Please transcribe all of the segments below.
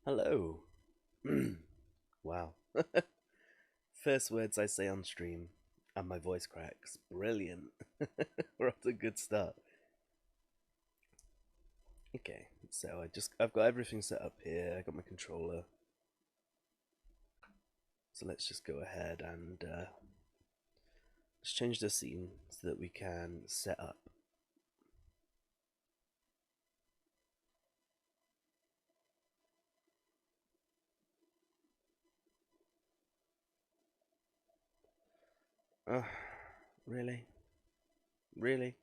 Hello. Wow. First words I say on stream, and my voice cracks. Brilliant. We're off to a good start. Okay, so I've got everything set up here. I got my controller. So let's just go ahead and let's change the scene so that we can set up. Oh, really? Really?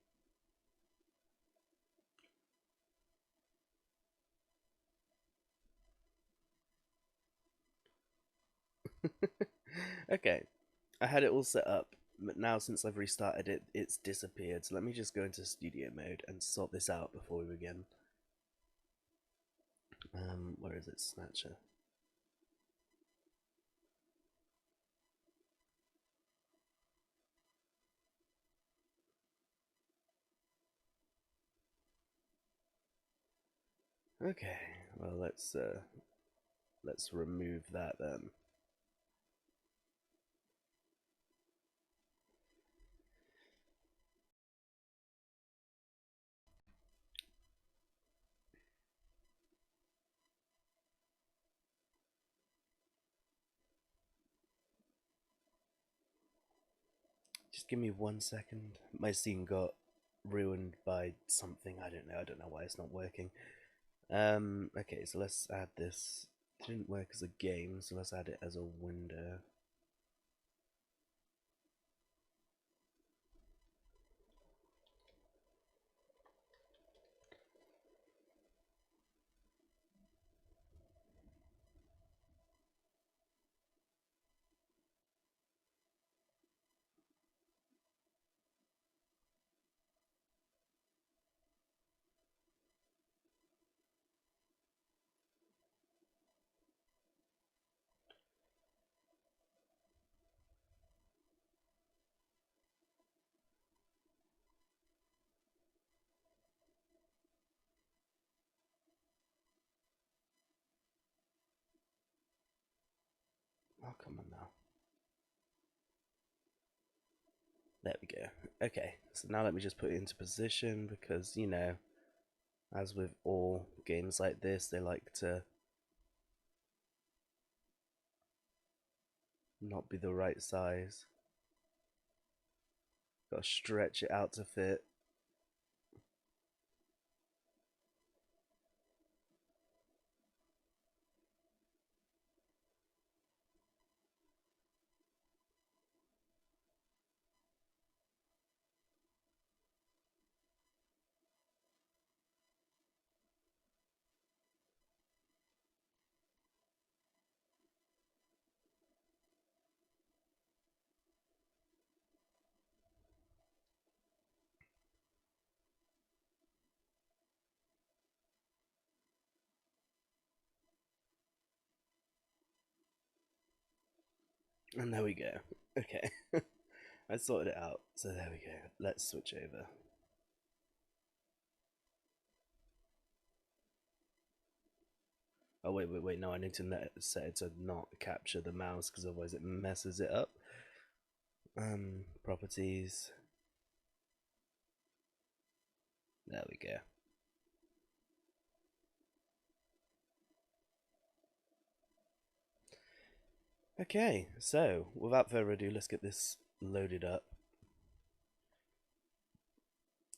Okay, I had it all set up, but now since I've restarted it, it's disappeared. So let me just go into studio mode and sort this out before we begin. Where is it? Snatcher. Okay, well let's remove that then. Just give me 1 second. My scene got ruined by something. I don't know. I don't know why it's not working. Okay, so let's add this. It didn't work as a game, so let's add it as a window. Oh, come on now. There we go. Okay, so now let me just put it into position because, you know, as with all games like this, they like to not be the right size. Gotta stretch it out to fit. And there we go. Okay. I sorted it out. So there we go. Let's switch over. Oh, wait. No, I need to set it to not capture the mouse because otherwise it messes it up. Properties. There we go. Okay, so without further ado, let's get this loaded up.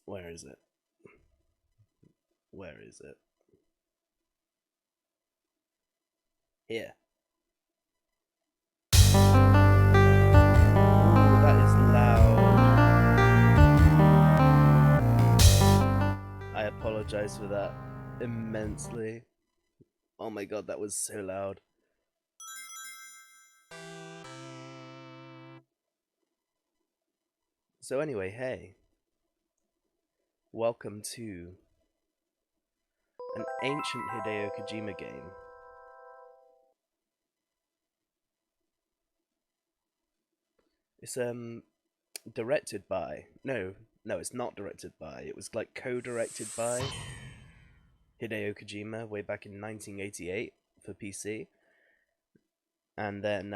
Where is it? Where is it? Here. Ooh, that is loud. I apologize for that immensely. Oh my god, that was so loud. So anyway, hey. Welcome to an ancient Hideo Kojima game. It's directed by no, it's not directed by. It was like co-directed by Hideo Kojima way back in 1988 for PC, and then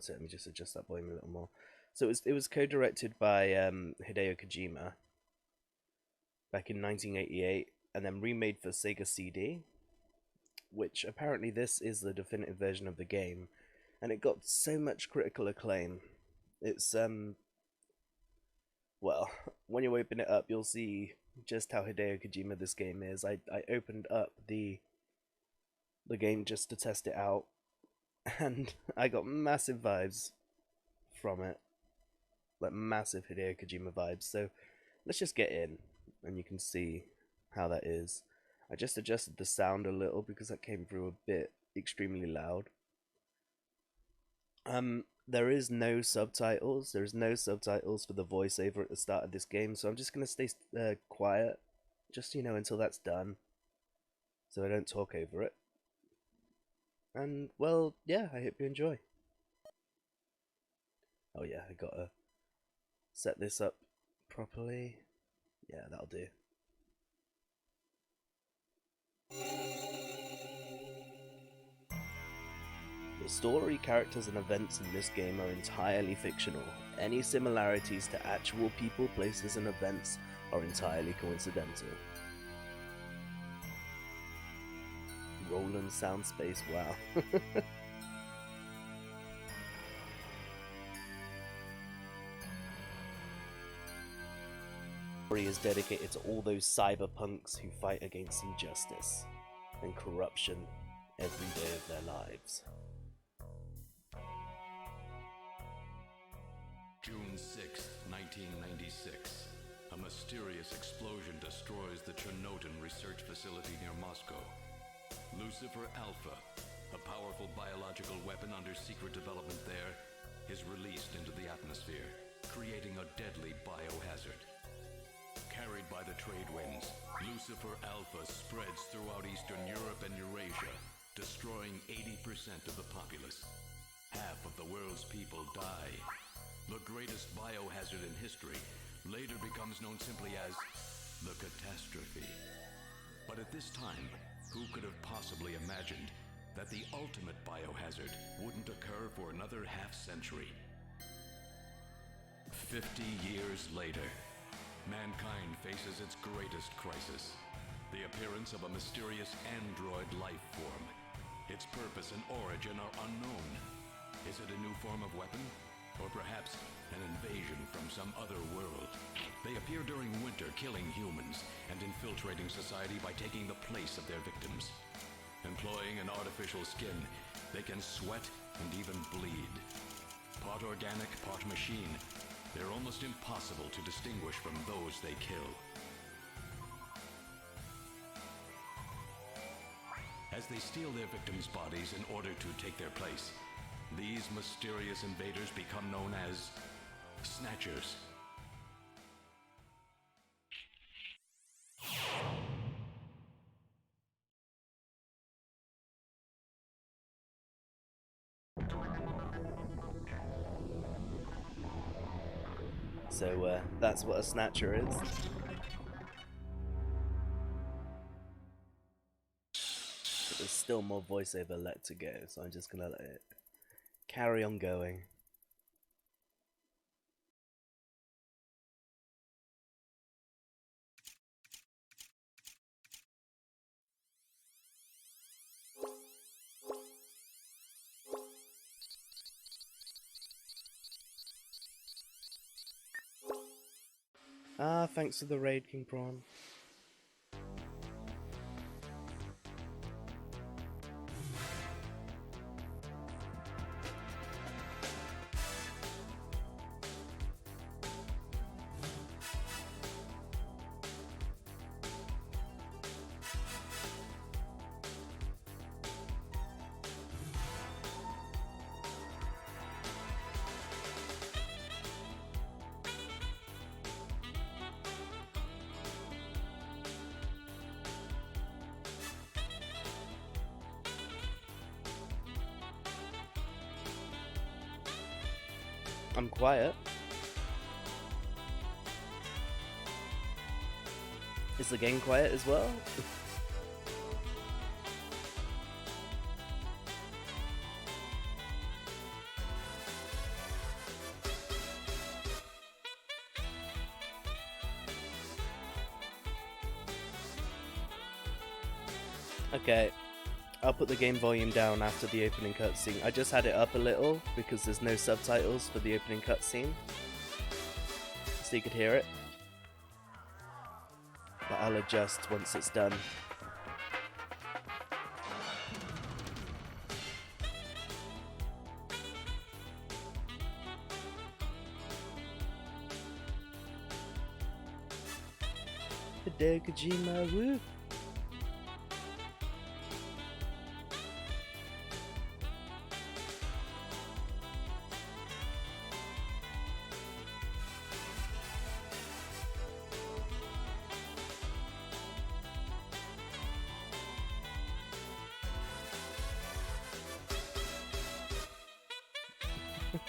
let me just adjust that volume a little more. So it was co-directed by Hideo Kojima back in 1988, and then remade for Sega CD, which apparently this is the definitive version of the game, and it got so much critical acclaim. It's well, when you open it up, you'll see just how Hideo Kojima this game is. I opened up the game just to test it out, and I got massive vibes from it, like massive Hideo Kojima vibes. So let's just get in, and you can see how that is. I just adjusted the sound a little because that came through a bit extremely loud. There is no subtitles. There's no subtitles for the voiceover at the start of this game, so I'm just gonna stay quiet, just until that's done, so I don't talk over it. And well, yeah, I hope you enjoy. Oh yeah, I gotta set this up properly. Yeah, that'll do. The story, characters, and events in this game are entirely fictional. Any similarities to actual people, places, and events are entirely coincidental. Roland Soundspace, wow. The story is dedicated to all those cyberpunks who fight against injustice and corruption every day of their lives. June 6, 1996. A mysterious explosion destroys the Chernobyl research facility near Moscow. Lucifer Alpha, a powerful biological weapon under secret development there, is released into the atmosphere, creating a deadly biohazard. Carried by the trade winds, Lucifer Alpha spreads throughout Eastern Europe and Eurasia, destroying 80% of the populace. Half of the world's people die. The greatest biohazard in history later becomes known simply as the catastrophe. But at this time, who could have possibly imagined that the ultimate biohazard wouldn't occur for another half-century? 50 years later, mankind faces its greatest crisis, the appearance of a mysterious android life form. Its purpose and origin are unknown. Is it a new form of weapon? Or perhaps an invasion from some other world? They appear during winter, killing humans and infiltrating society by taking the place of their victims. Employing an artificial skin, they can sweat and even bleed. Part organic, part machine, they're almost impossible to distinguish from those they kill. As they steal their victims' bodies in order to take their place, these mysterious invaders become known as Snatchers. So that's what a Snatcher is. But there's still more voiceover left to go, so I'm just gonna let it carry on going. Ah, thanks for the raid, King Prawn. I'm quiet. Is the game quiet as well? Okay, I'll put the game volume down after the opening cutscene. I just had it up a little because there's no subtitles for the opening cutscene, so you could hear it. But I'll adjust once it's done. Hideo Kojima, woo!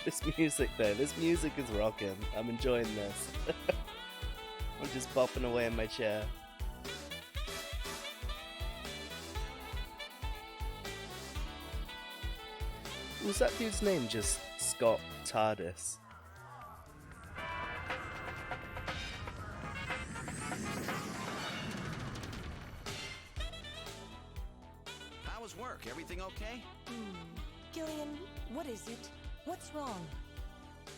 This music though, this music is rocking. I'm enjoying this. I'm just bopping away in my chair. Was that dude's name just Scott TARDIS? How was work? Everything okay? Gillian, what is it? What's wrong?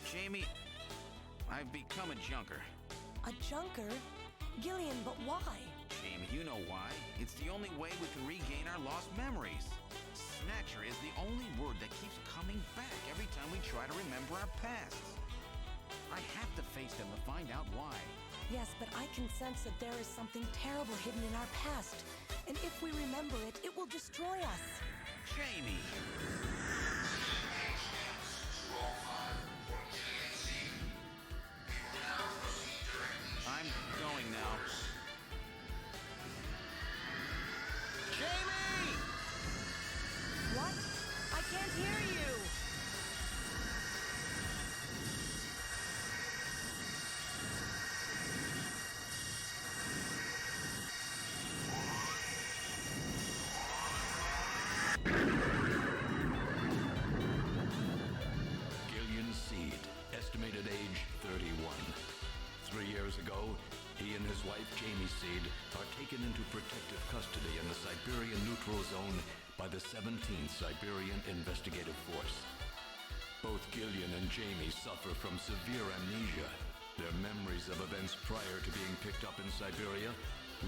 Jamie, I've become a junker. A junker? Gillian, but why? Jamie, you know why. It's the only way we can regain our lost memories. Snatcher is the only word that keeps coming back every time we try to remember our pasts. I have to face them to find out why. Yes, but I can sense that there is something terrible hidden in our past. And if we remember it, it will destroy us. Jamie! I'm going now. Jamie! What? I can't hear you! Gillian Seed, estimated age 31. 3 years ago, he and his wife Jamie Seed are taken into protective custody in the Siberian Neutral Zone by the 17th Siberian Investigative Force. Both Gillian and Jamie suffer from severe amnesia. Their memories of events prior to being picked up in Siberia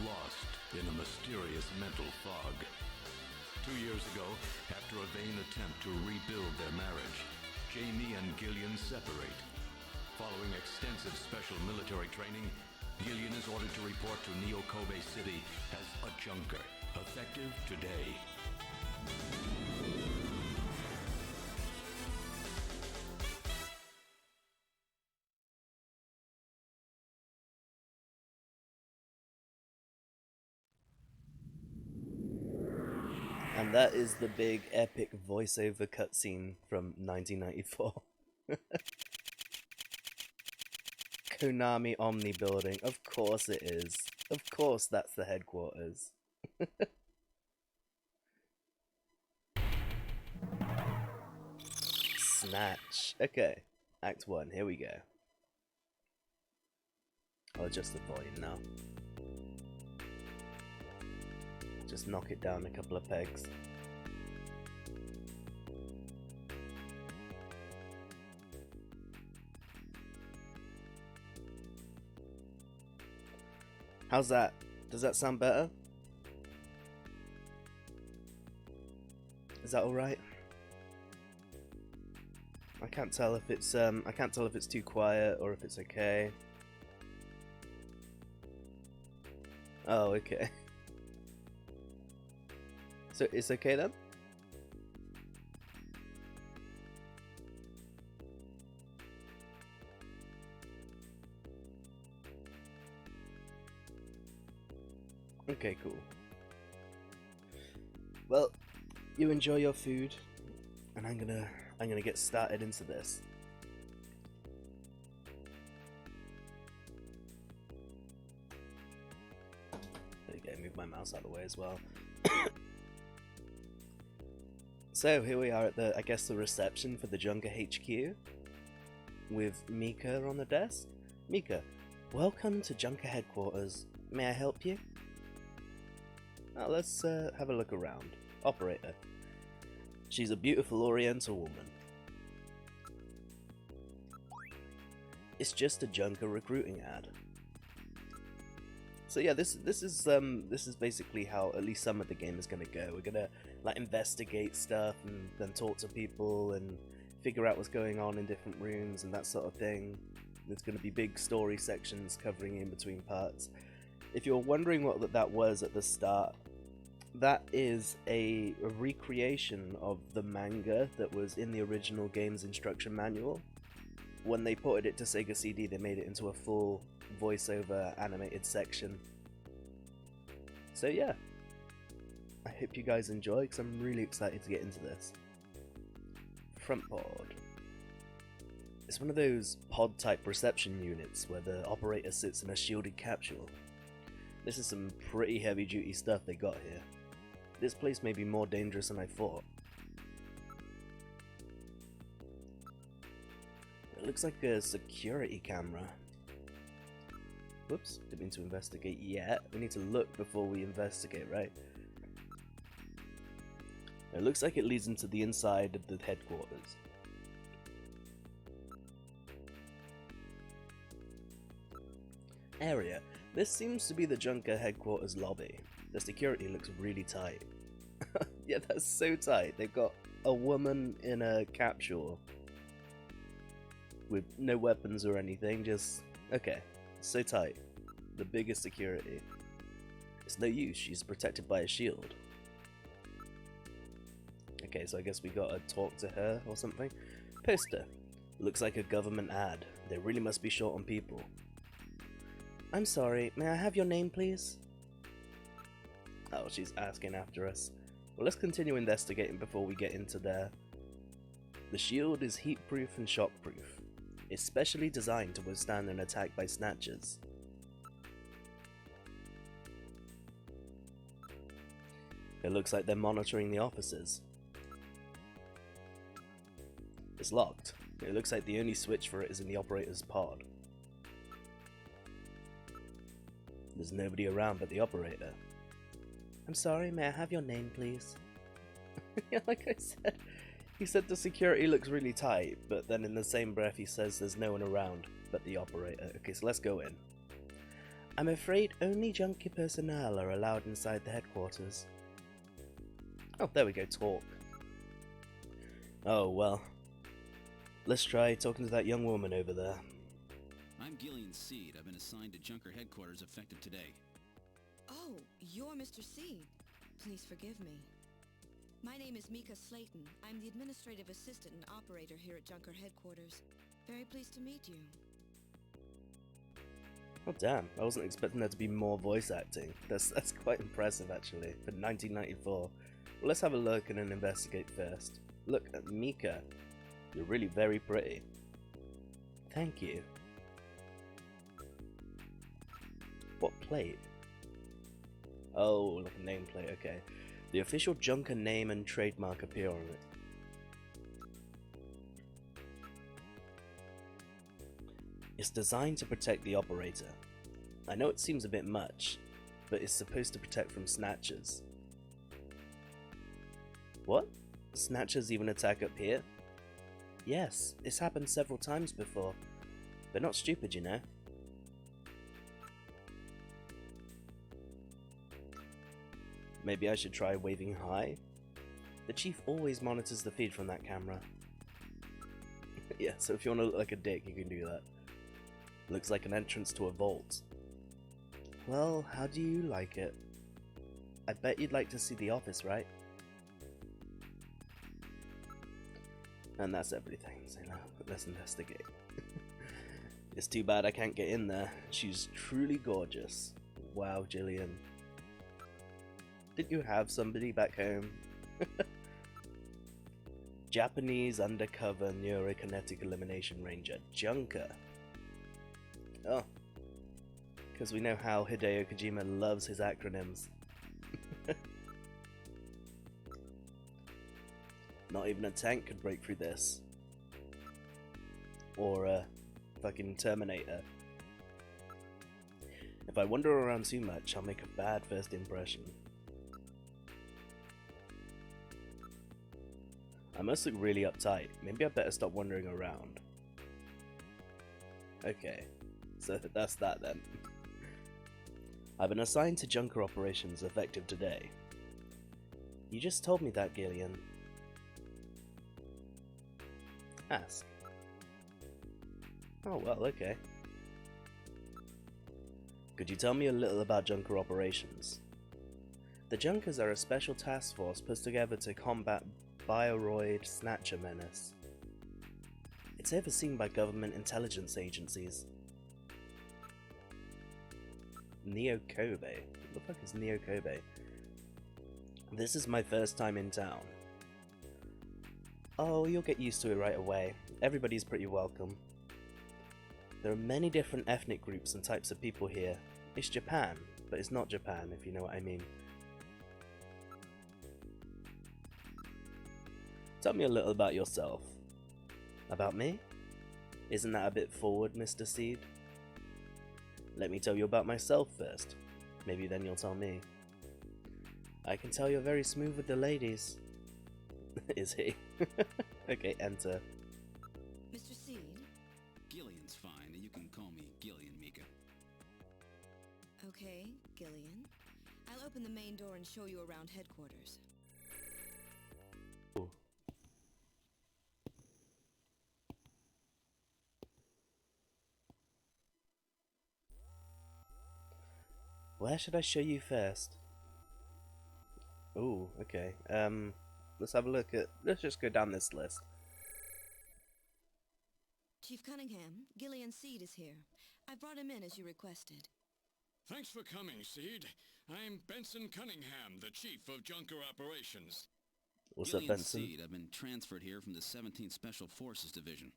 lost in a mysterious mental fog. 2 years ago, after a vain attempt to rebuild their marriage, Jamie and Gillian separate. Following extensive special military training, Gillian is ordered to report to Neo-Kobe City as a junker, effective today. And that is the big epic voiceover cutscene from 1994. Konami Omni Building. Of course it is. Of course that's the headquarters. Snatch. Okay. Act 1. Here we go. I'll adjust the volume now. Just knock it down a couple of pegs. How's that? Does that sound better? Is that alright? I can't tell if it's too quiet or if it's okay. Oh, okay. So it's okay then? Okay, cool. Well, you enjoy your food, and I'm gonna get started into this. Okay, move my mouse out of the way as well. So here we are at the, I guess, the reception for the Junker HQ, with Mika on the desk. Mika, welcome to Junker headquarters. May I help you? Now let's have a look around. Operator. She's a beautiful Oriental woman. It's just a Junker recruiting ad. So yeah, this is basically how at least some of the game is gonna go. We're gonna like investigate stuff and then talk to people and figure out what's going on in different rooms and that sort of thing. There's gonna be big story sections covering in between parts. If you're wondering what that was at the start, that is a recreation of the manga that was in the original game's instruction manual. When they ported it to Sega CD, they made it into a full voiceover animated section. So yeah, I hope you guys enjoy, because I'm really excited to get into this. Front pod. It's one of those pod type reception units where the operator sits in a shielded capsule. This is some pretty heavy duty stuff they got here. This place may be more dangerous than I thought. It looks like a security camera. Whoops, didn't mean to investigate yet. We need to look before we investigate, right? It looks like it leads into the inside of the headquarters. Area. This seems to be the Junker headquarters lobby. The security looks really tight. Yeah, that's so tight. They've got a woman in a capsule with no weapons or anything, just... okay, so tight. The biggest security. It's no use, she's protected by a shield. Okay, so I guess we gotta talk to her or something. Poster. Looks like a government ad. They really must be short on people. I'm sorry, may I have your name, please? Oh, she's asking after us. Well, let's continue investigating before we get into there. The shield is heat-proof and shock-proof. It's specially designed to withstand an attack by Snatchers. It looks like they're monitoring the officers. It's locked. It looks like the only switch for it is in the operator's pod. There's nobody around but the operator. I'm sorry, may I have your name, please? Yeah, like I said, he said the security looks really tight, but then in the same breath he says there's no one around but the operator. Okay, so let's go in. I'm afraid only Junkie personnel are allowed inside the headquarters. Oh, there we go, talk. Oh, well. Let's try talking to that young woman over there. I'm Gillian Seed. I've been assigned to Junker headquarters effective today. Oh, you're Mr. Seed. Please forgive me. My name is Mika Slayton. I'm the administrative assistant and operator here at Junker headquarters. Very pleased to meet you. Oh damn, I wasn't expecting there to be more voice acting. That's quite impressive actually, for 1994. Well, let's have a look and then investigate first. Look at Mika. You're really very pretty. Thank you. What plate? Oh, like a nameplate, okay. The official Junker name and trademark appear on it. It's designed to protect the operator. I know it seems a bit much, but it's supposed to protect from Snatchers. What? Snatchers even attack up here? Yes, it's happened several times before. They're not stupid, you know. Maybe I should try waving hi? The chief always monitors the feed from that camera. Yeah, so if you want to look like a dick, you can do that. Looks like an entrance to a vault. Well, how do you like it? I bet you'd like to see the office, right? And that's everything, so now let's investigate. It's too bad I can't get in there. She's truly gorgeous. Wow, Jillian. Did you have somebody back home? Japanese undercover neurokinetic elimination ranger, Junker. Oh. Because we know how Hideo Kojima loves his acronyms. Not even a tank could break through this. Or a fucking Terminator. If I wander around too much, I'll make a bad first impression. I must look really uptight. Maybe I better stop wandering around. Okay, so that's that then. I've been assigned to Junker operations effective today. You just told me that, Gillian. Ask. Oh, well, okay. Could you tell me a little about Junker operations? The Junkers are a special task force put together to combat Bioroid Snatcher menace. It's overseen by government intelligence agencies. Neo Kobe? What the fuck is Neo Kobe? This is my first time in town. Oh, you'll get used to it right away. Everybody's pretty welcome. There are many different ethnic groups and types of people here. It's Japan, but it's not Japan, if you know what I mean. Tell me a little about yourself. About me? Isn't that a bit forward, Mr. Seed? Let me tell you about myself first. Maybe then you'll tell me. I can tell you're very smooth with the ladies. Is he? Okay, enter. Mr. Seed? Gillian's fine. You can call me Gillian, Mika. Okay, Gillian. I'll open the main door and show you around headquarters. Ooh. Where should I show you first? Ooh, okay. Let's have a look at... Let's just go down this list. Chief Cunningham, Gillian Seed is here. I brought him in as you requested. Thanks for coming, Seed. I'm Benson Cunningham, the Chief of Junker Operations. What's Gillian up, Benson? Seed. I've been transferred here from the 17th Special Forces Division.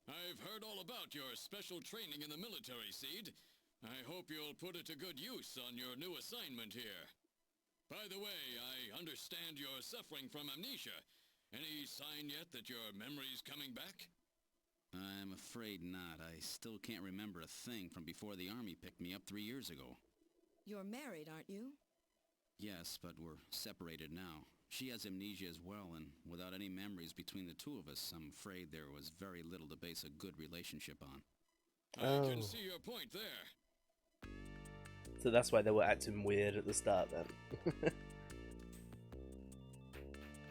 I've heard all about your special training in the military, Seed. I hope you'll put it to good use on your new assignment here. By the way, I understand you're suffering from amnesia. Any sign yet that your memory's coming back? I'm afraid not. I still can't remember a thing from before the Army picked me up 3 years ago. You're married, aren't you? Yes, but we're separated now. She has amnesia as well, and without any memories between the two of us, I'm afraid there was very little to base a good relationship on. I can see your point there. So that's why they were acting weird at the start then.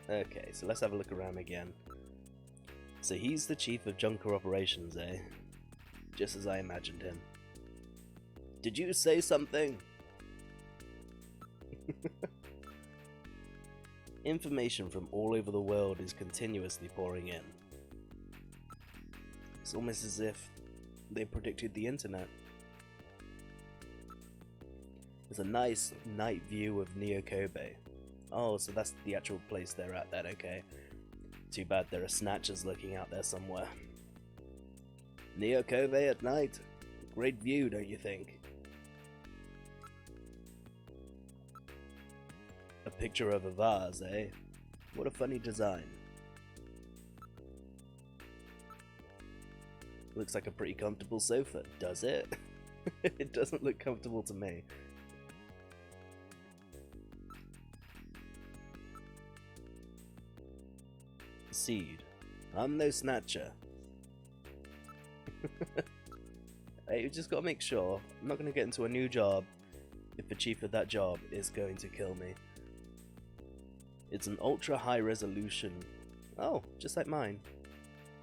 Okay, so let's have a look around again. So he's the Chief of Junker Operations, eh? Just as I imagined him. Did you say something? Information from all over the world is continuously pouring in. It's almost as if they predicted the internet. There's a nice night view of Neo Kobe. Oh, so that's the actual place they're at then, okay. Too bad there are snatchers lurking out there somewhere. Neo Kobe at night. Great view, don't you think? A picture of a vase, eh? What a funny design. Looks like a pretty comfortable sofa, does it? It doesn't look comfortable to me. Seed. I'm no snatcher. Hey, you just gotta make sure. I'm not gonna get into a new job if the chief of that job is going to kill me. It's an ultra high resolution. Oh, just like mine.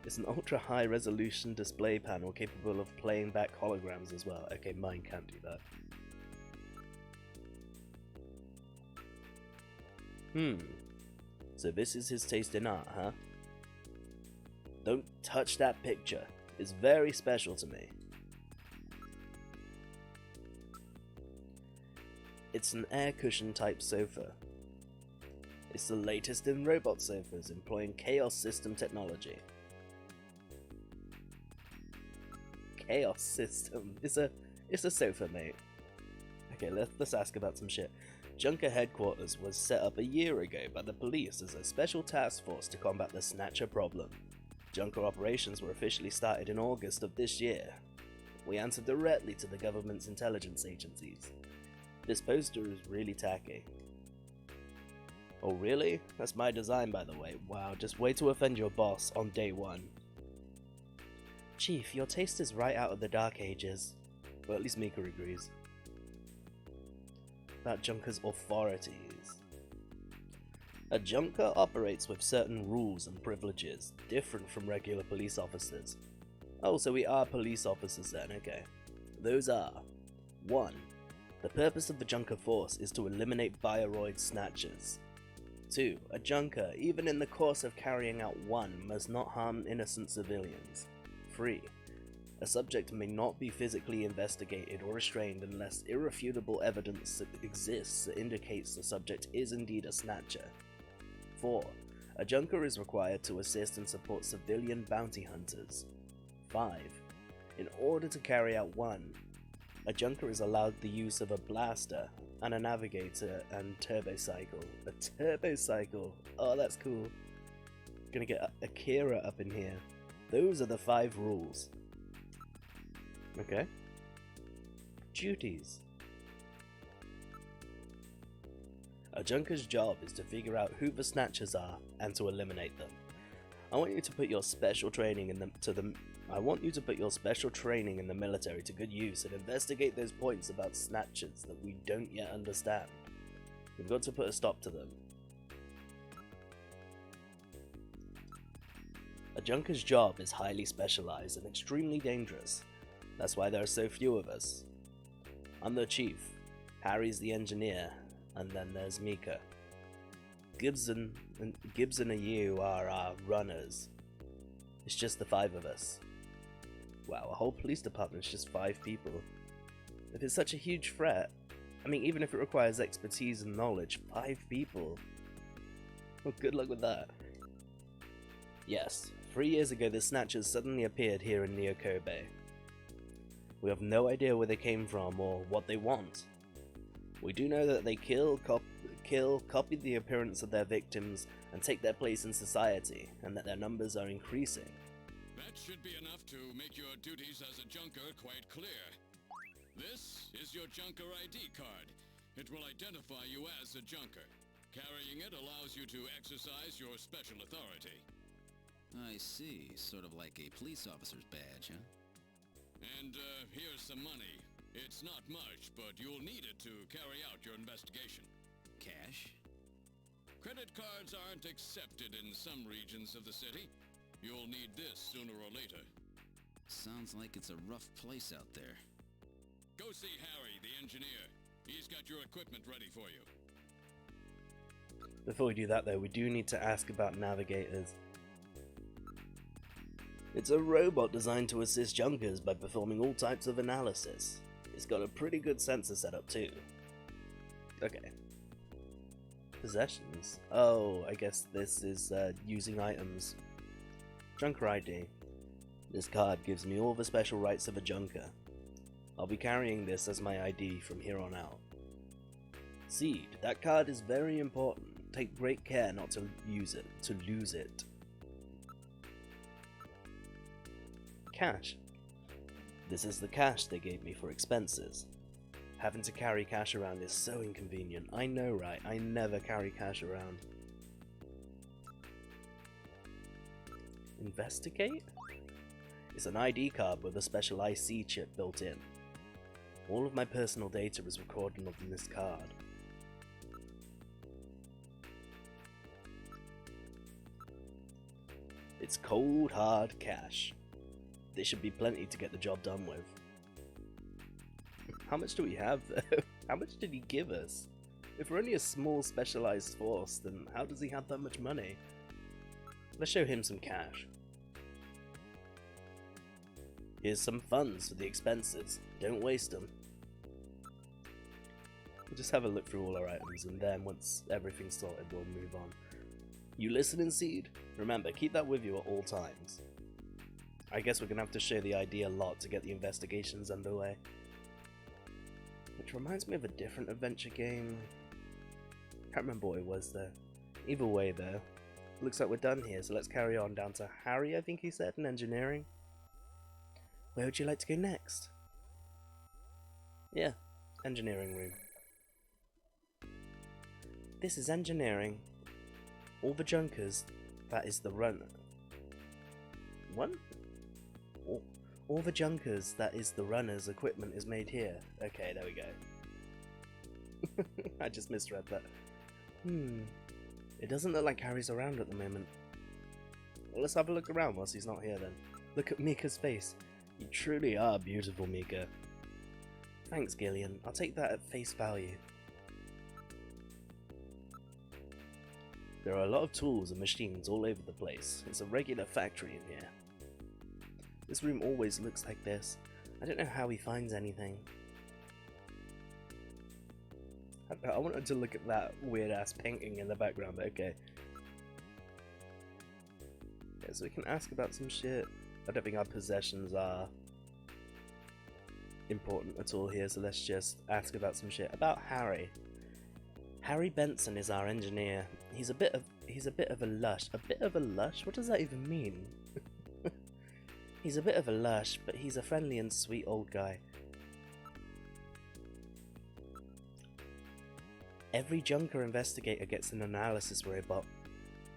It's an ultra high resolution display panel capable of playing back holograms as well. Okay, mine can't do that. So this is his taste in art, huh? Don't touch that picture. It's very special to me. It's an air cushion type sofa. It's the latest in robot sofas employing Chaos System technology. Chaos System? Is a It's a sofa, mate. Okay, let's ask about some shit. Junker headquarters was set up a year ago by the police as a special task force to combat the Snatcher problem. Junker operations were officially started in August of this year. We answered directly to the government's intelligence agencies. This poster is really tacky. Oh really? That's my design, by the way. Wow, just wait to offend your boss on day one. Chief, your taste is right out of the Dark Ages. Well, at least Mika agrees. About Junker's authorities. A Junker operates with certain rules and privileges, different from regular police officers. Oh, so we are police officers then, okay. Those are 1. The purpose of the Junker force is to eliminate Bioroid Snatchers. 2. A Junker, even in the course of carrying out one, must not harm innocent civilians. 3. A subject may not be physically investigated or restrained unless irrefutable evidence exists that indicates the subject is indeed a Snatcher. 4. A Junker is required to assist and support civilian bounty hunters. 5. In order to carry out one, a Junker is allowed the use of a blaster and a navigator and turbocycle. A turbocycle! Oh, that's cool. Gonna get Akira up in here. Those are the 5 rules. Okay. Duties. A Junker's job is to figure out who the Snatchers are and to eliminate them. I want you to put your special training in the military to good use and investigate those points about Snatchers that we don't yet understand. We've got to put a stop to them. A Junker's job is highly specialized and extremely dangerous. That's why there are so few of us. I'm the chief, Harry's the engineer, and then there's Mika. Gibson and you are our runners. It's just the 5 of us. Wow, a whole police department's just 5 people. If it's such a huge threat, I mean, even if it requires expertise and knowledge, 5 people. Well, good luck with that. Yes, 3 years ago the Snatchers suddenly appeared here in Neokobe. We have no idea where they came from or what they want. We do know that they kill, copy the appearance of their victims, and take their place in society, and that their numbers are increasing. That should be enough to make your duties as a Junker quite clear. This is your Junker ID card. It will identify you as a Junker. Carrying it allows you to exercise your special authority. I see. Sort of like a police officer's badge, huh? And, here's some money. It's not much, but you'll need it to carry out your investigation. Cash? Credit cards aren't accepted in some regions of the city. You'll need this sooner or later. Sounds like it's a rough place out there. Go see Harry, the engineer. He's got your equipment ready for you. Before we do that though, we do need to ask about navigators. It's a robot designed to assist Junkers by performing all types of analysis. It's got a pretty good sensor setup too. Okay. Possessions. Oh, I guess this is using items. Junker ID. This card gives me all the special rights of a Junker. I'll be carrying this as my ID from here on out. Seed. That card is very important. Take great care not to lose it. Cash. This is the cash they gave me for expenses. Having to carry cash around is so inconvenient. I know, right? I never carry cash around. Investigate? It's an ID card with a special IC chip built in. All of my personal data is recorded on this card. It's cold, hard cash. There should be plenty to get the job done with. How much do we have though? How much did he give us? If we're only a small specialized force, then how does he have that much money? Let's show him some cash. Here's some funds for the expenses. Don't waste them. We'll just have a look through all our items, and then once everything's sorted, we'll move on. You listening, Seed? Remember, keep that with you at all times. I guess we're gonna have to show the ID a lot to get the investigations underway. which reminds me of a different adventure game. Can't remember what it was though. Either way though, looks like we're done here, so let's carry on down to Harry, I think he said, in engineering. Where would you like to go next? Yeah, engineering room. This is engineering. All the junkers, that is the run. What? All the junkers, that is the runner's equipment is made here. Okay, there we go. I just misread that. It doesn't look like Harry's around at the moment. Well, let's have a look around whilst he's not here then. Look at Mika's face. You truly are beautiful, Mika. Thanks, Gillian. I'll take that at face value. There are a lot of tools and machines all over the place. It's a regular factory in here. This room always looks like this. I don't know how he finds anything. I wanted to look at that weird ass painting in the background, but okay. Yeah, so we can ask about some shit. I don't think our possessions are important at all here, so let's just ask about some shit. About Harry. Harry Benson is our engineer. He's a bit of a lush. A bit of a lush? What does that even mean? He's a bit of a lush, but he's a friendly and sweet old guy. Every junker investigator gets an analysis robot.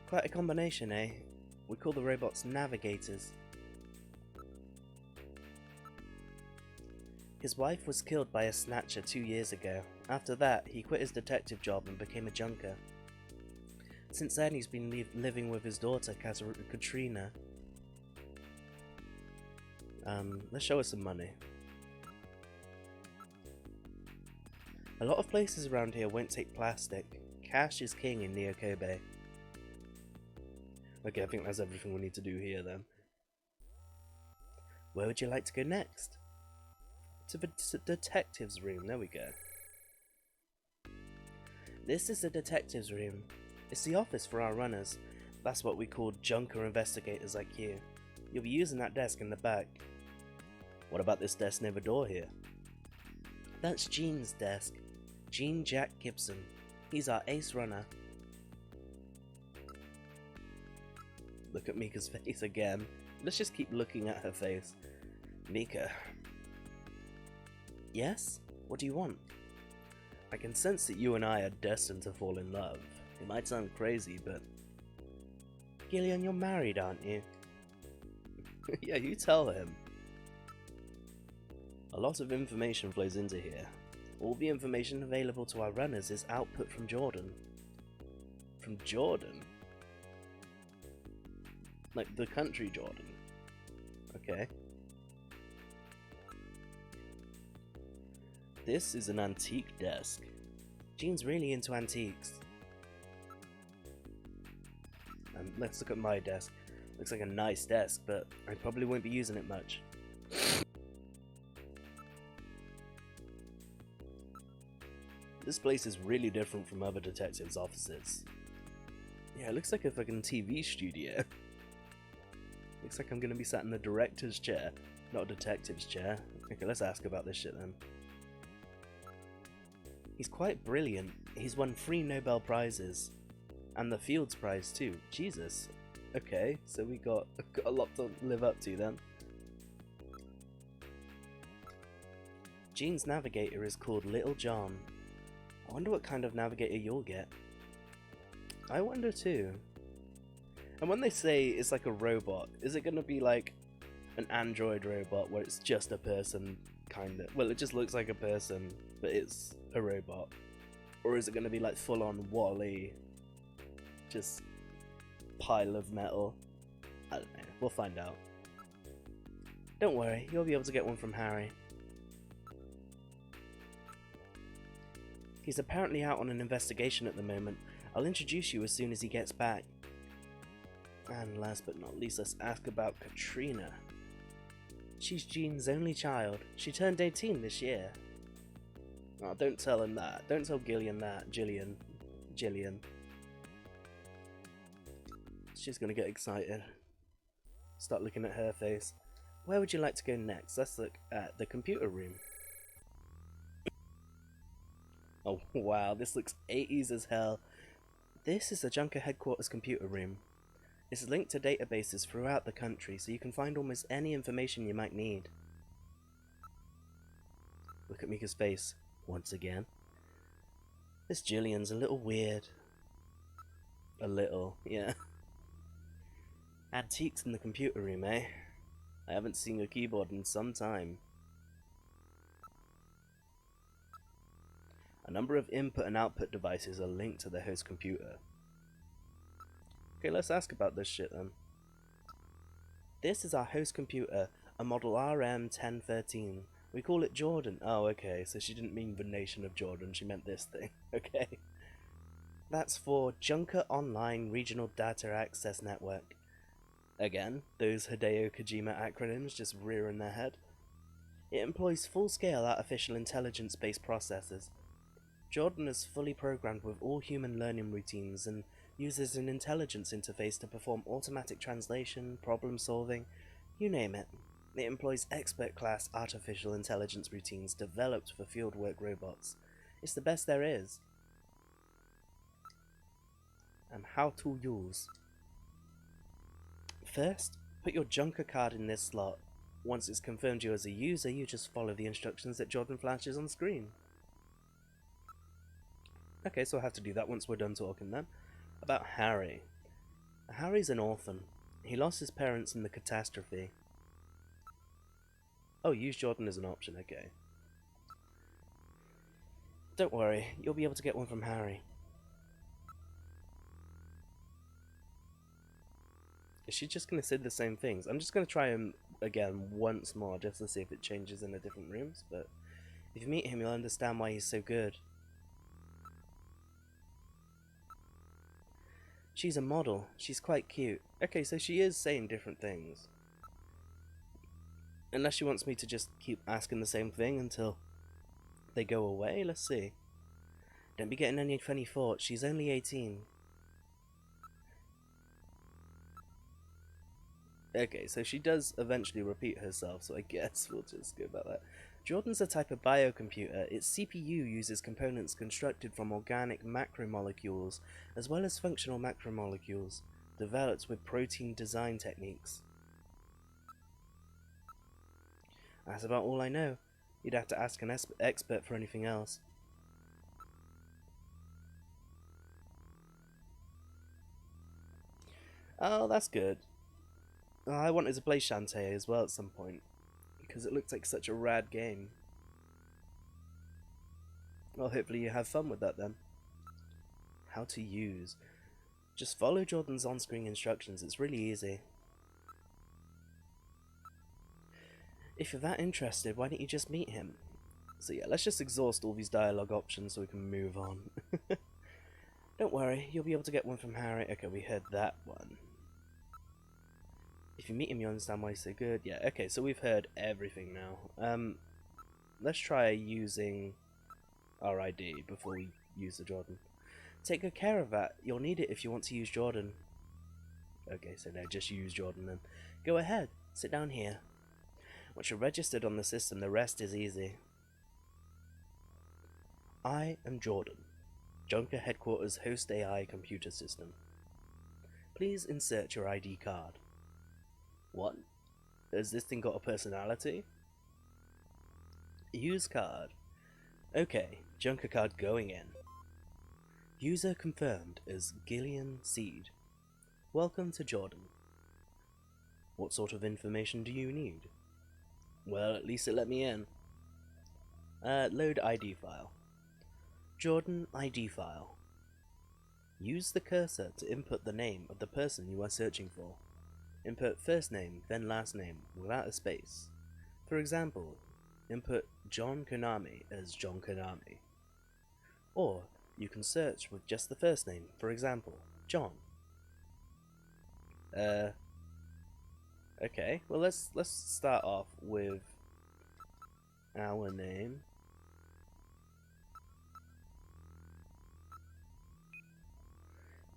Quite a combination, eh? We call the robots navigators. His wife was killed by a Snatcher 2 years ago. After that, he quit his detective job and became a junker. Since then, he's been living with his daughter, Katrina. Let's show her some money. A lot of places around here won't take plastic. Cash is king in Neokobe. Okay, I think that's everything we need to do here then. Where would you like to go next? To the detective's room, there we go. This is the detective's room. It's the office for our runners. That's what we call junker investigators like you. You'll be using that desk in the back. What about this desk near the door here? That's Gene's desk. Gene Jack Gibson. He's our ace runner. Look at Mika's face again. Let's just keep looking at her face. Mika. Yes? What do you want? I can sense that you and I are destined to fall in love. It might sound crazy, but... Gillian, you're married, aren't you? Yeah, you tell him. A lot of information flows into here. All the information available to our runners is output from Jordan. From Jordan? Like the country Jordan. Okay. This is an antique desk. Gene's really into antiques. Let's look at my desk. Looks like a nice desk, but I probably won't be using it much. This place is really different from other detectives' offices. Yeah, it looks like a fucking TV studio. Looks like I'm gonna be sat in the director's chair, not a detective's chair. Okay, let's ask about this shit then. He's quite brilliant. He's won 3 Nobel Prizes. And the Fields Prize too. Jesus. Okay, so we got a lot to live up to then. Gene's navigator is called Little John. I wonder what kind of navigator you'll get. I wonder too. And when they say it's like a robot, is it gonna be like an android robot where it's just a person, kinda? Well, it just looks like a person, but it's a robot. Or is it gonna be like full on Wall-E? Just pile of metal? I don't know, we'll find out. Don't worry, you'll be able to get one from Harry. He's apparently out on an investigation at the moment. I'll introduce you as soon as he gets back. And last but not least, let's ask about Katrina. She's Gene's only child. She turned 18 this year. Oh, don't tell him that. Don't tell Gillian that. Gillian. She's gonna get excited. Start looking at her face. Where would you like to go next? Let's look at the computer room. Oh wow, this looks 80s as hell. This is the Junker headquarters computer room. It's linked to databases throughout the country, so you can find almost any information you might need. Look at Mika's face, once again. This Jillian's a little weird. A little, yeah. Antiques in the computer room, eh? I haven't seen a keyboard in some time. A number of input and output devices are linked to the host computer. Okay, let's ask about this shit then. This is our host computer, a model RM1013. We call it Jordan. Oh, okay, so she didn't mean the nation of Jordan, she meant this thing. Okay. That's for Junker Online Regional Data Access Network. Again, those Hideo Kojima acronyms just rearing their head. It employs full-scale artificial intelligence-based processors. Jordan is fully programmed with all human learning routines and uses an intelligence interface to perform automatic translation, problem solving, you name it. It employs expert-class artificial intelligence routines developed for fieldwork robots. It's the best there is. And how to use. First, put your Junker card in this slot. Once it's confirmed you as a user, you just follow the instructions that Jordan flashes on screen. Okay, so I'll have to do that once we're done talking then. About Harry. Harry's an orphan. He lost his parents in the catastrophe. Oh, use Jordan as an option, okay. Don't worry, you'll be able to get one from Harry. Is she just going to say the same things? I'm just going to try him again once more just to see if it changes in the different rooms, but if you meet him you'll understand why he's so good. She's a model. She's quite cute. Okay, so she is saying different things. Unless she wants me to just keep asking the same thing until they go away, let's see. Don't be getting any funny thoughts, she's only 18. Okay, so she does eventually repeat herself, so I guess we'll just go about that. Jordan's a type of biocomputer. Its CPU uses components constructed from organic macromolecules, as well as functional macromolecules, developed with protein design techniques. That's about all I know. You'd have to ask an expert for anything else. Oh, that's good. I wanted to play Shantae as well at some point, because it looked like such a rad game. Well, hopefully you have fun with that then. How to use. Just follow Jordan's on-screen instructions, it's really easy. If you're that interested, why don't you just meet him? So yeah, let's just exhaust all these dialogue options so we can move on. Don't worry, you'll be able to get one from Harry. Okay, we heard that one. If you meet him, you understand why he's so good. Yeah, okay, so we've heard everything now. Let's try using our ID before we use the Jordan. Take good care of that. You'll need it if you want to use Jordan. Okay, so no, just use Jordan then. Go ahead, sit down here. Once you're registered on the system, the rest is easy. I am Jordan, Junker Headquarters Host AI Computer System. Please insert your ID card. What? Has this thing got a personality? Use card. Okay, Junker card going in. User confirmed as Gillian Seed. Welcome to Jordan. What sort of information do you need? Well, at least it let me in. Load ID file. Jordan ID file. Use the cursor to input the name of the person you are searching for. Input first name, then last name, without a space. For example, input John Konami as John Konami. Or, you can search with just the first name, for example, John. Okay, well let's start off with our name.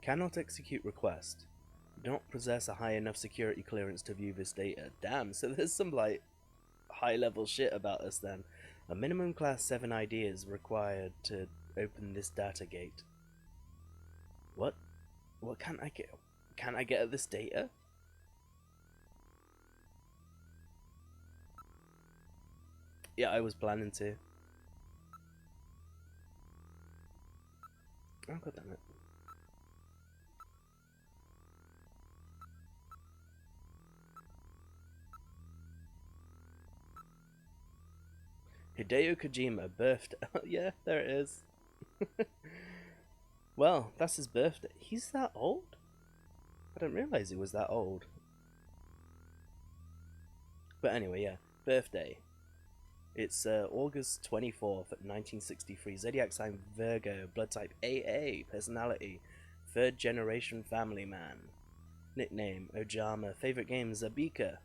Cannot execute request. Do not possess a high enough security clearance to view this data. Damn, so there's some like high level shit about us then. A minimum class 7 ID is required to open this data gate. What? What can't I get? Can't I get at this data? Yeah, I was planning to. Oh, god damn it. Hideo Kojima, birthday. Yeah, there it is. Well, that's his birthday. He's that old? I didn't realize he was that old. But anyway, yeah, birthday. It's August 24th, 1963. Zodiac sign Virgo. Blood type AA. Personality, third generation family man. Nickname Ojama. Favorite game Zabika.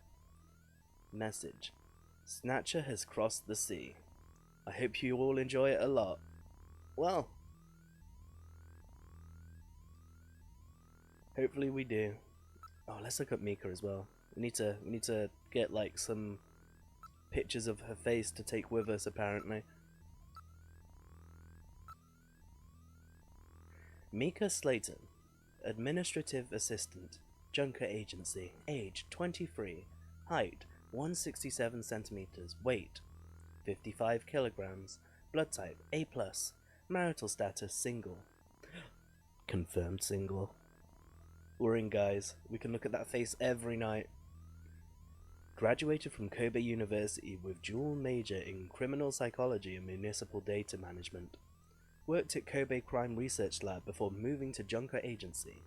Message: Snatcher has crossed the sea. I hope you all enjoy it a lot. Well, hopefully we do. Oh, let's look up Mika as well. We need to get like some pictures of her face to take with us apparently. Mika Slayton, Administrative Assistant, Junker Agency, age 23, height 167 centimeters, weight 55 kilograms, blood type A+, marital status single. Confirmed single. We're in, guys. We can look at that face every night. Graduated from Kobe University with dual major in criminal psychology and municipal data management. Worked at Kobe Crime Research Lab before moving to Junker Agency.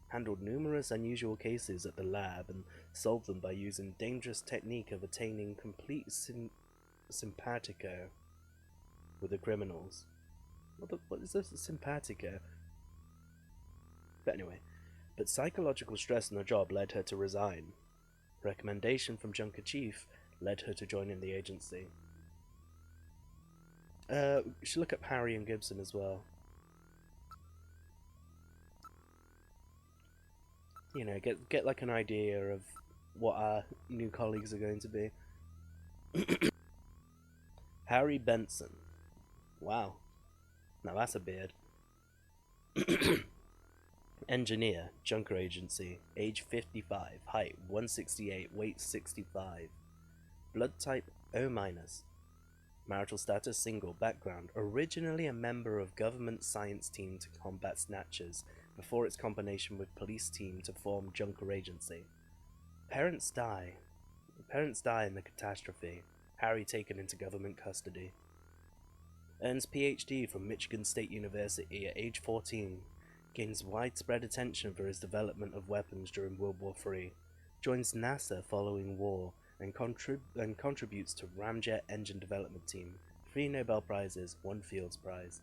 Handled numerous unusual cases at the lab and solved them by using dangerous technique of attaining complete simpatico with the criminals. What is this simpatico? But anyway, but psychological stress in the job led her to resign. Recommendation from Junker Chief led her to joining the agency. We should look up Harry and Gibson as well. You know, get like an idea of what our new colleagues are going to be. Harry Benson. Wow. Now that's a beard. Engineer, Junker Agency, age 55, height 168, weight 65. Blood type O-. Marital status single, background, originally a member of government science team to combat Snatchers, before its combination with police team to form Junker Agency. Parents die in the catastrophe, Harry taken into government custody. Earns PhD from Michigan State University at age 14, gains widespread attention for his development of weapons during World War III, joins NASA following war, and contributes to Ramjet engine development team, 3 Nobel Prizes, 1 Fields Prize.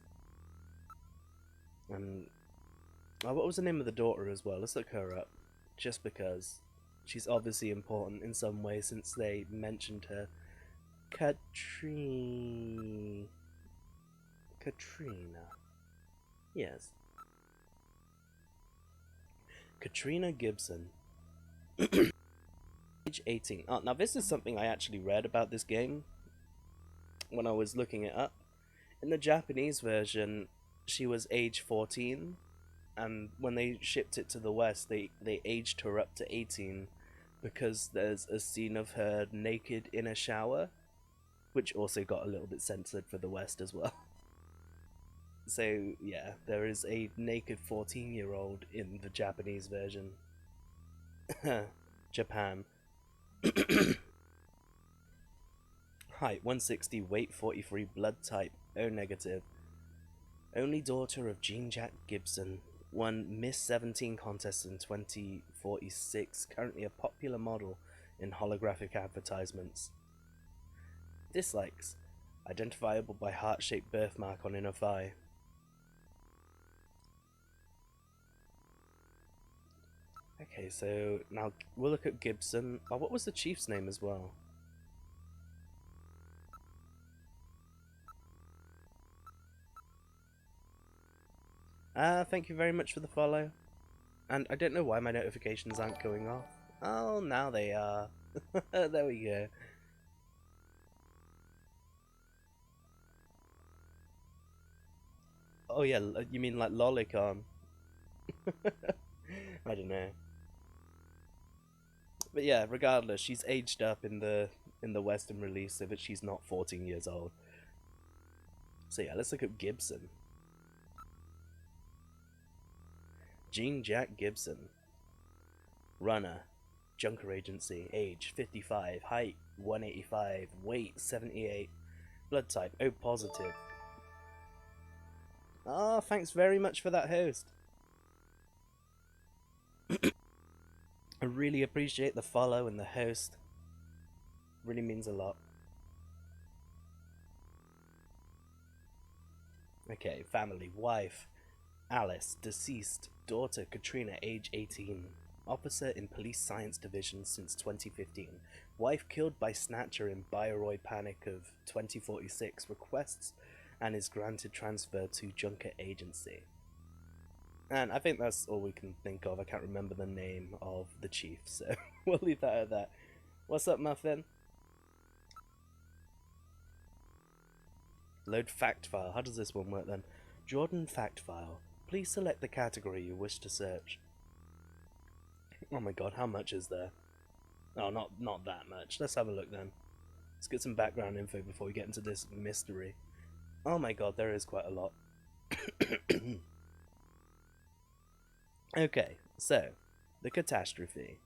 What was the name of the daughter as well? Let's look her up, just because she's obviously important in some way since they mentioned her. Katrina. Yes. Katrina Gibson. Age 18. Oh, now this is something I actually read about this game when I was looking it up. In the Japanese version, she was age 14, and when they shipped it to the West, they aged her up to 18 because there's a scene of her naked in a shower, which also got a little bit censored for the West as well. So yeah, there is a naked 14-year-old in the Japanese version. Japan. Height 160, weight 43, blood type O-. Only daughter of Jean Jack Gibson, won Miss 17 contest in 2046, currently a popular model in holographic advertisements. Dislikes: identifiable by heart-shaped birthmark on inner thigh. Okay, so now we'll look at Gibson. Oh, what was the chief's name as well? Thank you very much for the follow. And I don't know why my notifications aren't going off. Oh, now they are. There we go. Oh yeah, you mean like Lolicon? I don't know. But yeah, regardless, she's aged up in the Western release so that she's not 14 years old. So yeah, let's look at Gibson. Jean Jack Gibson. Runner. Junker Agency. Age 55. Height 185. Weight 78. Blood type O positive. Ah, thanks very much for that, host. I really appreciate the follow and the host. Really means a lot. Okay, family, wife, Alice, deceased, daughter Katrina, age 18, officer in Police Science Division since 2015, wife killed by Snatcher in Bioroid Panic of 2046, requests and is granted transfer to Junker Agency. And I think that's all we can think of. I can't remember the name of the chief, so we'll leave that at that. What's up, Muffin? Load fact file. How does this one work then? Jordan fact file. Please select the category you wish to search. Oh my god, how much is there? Oh, not that much. Let's have a look then. Let's get some background info before we get into this mystery. Oh my god, there is quite a lot. Okay, so, the catastrophe.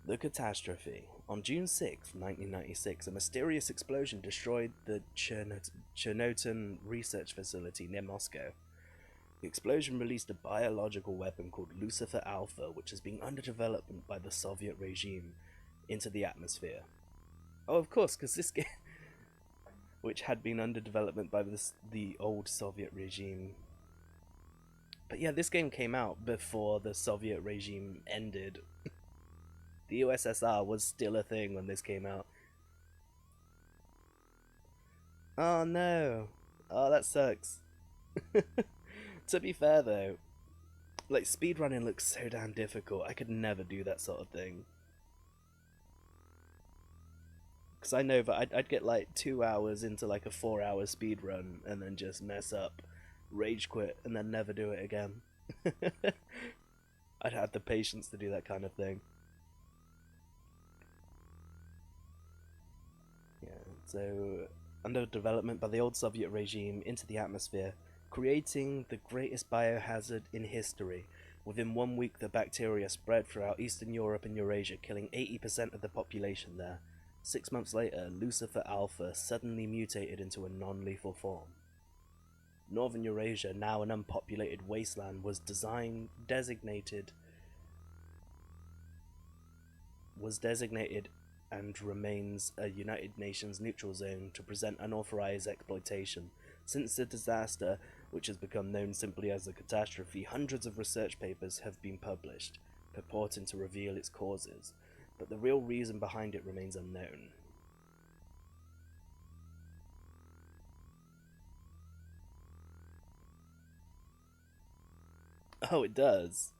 The catastrophe. On June 6, 1996, a mysterious explosion destroyed the Chernobyl research facility near Moscow. The explosion released a biological weapon called Lucifer Alpha, which is being under development by the Soviet regime, into the atmosphere. Oh, of course, because this game, which had been under development by the old Soviet regime. But yeah, this game came out before the Soviet regime ended. The USSR was still a thing when this came out. Oh no. Oh, that sucks. To be fair though, like, speedrunning looks so damn difficult. I could never do that sort of thing. Because I know that I'd get like 2 hours into like a 4-hour speedrun and then just mess up, rage quit, and then never do it again. I'd have the patience to do that kind of thing. Yeah, so under development by the old Soviet regime into the atmosphere, creating the greatest biohazard in history. Within 1 week, the bacteria spread throughout Eastern Europe and Eurasia, killing 80% of the population there. 6 months later, Lucifer Alpha suddenly mutated into a non-lethal form. Northern Eurasia, now an unpopulated wasteland, was designated and remains a United Nations neutral zone to prevent unauthorized exploitation. Since the disaster, which has become known simply as the catastrophe, hundreds of research papers have been published, purporting to reveal its causes, but the real reason behind it remains unknown. Oh, it does.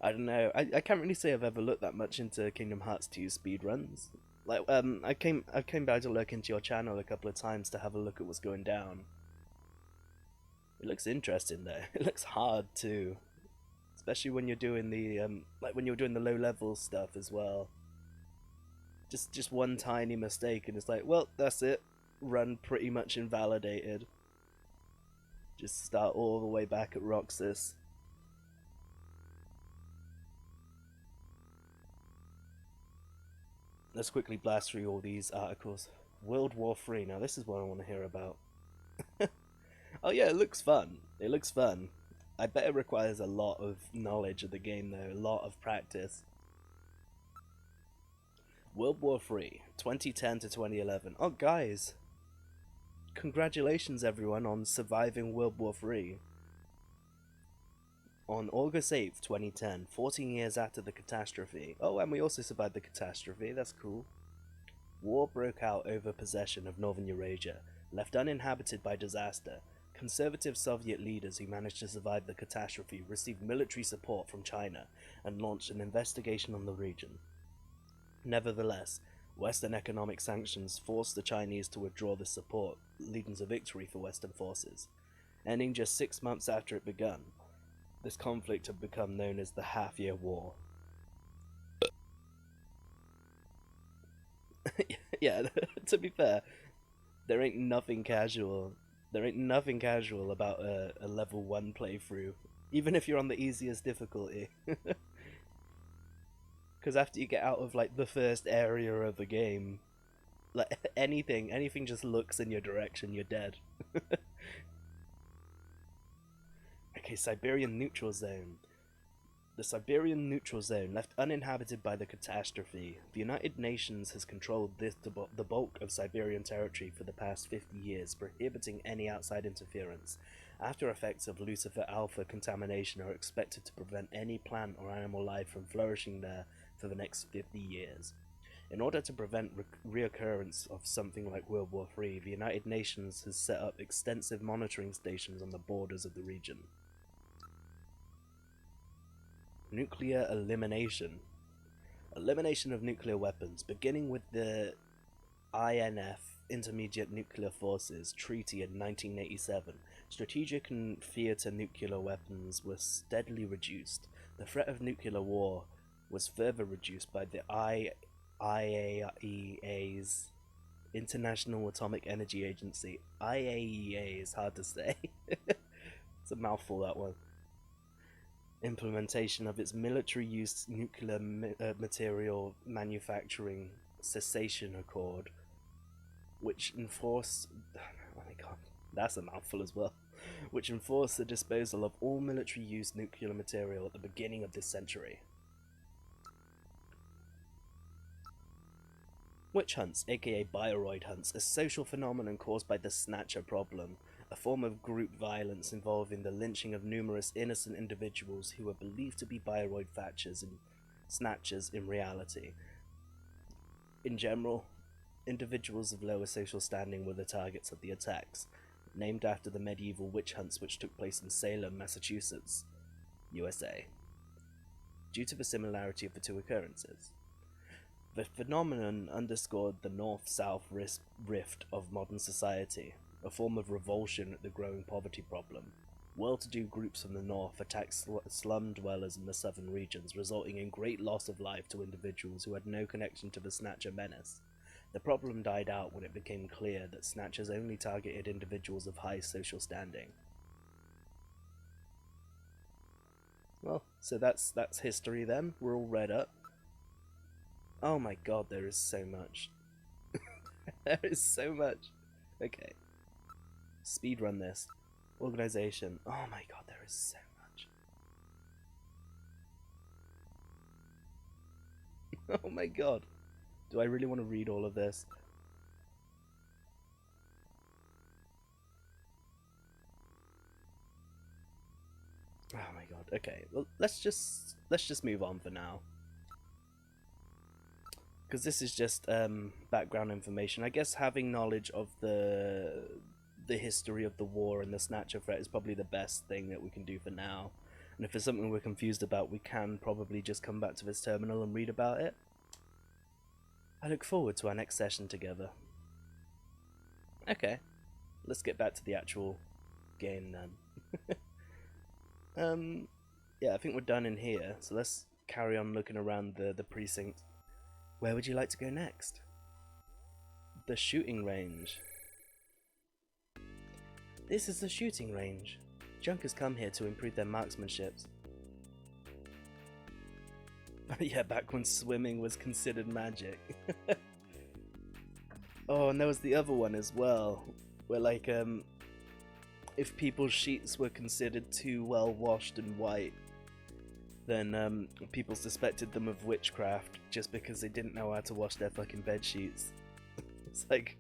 I don't know. I can't really say I've ever looked that much into Kingdom Hearts 2 speedruns. Like, I came back to look into your channel a couple of times to have a look at what's going down. It looks interesting though. It looks hard too, especially when you're doing the like when you're doing the low level stuff as well. Just one tiny mistake and it's like, well, that's it. Run pretty much invalidated. Just start all the way back at Roxas. Let's quickly blast through all these articles. World War III. Now this is what I want to hear about. Oh yeah, it looks fun. It looks fun. I bet it requires a lot of knowledge of the game though, a lot of practice. World War III, 2010 to 2011. Oh guys, congratulations everyone on surviving World War III. On August 8th, 2010, 14 years after the catastrophe. Oh, and we also survived the catastrophe, that's cool. War broke out over possession of northern Eurasia, left uninhabited by disaster. Conservative Soviet leaders who managed to survive the catastrophe received military support from China and launched an investigation on the region. Nevertheless, Western economic sanctions forced the Chinese to withdraw this support, leading to victory for Western forces. ending just 6 months after it begun. This conflict had become known as the Half-Year War. Yeah, to be fair, there ain't nothing casual. There ain't nothing casual about a level 1 playthrough, even if you're on the easiest difficulty. Because after you get out of like the first area of the game, like anything just looks in your direction, you're dead. Okay, Siberian Neutral Zone. The Siberian Neutral Zone, left uninhabited by the catastrophe, the United Nations has controlled the bulk of Siberian territory for the past 50 years, prohibiting any outside interference. After effects of Lucifer Alpha contamination are expected to prevent any plant or animal life from flourishing there for the next 50 years. In order to prevent reoccurrence of something like World War III, the United Nations has set up extensive monitoring stations on the borders of the region. Nuclear elimination. Elimination of nuclear weapons, beginning with the INF, Intermediate Nuclear Forces, Treaty in 1987. Strategic and theater nuclear weapons were steadily reduced. The threat of nuclear war was further reduced by the IAEA's International Atomic Energy Agency. IAEA is hard to say. It's a mouthful, that one. Implementation of its military use nuclear material manufacturing cessation accord, which enforced oh my god, that's a mouthful as well, which enforced the disposal of all military use nuclear material at the beginning of this century. Witch hunts, aka bioroid hunts, a social phenomenon caused by the Snatcher problem, a form of group violence involving the lynching of numerous innocent individuals who were believed to be bioroid snatchers in reality. In general, individuals of lower social standing were the targets of the attacks, named after the medieval witch hunts which took place in Salem, Massachusetts, USA, due to the similarity of the two occurrences. The phenomenon underscored the North-South rift of modern society, a form of revulsion at the growing poverty problem. Well-to-do groups from the north attacked slum dwellers in the southern regions, resulting in great loss of life to individuals who had no connection to the Snatcher menace. The problem died out when it became clear that Snatchers only targeted individuals of high social standing. Well, so that's history then. We're all read up. Oh my god, there is so much. There is so much. Okay. Speedrun this. Organization. Oh my god, there is so much. Oh my god. Do I really want to read all of this? Oh my god. Okay. Well, let's just move on for now. Because this is just background information. I guess having knowledge of the history of the war and the Snatcher threat is probably the best thing that we can do for now. And if there's something we're confused about, we can probably just come back to this terminal and read about it. I look forward to our next session together. Okay, let's get back to the actual game then. Yeah, I think we're done in here, so let's carry on looking around the precinct. Where would you like to go next? The shooting range. This is the shooting range. Junkers come here to improve their marksmanship. Yeah, back when swimming was considered magic. Oh, and there was the other one as well, where like if people's sheets were considered too well washed and white, then people suspected them of witchcraft just because they didn't know how to wash their fucking bed sheets. It's like,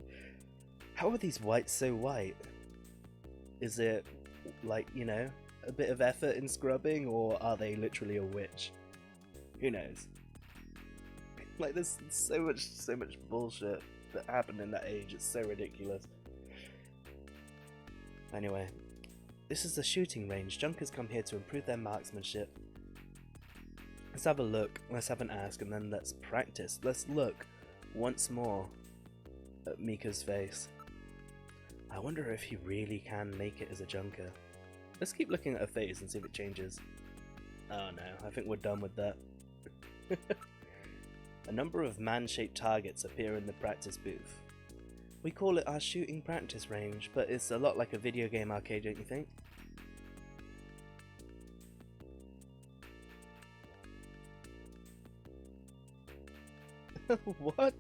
how are these whites so white? Is it like, you know, a bit of effort in scrubbing, or are they literally a witch? Who knows? Like, there's so much bullshit that happened in that age. It's so ridiculous. Anyway, this is the shooting range. Junkers come here to improve their marksmanship. Let's have a look. Let's have an ask, and then let's practice. Let's look once more at Mika's face. I wonder if he really can make it as a junker. Let's keep looking at her face and see if it changes. Oh no, I think we're done with that. A number of man-shaped targets appear in the practice booth. We call it our shooting practice range, but it's a lot like a video game arcade, don't you think? What?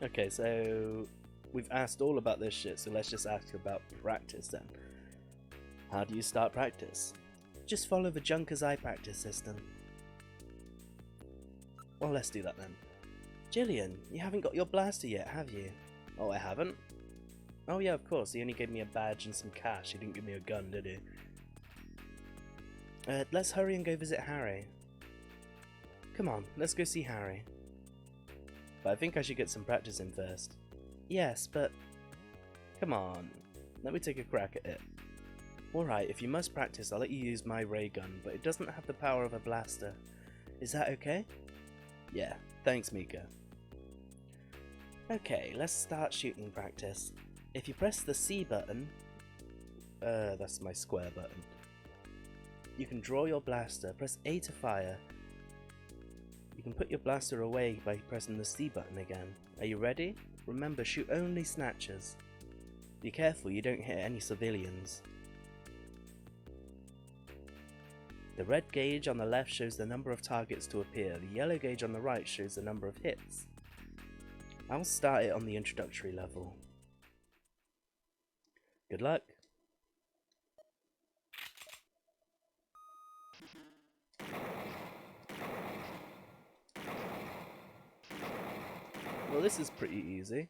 Okay, so we've asked all about this shit, so let's just ask about practice then. How do you start practice? Just follow the Junker's eye practice system. Well, let's do that then. Jillian, you haven't got your blaster yet, have you? Oh, I haven't? Oh yeah, of course, he only gave me a badge and some cash, he didn't give me a gun, did he? Let's hurry and go visit Harry. Come on, let's go see Harry. But I think I should get some practice in first. Yes, but... Come on, let me take a crack at it. Alright, if you must practice, I'll let you use my ray gun, but it doesn't have the power of a blaster. Is that okay? Yeah, thanks Mika. Okay, let's start shooting practice. If you press the C button... that's my square button. You can draw your blaster, press A to fire. You can put your blaster away by pressing the C button again. Are you ready? Remember, shoot only snatchers. Be careful you don't hit any civilians. The red gauge on the left shows the number of targets to appear, the yellow gauge on the right shows the number of hits. I'll start it on the introductory level. Good luck. Well, this is pretty easy.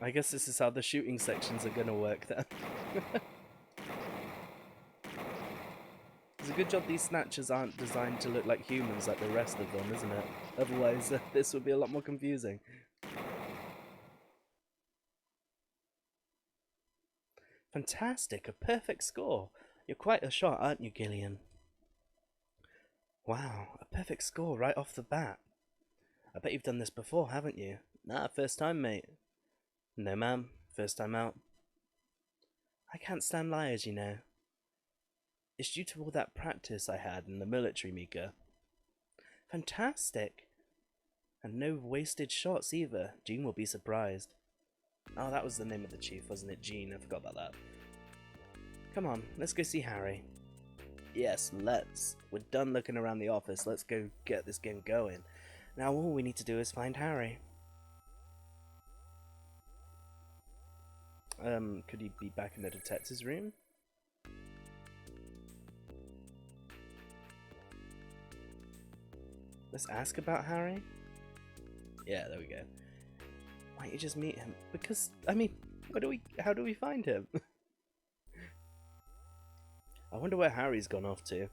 I guess this is how the shooting sections are gonna work then. It's a good job these snatchers aren't designed to look like humans like the rest of them, isn't it? Otherwise, this would be a lot more confusing. Fantastic, a perfect score. You're quite a shot, aren't you, Gillian? Wow, a perfect score right off the bat. I bet you've done this before, haven't you? Nah, first time, mate. No, ma'am, first time out. I can't stand liars, you know. It's due to all that practice I had in the military, Mika. Fantastic! And no wasted shots either. Jean will be surprised. Oh, that was the name of the chief, wasn't it? Jean, I forgot about that. Come on, let's go see Harry. Yes, let's. We're done looking around the office, let's go get this game going. Now all we need to do is find Harry. Could he be back in the detective's room? Let's ask about Harry? Yeah, there we go. Why don't you just meet him? Because, I mean, how do we find him? I wonder where Harry's gone off to.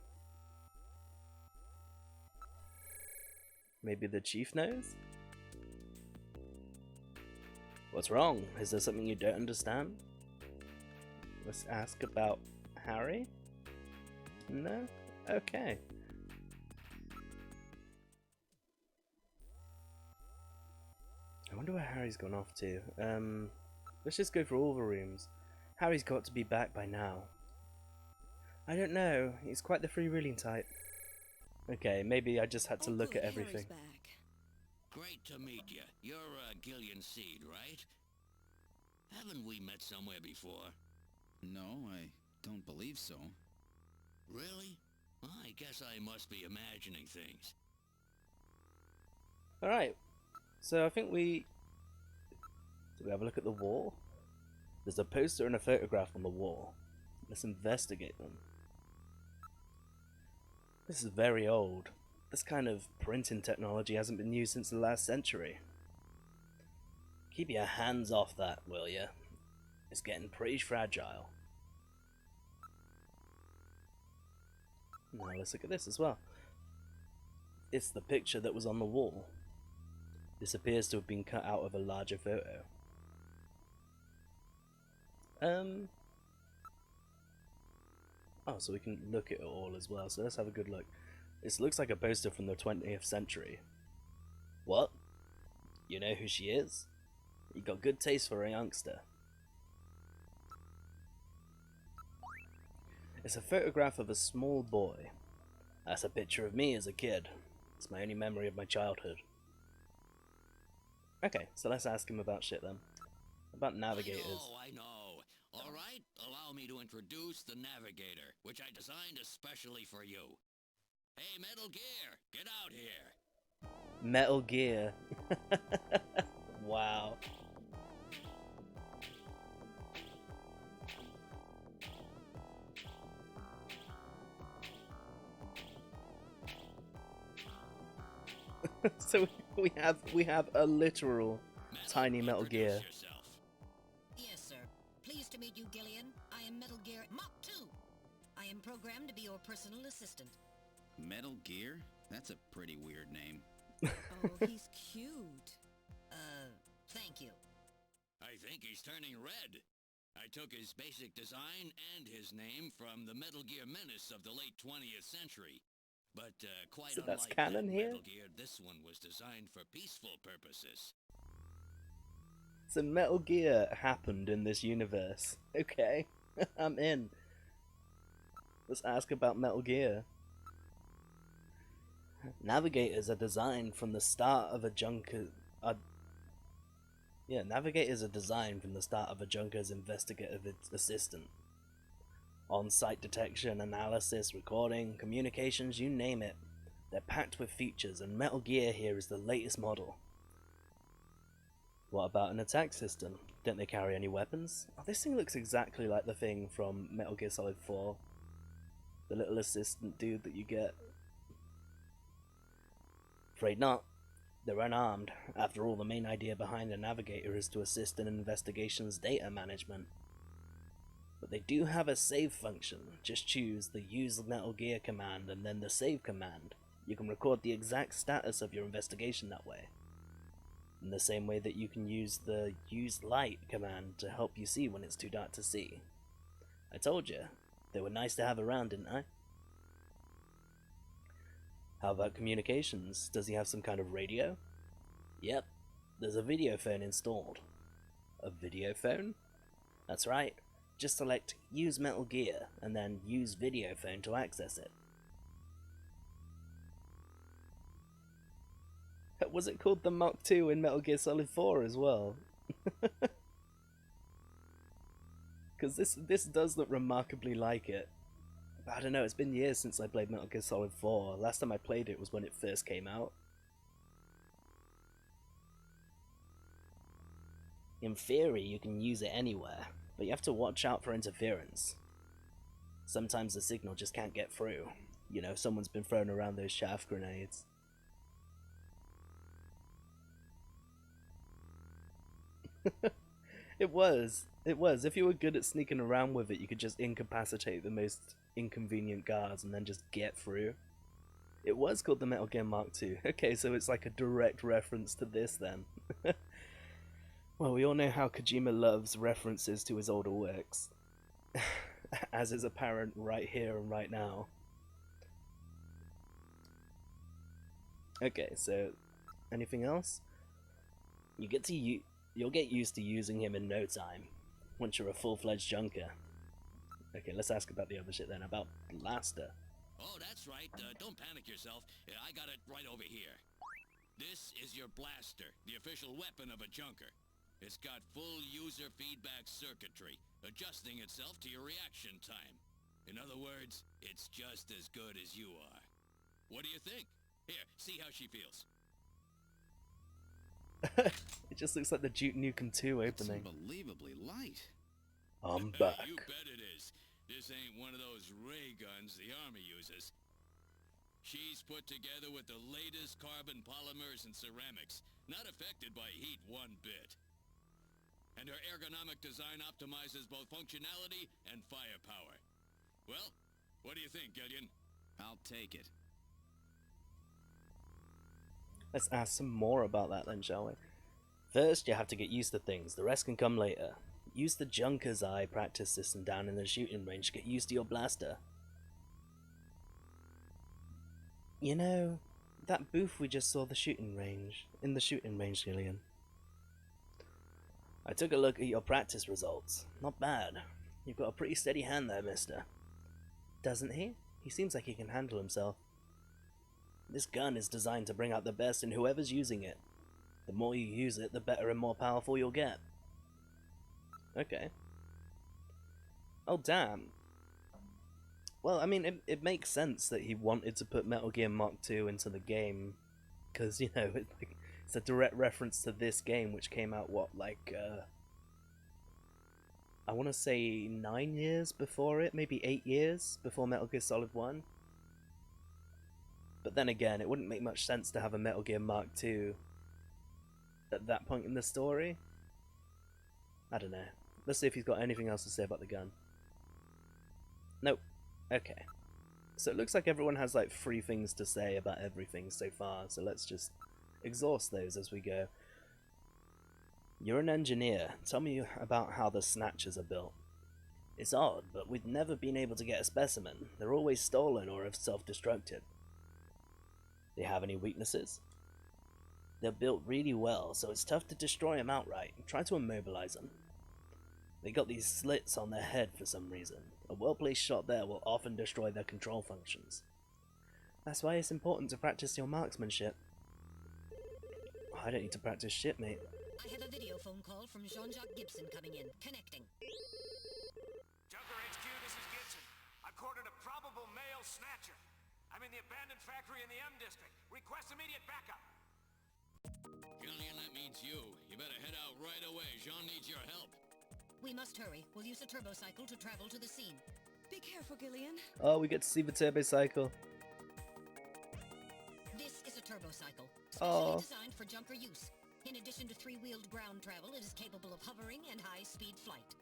Maybe the chief knows? What's wrong? Is there something you don't understand? Let's ask about Harry? No? Okay. I wonder where Harry's gone off to. Let's just go through all the rooms. Harry's got to be back by now. I don't know. He's quite the freewheeling type. Okay, maybe I just had to look at everything. Great to meet you. You're Gillian Seed, right? Haven't we met somewhere before? No, I don't believe so. Really? I guess I must be imagining things. Alright. So I think we have a look at the wall? There's a poster and a photograph on the wall. Let's investigate them. This is very old. This kind of printing technology hasn't been used since the last century. Keep your hands off that, will ya? It's getting pretty fragile. Now let's look at this as well. It's the picture that was on the wall. This appears to have been cut out of a larger photo. Oh, so we can look at it all as well. So let's have a good look. This looks like a poster from the 20th century. What? You know who she is? You got good taste for a youngster. It's a photograph of a small boy. That's a picture of me as a kid. It's my only memory of my childhood. Okay, so let's ask him about shit then. About navigators. I know. All right, allow me to introduce the Navigator, which I designed especially for you. Hey, Metal Gear, get out here. Metal Gear. Wow. So we have a literal tiny Metal Gear. Yourself. Yes, sir. Pleased to meet you, Gillian. I am Metal Gear Mach 2. I am programmed to be your personal assistant. Metal Gear? That's a pretty weird name. Oh, he's cute. Thank you. I think he's turning red. I took his basic design and his name from the Metal Gear menace of the late 20th century. But quite So that's unlike canon that here? Metal Gear, this one was designed for peaceful purposes. So Metal Gear happened in this universe. Okay, I'm in. Let's ask about Metal Gear. Navigators are designed from the start of a junker's investigative assistant. On-site detection, analysis, recording, communications, you name it. They're packed with features, and Metal Gear here is the latest model. What about an attack system? Don't they carry any weapons? Oh, this thing looks exactly like the thing from Metal Gear Solid 4. The little assistant dude that you get. Afraid not. They're unarmed. After all, the main idea behind the Navigator is to assist in an investigation's data management. But they do have a save function. Just choose the Use Metal Gear command and then the Save command. You can record the exact status of your investigation that way. In the same way that you can use the Use Light command to help you see when it's too dark to see. I told you, they were nice to have around, didn't I? How about communications? Does he have some kind of radio? Yep, there's a video phone installed. A video phone? That's right. Just select Use Metal Gear and then Use Video Phone to access it. Was it called the Mach 2 in Metal Gear Solid 4 as well? Because this does look remarkably like it. But I don't know, it's been years since I played Metal Gear Solid 4. Last time I played it was when it first came out. In theory, you can use it anywhere, but you have to watch out for interference. Sometimes the signal just can't get through. You know, someone's been throwing around those chaff grenades. It was. If you were good at sneaking around with it, you could just incapacitate the most inconvenient guards and then just get through. It was called the Metal Gear Mark II. Okay, so it's like a direct reference to this then. Well, we all know how Kojima loves references to his older works. As is apparent right here and right now. Okay, so anything else? You'll get used to using him in no time, once you're a full-fledged junker. Okay, let's ask about the other shit then, about Blaster. Oh, that's right. Don't panic yourself. I got it right over here. This is your blaster, the official weapon of a junker. It's got full user feedback circuitry, adjusting itself to your reaction time. In other words, it's just as good as you are. What do you think? Here, see how she feels. It just looks like the Duke Nukem 2 It's opening. unbelievably light. I'm back. You bet it is. This ain't one of those ray guns the Army uses. She's put together with the latest carbon polymers and ceramics, not affected by heat one bit. And her ergonomic design optimizes both functionality and firepower. Well, what do you think, Gillian? I'll take it. Let's ask some more about that then, shall we? First, you have to get used to things. The rest can come later. Use the Junker's Eye practice system down in the shooting range to get used to your blaster. You know, that booth we just saw in the shooting range, Gillian. I took a look at your practice results. Not bad. You've got a pretty steady hand there, mister. Doesn't he? He seems like he can handle himself. This gun is designed to bring out the best in whoever's using it. The more you use it, the better and more powerful you'll get. Okay. Oh, damn. Well, I mean, it makes sense that he wanted to put Metal Gear Mark II into the game, because, you know, it's a direct reference to this game, which came out, what, like, I want to say 9 years before it, maybe 8 years before Metal Gear Solid 1. But then again, it wouldn't make much sense to have a Metal Gear Mark II at that point in the story. I don't know. Let's see if he's got anything else to say about the gun. Nope. Okay. So it looks like everyone has like 3 things to say about everything so far, so let's just exhaust those as we go. You're an engineer. Tell me about how the Snatchers are built. It's odd, but we've never been able to get a specimen. They're always stolen or have self-destructed. They have any weaknesses? They're built really well, so it's tough to destroy them outright. Try to immobilize them. They got these slits on their head for some reason. A well-placed shot there will often destroy their control functions. That's why it's important to practice your marksmanship. I don't need to practice shit, mate. I have a video phone call from Jean-Jacques Gibson coming in. Connecting. Junker HQ, this is Gibson. I've cornered a probable male snatcher. I'm in the abandoned factory in the M district. Request immediate backup. Gillian, that means you. You better head out right away. Jean needs your help. We must hurry. We'll use a turbocycle to travel to the scene. Be careful, Gillian. Oh, we get to see the turbo cycle. This is a turbocycle, Oh. specially designed for Junker use. In addition to 3-wheeled ground travel, it is capable of hovering and high-speed flight.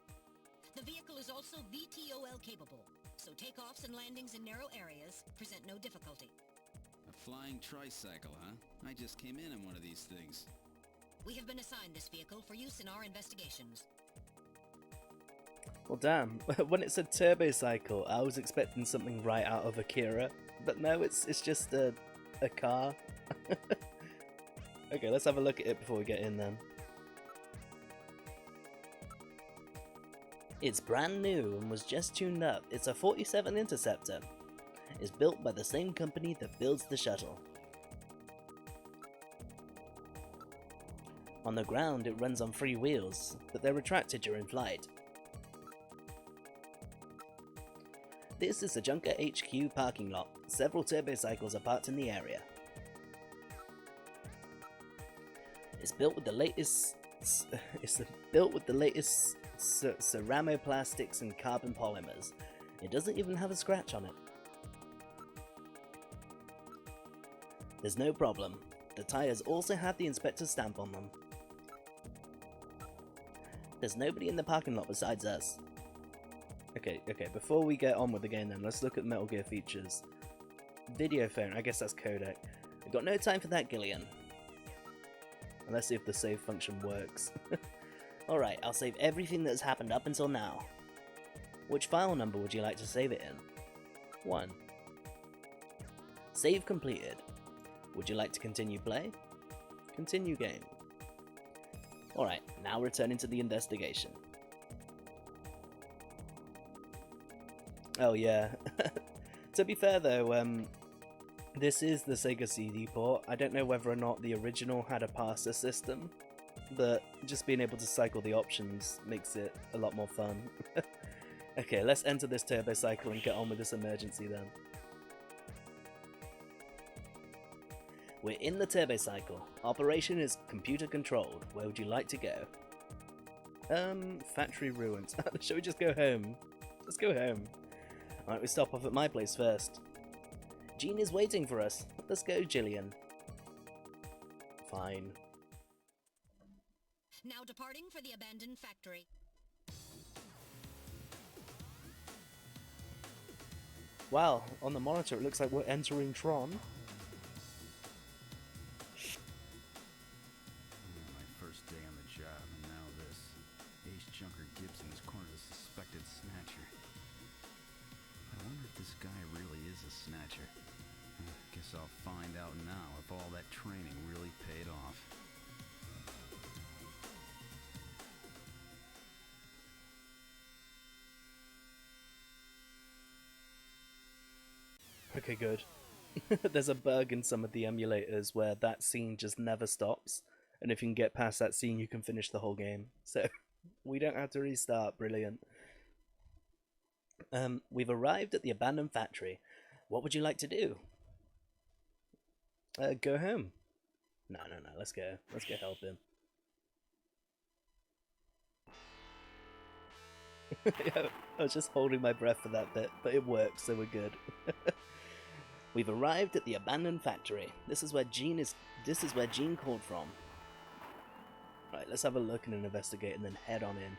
The vehicle is also VTOL capable, so takeoffs and landings in narrow areas present no difficulty. A flying tricycle, huh? I just came in on one of these things. We have been assigned this vehicle for use in our investigations. Well, damn. When it said turbo cycle, I was expecting something right out of Akira, but no, it's just a car. Okay, let's have a look at it before we get in then. It's brand new and was just tuned up. It's a 47 Interceptor. It's built by the same company that builds the shuttle. On the ground, it runs on 3 wheels, but they're retracted during flight. This is the Junker HQ parking lot. Several turbocycles are parked in the area. It's built with the latest ceranoplastics and carbon polymers. It doesn't even have a scratch on it. There's no problem. The tires also have the inspector's stamp on them. There's nobody in the parking lot besides us. Okay, before we get on with the game then, let's look at Metal Gear features. Video phone, I guess that's codec. We've got no time for that, Gillian. And let's see if the save function works. Alright, I'll save everything that's happened up until now. Which file number would you like to save it in? 1. Save completed. Would you like to continue play? Continue game. Alright, now returning to the investigation. Oh yeah. To be fair though, this is the Sega CD port. I don't know whether or not the original had a parser system, but just being able to cycle the options makes it a lot more fun. Okay, let's enter this turbo cycle and get on with this emergency then. We're in the turbo cycle. Operation is computer controlled. Where would you like to go? Factory ruins. Shall we just go home? Let's go home. Why don't we stop off at my place first? Jean is waiting for us. Let's go, Gillian. Fine. Now departing for the abandoned factory. Wow, on the monitor it looks like we're entering Tron. guess I'll find out now if all that training really paid off. Okay, good. There's a bug in some of the emulators where that scene just never stops, and if you can get past that scene, you can finish the whole game. So we don't have to restart. Brilliant. We've arrived at the abandoned factory. What would you like to do? Go home. No. Let's go. Let's go help him. Yeah, I was just holding my breath for that bit, but it works, so we're good. We've arrived at the abandoned factory. This is where Jean called from. Right, let's have a look and investigate and then head on in.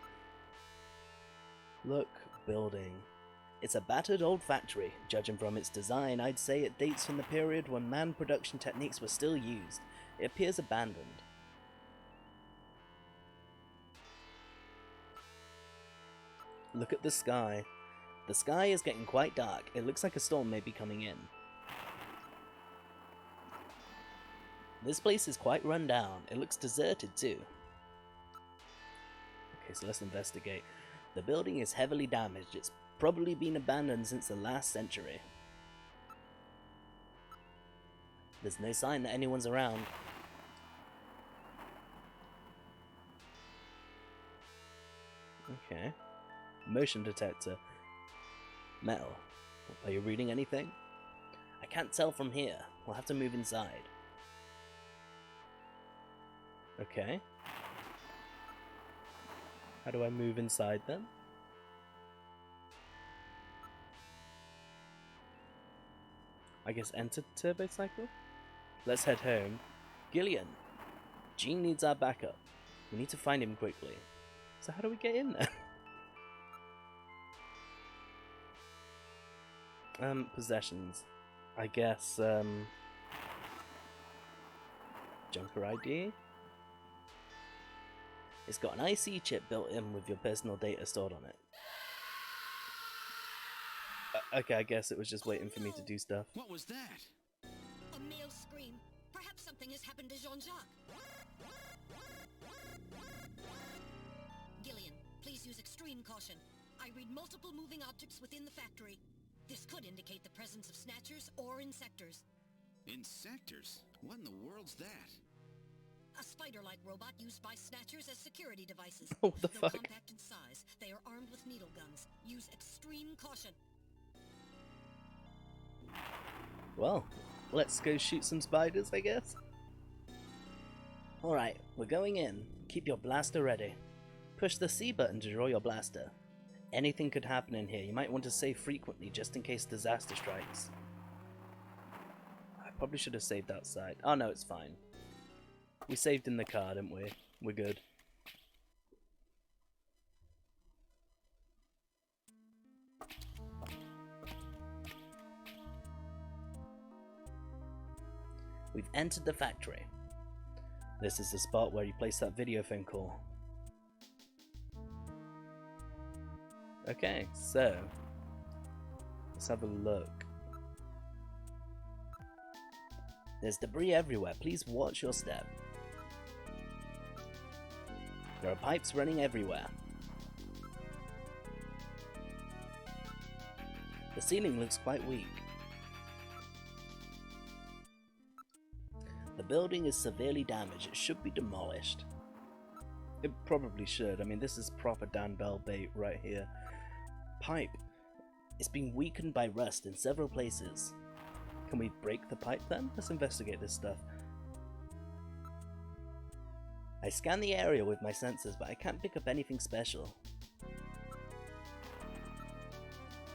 Look, building. It's a battered old factory. Judging from its design, I'd say it dates from the period when manned production techniques were still used. It appears abandoned. Look at the sky. The sky is getting quite dark. It looks like a storm may be coming in. This place is quite run down. It looks deserted too. Okay, so let's investigate. The building is heavily damaged. It's probably been abandoned since the last century. There's no sign that anyone's around. Okay. Motion detector. Metal. Are you reading anything? I can't tell from here. We'll have to move inside. Okay. How do I move inside then? I guess enter turbo cycle? Let's head home. Gillian! Jean needs our backup. We need to find him quickly. So how do we get in there? Possessions. I guess, Junker ID? It's got an IC chip built in with your personal data stored on it. Okay, I guess it was just waiting for me to do stuff. What was that? A male scream. Perhaps something has happened to Jean-Jacques. Gillian, please use extreme caution. I read multiple moving objects within the factory. This could indicate the presence of Snatchers or Insectors. Insectors? What in the world's that? A spider-like robot used by Snatchers as security devices. What the Though fuck? compact in size, they are armed with needle guns. Use extreme caution. Well, let's go shoot some spiders, I guess. Alright, we're going in. Keep your blaster ready. Push the C button to draw your blaster. Anything could happen in here. You might want to save frequently just in case disaster strikes. I probably should have saved outside. Oh no, it's fine. We saved in the car, didn't we? We're good. We've entered the factory. This is the spot where you place that video phone call. Okay, so let's have a look. There's debris everywhere. Please watch your step. There are pipes running everywhere. The ceiling looks quite weak. The building is severely damaged. It should be demolished. It probably should. I mean, this is proper Dan Bell bait right here. Pipe. It's been weakened by rust in several places. Can we break the pipe then? Let's investigate this stuff. I scan the area with my sensors, but I can't pick up anything special.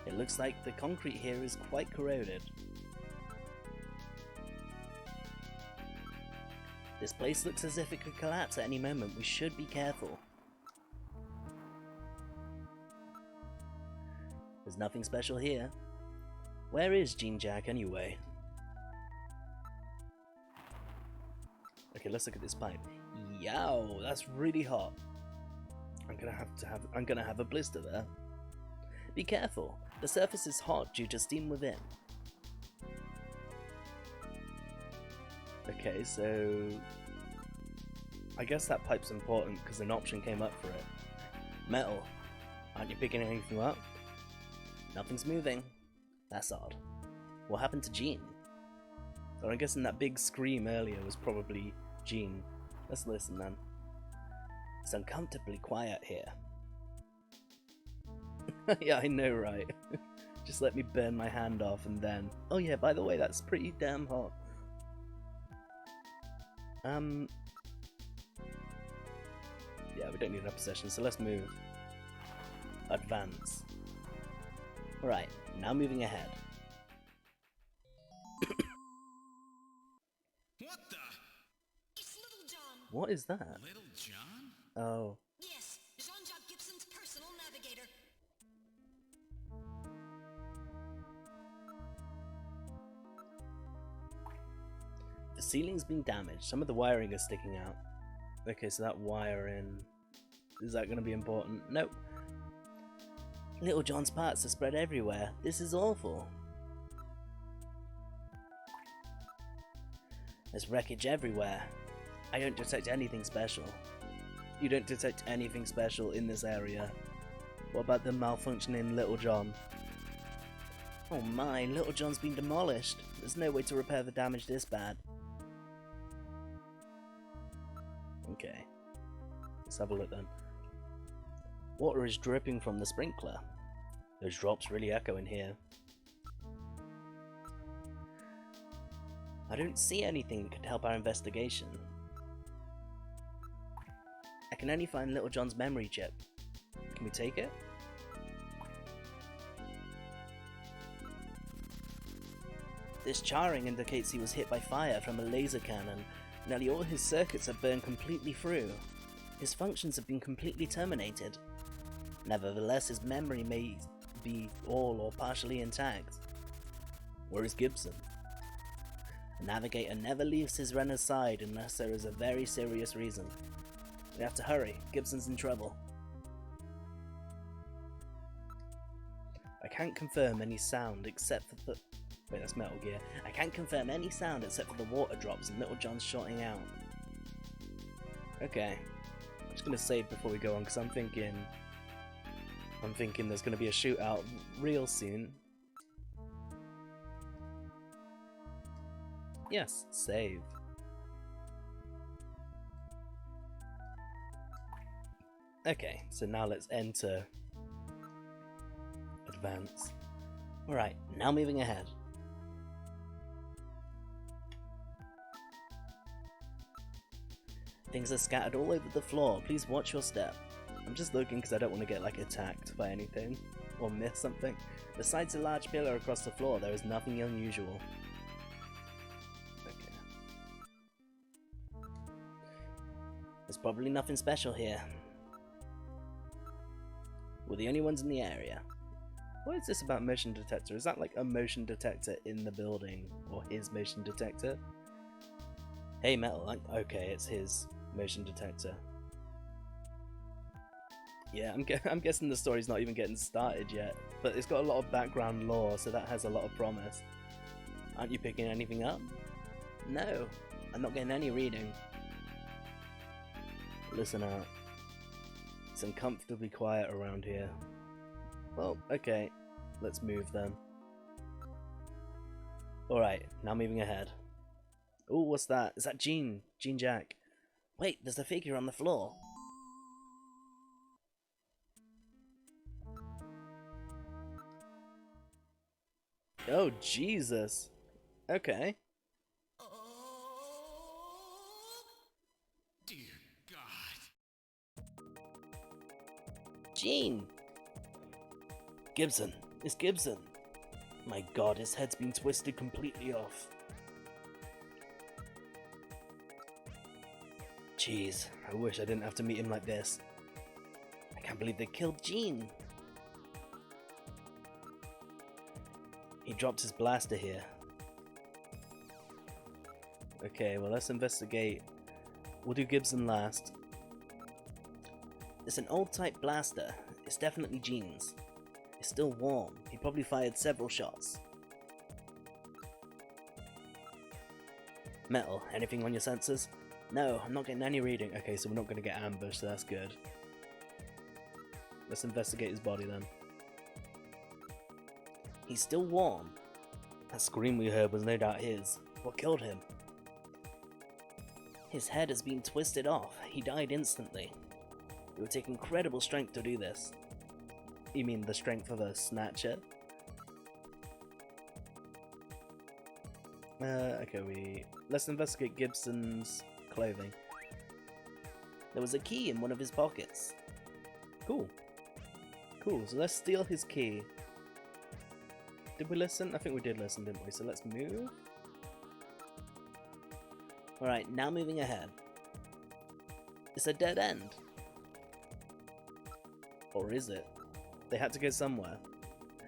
It looks like the concrete here is quite corroded. This place looks as if it could collapse at any moment. We should be careful. There's nothing special here. Where is Jean-Jacques anyway? Okay, let's look at this pipe. Yow, that's really hot. I'm gonna have a blister there. Be careful. The surface is hot due to steam within. Okay, so I guess that pipe's important because an option came up for it. Metal. Aren't you picking anything up? Nothing's moving. That's odd. What happened to Jean? So I'm guessing that big scream earlier was probably Jean. Let's listen then. It's uncomfortably quiet here. Yeah, I know, right? Just let me burn my hand off and then... Oh yeah, by the way, that's pretty damn hot. Yeah, we don't need a possession, so let's move. Advance. Alright, now moving ahead. What the? It's Little John. What is that? Little John? Oh. Yes, Jean-Jacques Gibson's personal navigator. The ceiling's been damaged. Some of the wiring is sticking out. Okay, so that wiring... Is that going to be important? Nope. Little John's parts are spread everywhere. This is awful. There's wreckage everywhere. I don't detect anything special. You don't detect anything special in this area. What about the malfunctioning Little John? Oh my, Little John's been demolished. There's no way to repair the damage this bad. Okay. Let's have a look then. Water is dripping from the sprinkler. Those drops really echo in here. I don't see anything that could help our investigation. I can only find Little John's memory chip. Can we take it? This charring indicates he was hit by fire from a laser cannon. Nearly all his circuits have burned completely through. His functions have been completely terminated. Nevertheless, his memory may be all or partially intact. Where is Gibson? A navigator never leaves his runner's side unless there is a very serious reason. We have to hurry. Gibson's in trouble. I can't confirm any sound except for the... Wait, that's Metal Gear. I can't confirm any sound except for the water drops and Little John's shouting out. Okay. I'm just gonna save before we go on because I'm thinking there's gonna be a shootout real soon. Yes, save. Okay, so now let's enter advance. Alright, now moving ahead. Things are scattered all over the floor. Please watch your step. I'm just looking because I don't want to get like attacked by anything or miss something. Besides a large pillar across the floor, there is nothing unusual. Okay. There's probably nothing special here. We're the only ones in the area. What is this about motion detector? Is that like a motion detector in the building? Or his motion detector? Hey Metal, okay, it's his motion detector. Yeah, I'm guessing the story's not even getting started yet, but it's got a lot of background lore, so that has a lot of promise. Aren't you picking anything up? No, I'm not getting any reading. Listen out. It's uncomfortably quiet around here. Well, okay, let's move then. Alright, now moving ahead. Oh, what's that? Is that Jean? Jean Jack. Wait, there's a figure on the floor. Oh, Jesus. Okay. Dear God. Jean! Gibson. It's Gibson. My God, his head's been twisted completely off. Jeez, I wish I didn't have to meet him like this. I can't believe they killed Jean. He dropped his blaster here. Okay, well let's investigate. We'll do Gibson last. It's an old type blaster. It's definitely Jean's. It's still warm. He probably fired several shots. Metal, anything on your sensors? No, I'm not getting any reading. Okay, so we're not going to get ambushed, so that's good. Let's investigate his body then. He's still warm. That scream we heard was no doubt his. What killed him? His head has been twisted off. He died instantly. It would take incredible strength to do this. You mean the strength of a Snatcher? Okay, let's investigate Gibson's clothing. There was a key in one of his pockets. Cool. Cool, so let's steal his key. Did we listen? I think we did listen, didn't we? So let's move. Alright, now moving ahead. It's a dead end. Or is it? They had to go somewhere.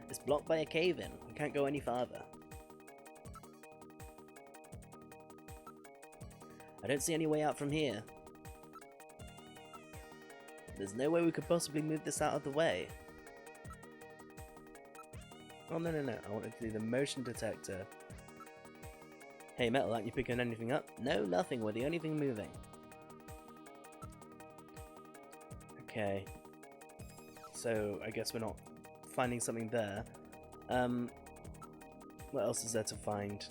It's blocked by a cave-in. We can't go any farther. I don't see any way out from here. There's no way we could possibly move this out of the way. Oh, no. I wanted to do the motion detector. Hey, Metal, aren't you picking anything up? No, nothing. We're the only thing moving. Okay. So, I guess we're not finding something there. What else is there to find?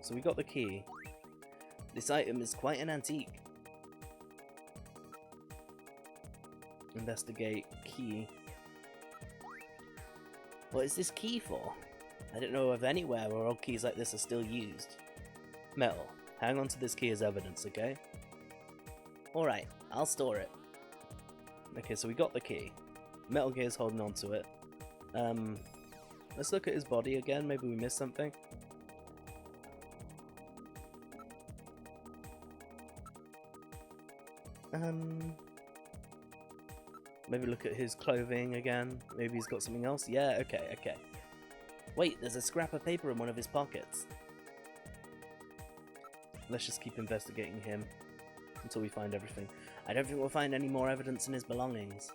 So we got the key. This item is quite an antique. Investigate key. What is this key for? I don't know of anywhere where old keys like this are still used. Metal, hang on to this key as evidence, okay? Alright, I'll store it. Okay, so we got the key. Metal Gear's holding on to it. Let's look at his body again, maybe we missed something. Maybe look at his clothing again. Maybe he's got something else. Yeah, okay. Wait, there's a scrap of paper in one of his pockets. Let's just keep investigating him until we find everything. I don't think we'll find any more evidence in his belongings.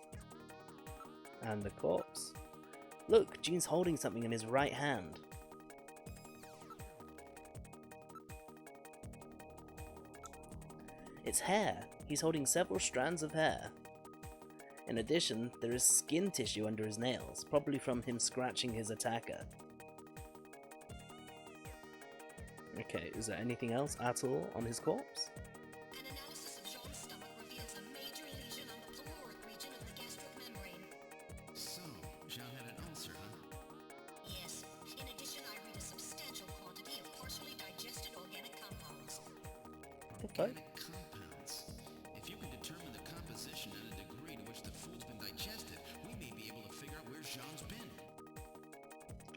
And the corpse. Look, Gene's holding something in his right hand. It's hair. He's holding several strands of hair. In addition, there is skin tissue under his nails, probably from him scratching his attacker. Okay, is there anything else at all on his corpse? An analysis of Jean's stomach reveals a major lesion on the caloric region of the gastric membrane. So, Jean had an ulcer, huh? Yes. In addition, I read a substantial quantity of partially digested organic compounds. Okay. Organic compounds. If you can determine the composition and the degree to which the food's been digested, we may be able to figure out where Jean's been.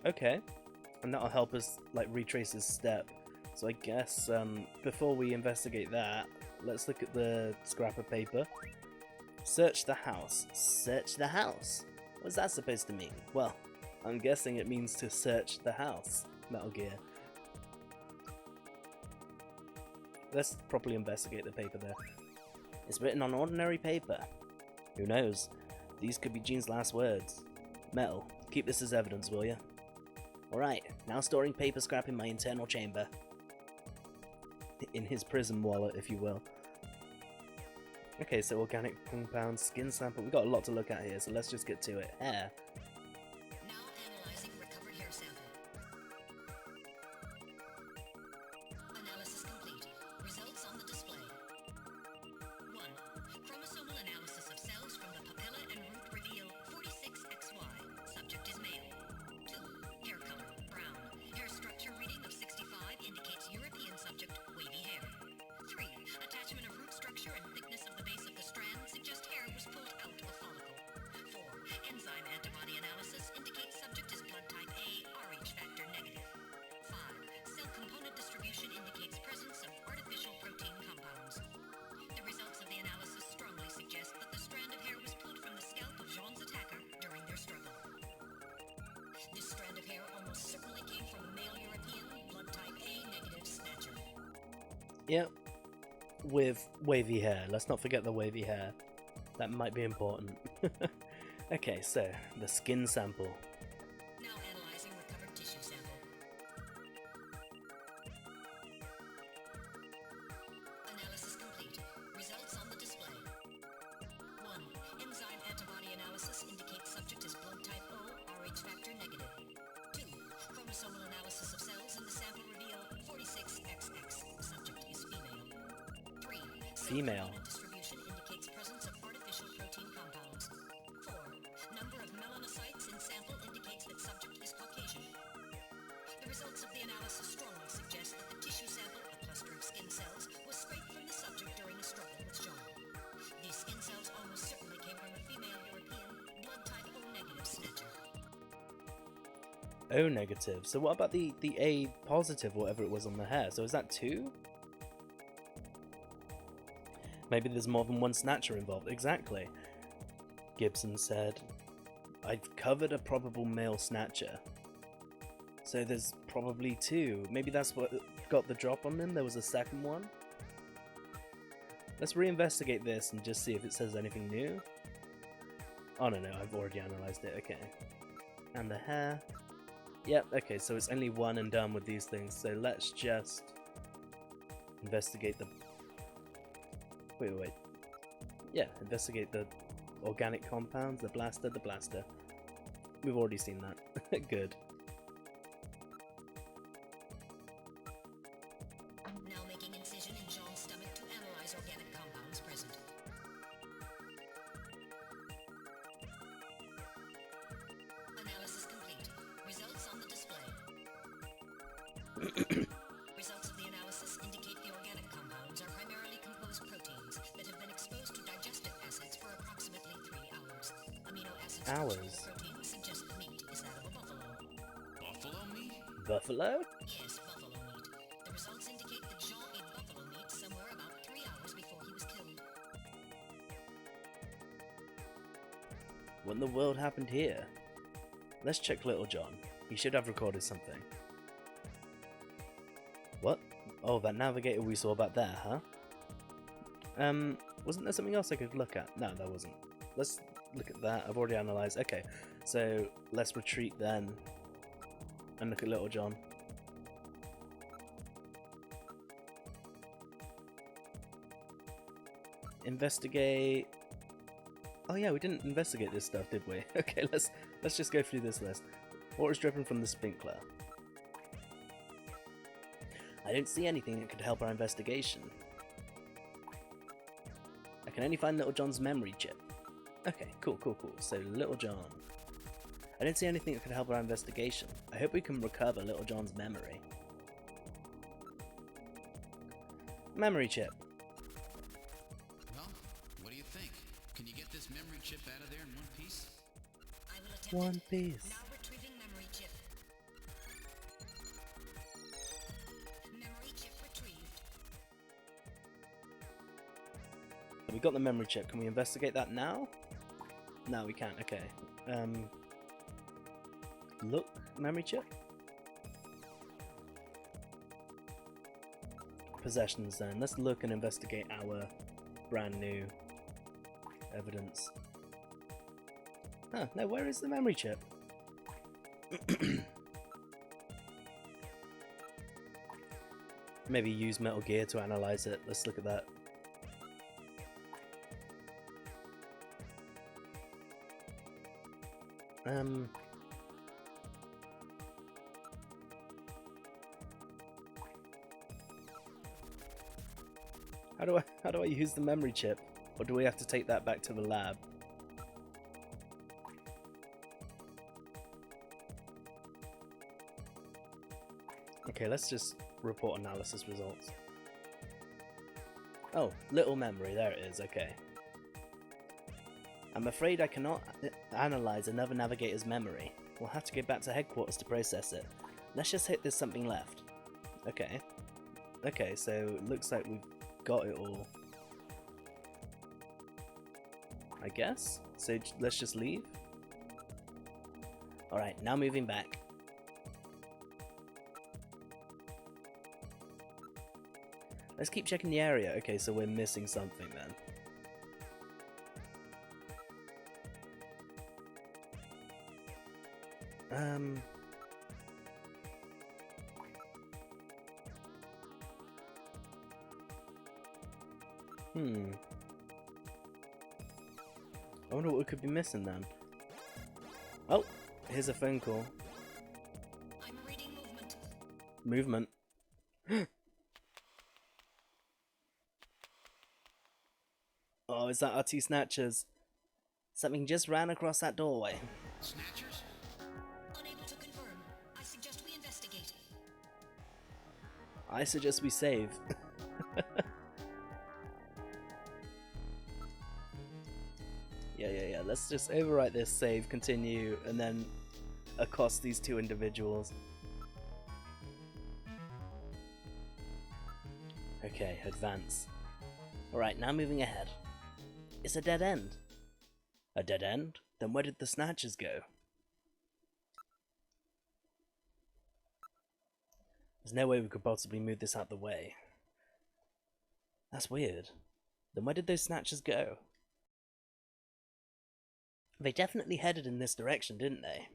Okay. And that'll help us, like, retrace his step. So I guess, before we investigate that, let's look at the scrap of paper. Search the house. Search the house? What's that supposed to mean? Well, I'm guessing it means to search the house. Metal Gear. Let's properly investigate the paper there. It's written on ordinary paper. Who knows? These could be Gene's last words. Metal, keep this as evidence, will you? Alright, now storing paper scrap in my internal chamber. In his prison wallet, if you will. Okay, so organic compounds, skin sample. We've got a lot to look at here, so let's just get to it. Hair. Now analyzing recovered hair sample. Analysis complete. Results on the display. 1. Chromosomal analysis of cells from the papilla and root reveal 46XY. Subject is male. 2. Hair color, brown. Hair structure reading of 65 indicates European subject, wavy hair. 3. Attachment of root structure and thickness of the base of the strand suggest hair was pulled out of follicle. 4. Enzyme antibody analysis indicates subject is blood type A, Rh factor negative. 5. Cell component distribution indicates presence of artificial protein compounds. The results of the analysis strongly suggest that the strand of hair was pulled from the scalp of Jean's attacker during their struggle. This strand of hair almost certainly came from a male European, blood type A negative Snatcher. Yep. With wavy hair. Let's not forget the wavy hair. That might be important. Okay, so the skin sample. Now analyzing recovered tissue sample. female. Distribution indicates presence of artificial protein compounds. 4. Number of melanocytes in sample indicates that subject is Caucasian. The results of the analysis strongly suggest that the tissue sample, a cluster of skin cells, was scraped from the subject during a struggle with John. These skin cells almost certainly came from a female European, blood type O negative snatcher. O negative. So what about the A positive, whatever it was on the hair? So is that 2? Maybe there's more than one snatcher involved. Exactly. Gibson said, I've covered a probable male snatcher. So there's probably 2. Maybe that's what got the drop on them. There was a second one. Let's reinvestigate this and just see if it says anything new. Oh no, I've already analyzed it. Okay. And the hair. Yep, okay, so it's only one and done with these things. So let's just investigate the... Wait. Yeah, investigate the organic compounds, the blaster. We've already seen that. Good. Now making incision in Jean's stomach to analyze organic compounds present. Analysis complete. Results on the display. Results of the analysis indicate the organic compounds are primarily composed proteins that have been exposed to digestive acids for approximately 3 hours. Amino acids Hours? the protein suggest the meat is that of a buffalo. Buffalo meat? Buffalo? Yes, buffalo meat. The results indicate that Jean ate buffalo meat somewhere about 3 hours before he was killed. What in the world happened here? Let's check Little John. He should have recorded something. What? Oh, that navigator we saw back there, huh? Wasn't there something else I could look at? No, there wasn't. Let's look at that. I've already analysed. Okay, so let's retreat then and look at Little John. Investigate. Oh yeah, we didn't investigate this stuff, did we? Okay, let's just go through this list. Water is dripping from the sprinkler. I don't see anything that could help our investigation. I can only find Little John's memory chip. Okay, cool. So Little John. I don't see anything that could help our investigation. I hope we can recover Little John's memory. Memory chip. Well, what do you think? Can you get this memory chip out of there in one piece? I will attempt One it. piece. Now retrieving memory chip. Memory chip retrieved. We got the memory chip. Can we investigate that now? No, we can't. Okay. Look, memory chip. Possessions then. Let's look and investigate our brand new evidence. Huh, no, where is the memory chip? Maybe use Metal Gear to analyze it. Let's look at that. How do I use the memory chip? Or do we have to take that back to the lab? Okay, let's just report analysis results. Oh, little memory, there it is, okay. I'm afraid I cannot analyze another navigator's memory. We'll have to go back to headquarters to process it. Let's just hit there's something left. Okay. Okay, so it looks like we've got it all. I guess? So let's just leave? Alright, now moving back. Let's keep checking the area. Okay, so we're missing something then. I wonder what we could be missing then. Oh, here's a phone call. I'm reading movement. Movement. Oh, is that our two Snatchers? Something just ran across that doorway. Snatchers? Unable to confirm. I suggest we investigate. I suggest we save. Yeah. Let's just overwrite this, save, continue, and then accost these two individuals. Okay, advance. Alright, now moving ahead. It's a dead end. A dead end? Then where did the Snatchers go? There's no way we could possibly move this out the way. That's weird. Then where did those Snatchers go? They definitely headed in this direction, didn't they?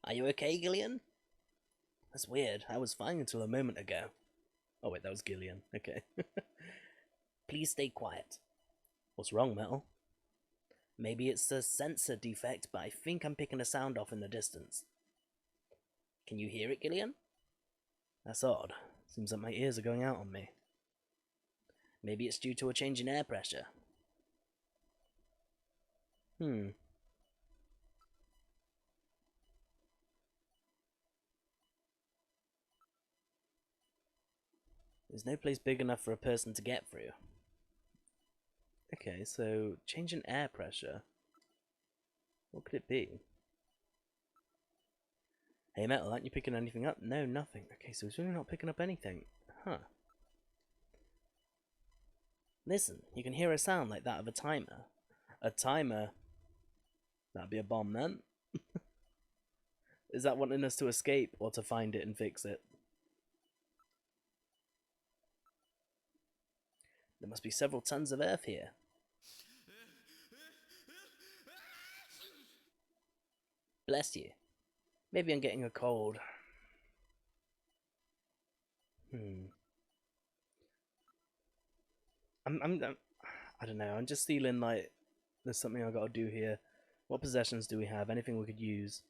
Are you okay, Gillian? That's weird. I was fine until a moment ago. Oh wait, that was Gillian. Okay. Please stay quiet. What's wrong, Metal? Maybe it's a sensor defect, but I think I'm picking a sound off in the distance. Can you hear it, Gillian? That's odd. Seems like my ears are going out on me. Maybe it's due to a change in air pressure. There's no place big enough for a person to get through. Okay, so change in air pressure. What could it be? Hey Metal, aren't you picking anything up? No, nothing. Okay, so he's really not picking up anything. Huh. Listen, you can hear a sound like that of a timer. A timer? That'd be a bomb then. Is that wanting us to escape or to find it and fix it? There must be several tons of earth here. Bless you. Maybe I'm getting a cold. I don't know. I'm just feeling like there's something I gotta do here. What possessions do we have? Anything we could use?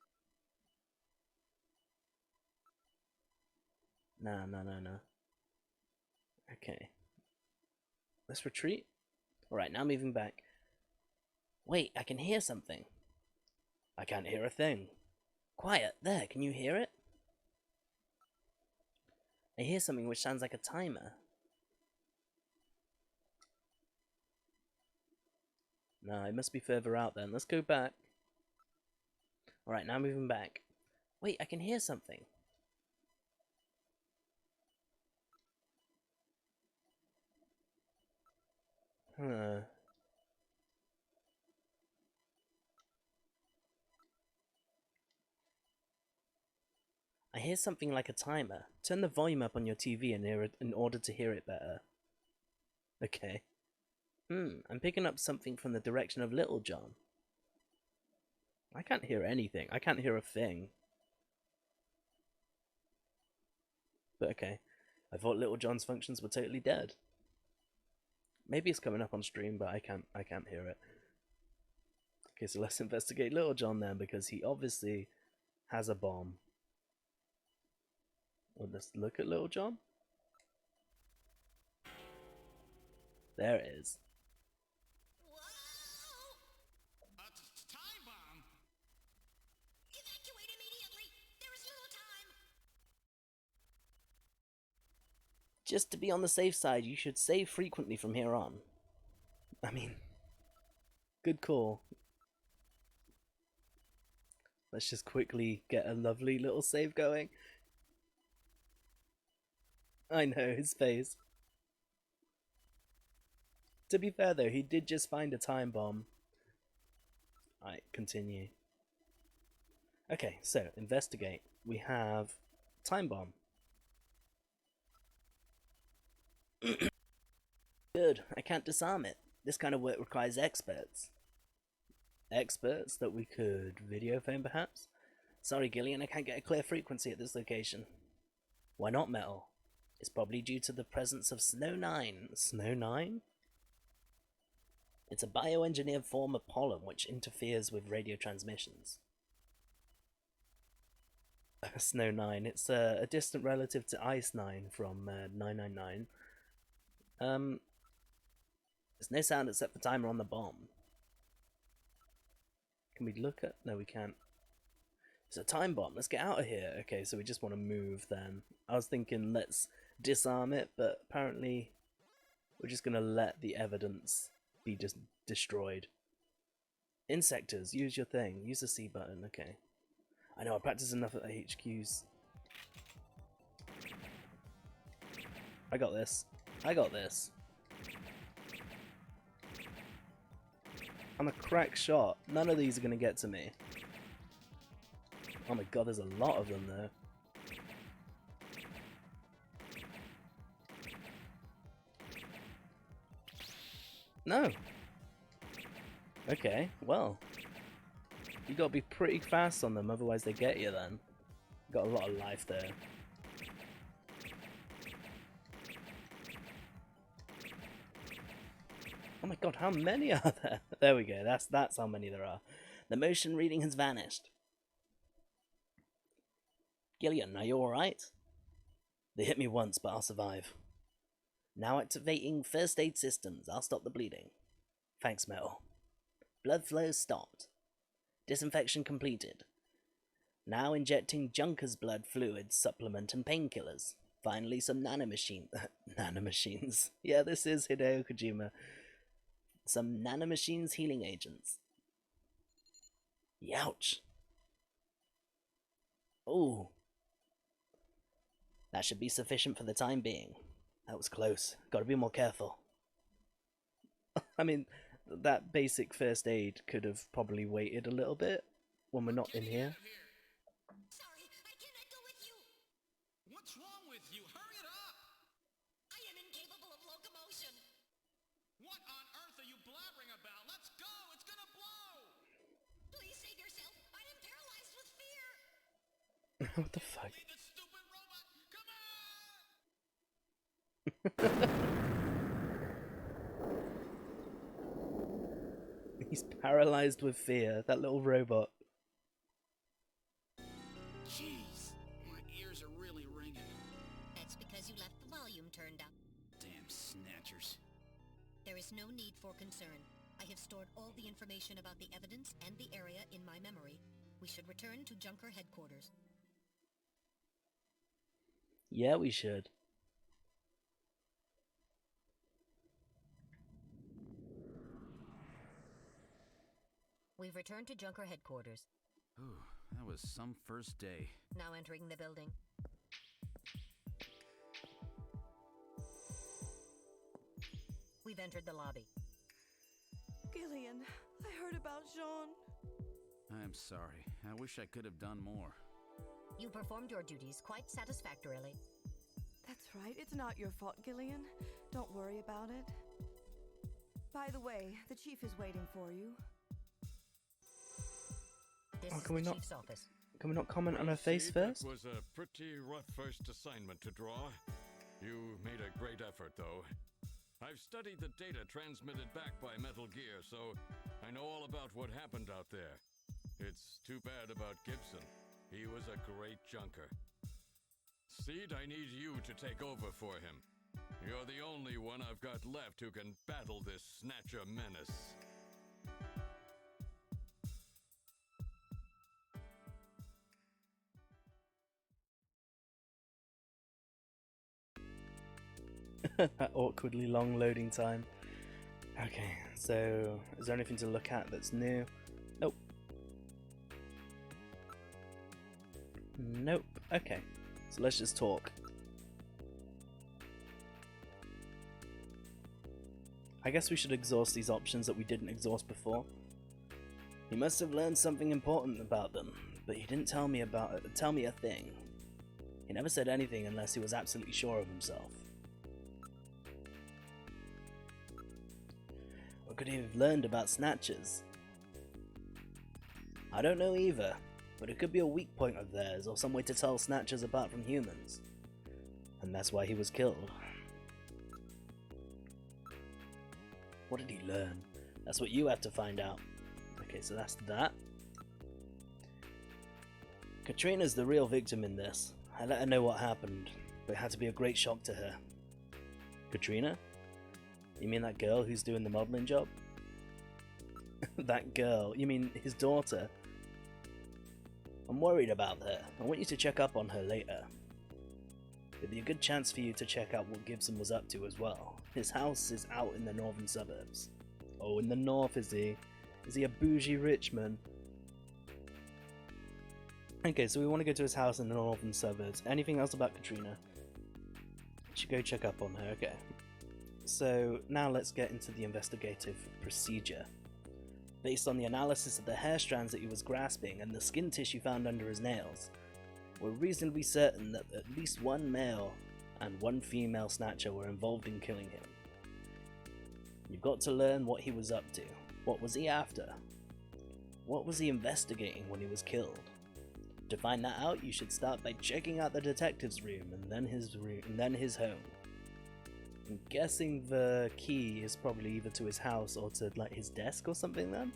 No. Okay. Let's retreat. Alright, now moving back. Wait, I can hear something. I can't hear a thing. Quiet, there, can you hear it? I hear something which sounds like a timer. No, it must be further out then. Let's go back. Alright, now moving back. Wait, I can hear something. Huh. I hear something like a timer. Turn the volume up on your TV in order to hear it better. Okay. I'm picking up something from the direction of Little John. I can't hear anything. I can't hear a thing. But okay. I thought Little John's functions were totally dead. Maybe it's coming up on stream, but I can't hear it. Okay, so let's investigate Little John then, because he obviously has a bomb. Well, let's look at Little John. There it is. Time bomb! Evacuate immediately! There is little time! Just to be on the safe side, you should save frequently from here on. I mean, good call. Let's just quickly get a lovely little save going. I know, his face. To be fair though, he did just find a time bomb. Alright, continue. Okay, so, investigate. We have time bomb. Good, I can't disarm it. This kind of work requires experts. Experts that we could video phone perhaps? Sorry Gillian, I can't get a clear frequency at this location. Why not, Metal? It's probably due to the presence of Snow 9. Snow 9? It's a bioengineered form of pollen which interferes with radio transmissions. Snow 9. It's a distant relative to Ice 9 from 999. There's no sound except the timer on the bomb. Can we look at? No, we can't. It's a time bomb. Let's get out of here. Okay, so we just want to move then. I was thinking let's disarm it, but apparently we're just gonna let the evidence be just destroyed. Insectors, use your thing. Use the C button. Okay. I know I practice enough at the HQs. I got this. I got this. I'm a crack shot. None of these are gonna get to me. Oh my god, there's a lot of them there. No. Okay, well. You gotta be pretty fast on them, otherwise they get you then. Got a lot of life there. Oh my god, how many are there? There we go, that's how many there are. The motion reading has vanished. Gillian, are you alright? They hit me once, but I'll survive. Now activating first aid systems. I'll stop the bleeding. Thanks, Metal. Blood flow stopped. Disinfection completed. Now injecting Junker's blood fluids, supplement, and painkillers. Finally, some nanomachines. Yeah, this is Hideo Kojima. Some nanomachines healing agents. Youch. Ooh. That should be sufficient for the time being. That was close. Gotta be more careful. I mean, that basic first aid could have probably waited a little bit when we're not in here. Sorry, I cannot go with you. What's wrong with you? Hurry it up! I am incapable of locomotion. What on earth are you blabbering about? Let's go! It's gonna blow! Please save yourself. I am paralyzed with fear. What the fuck? Be the stupid robot! Come on! He's paralyzed with fear, that little robot. Jeez, my ears are really ringing. That's because you left the volume turned up. Damn snatchers. There is no need for concern. I have stored all the information about the evidence and the area in my memory. We should return to Junker headquarters. Yeah, we should. We've returned to Junker headquarters. Ooh, that was some first day. Now entering the building. We've entered the lobby. Gillian, I heard about Jean. I'm sorry. I wish I could have done more. You performed your duties quite satisfactorily. That's right, it's not your fault, Gillian. Don't worry about it. By the way, the chief is waiting for you. This Oh, is can we the not- chief's office. Can we not comment on her face first? That was a pretty rough first assignment to draw. You made a great effort, though. I've studied the data transmitted back by Metal Gear, so I know all about what happened out there. It's too bad about Gibson. He was a great junker. Seed, I need you to take over for him. You're the only one I've got left who can battle this Snatcher menace. That awkwardly long loading time. Okay, so is there anything to look at that's new? Nope. Nope. Okay, so let's just talk. I guess we should exhaust these options that we didn't exhaust before. He must have learned something important about them, but he didn't tell me a thing. He never said anything unless he was absolutely sure of himself. What could he have learned about Snatchers? I don't know either, but it could be a weak point of theirs or some way to tell Snatchers apart from humans. And that's why he was killed. What did he learn? That's what you have to find out. Okay, so that's that. Katrina's the real victim in this. I let her know what happened, but it had to be a great shock to her. Katrina? You mean that girl who's doing the modeling job? That girl? You mean his daughter? I'm worried about her. I want you to check up on her later. It'd be a good chance for you to check out what Gibson was up to as well. His house is out in the northern suburbs. Oh, in the north, is he? Is he a bougie rich man? Okay, so we want to go to his house in the northern suburbs. Anything else about Katrina? Should go check up on her, okay. So, now let's get into the investigative procedure. Based on the analysis of the hair strands that he was grasping and the skin tissue found under his nails, we're reasonably certain that at least one male and one female Snatcher were involved in killing him. You've got to learn what he was up to. What was he after? What was he investigating when he was killed? To find that out, you should start by checking out the detective's room and then his home. I'm guessing the key is probably either to his house or to like his desk or something then?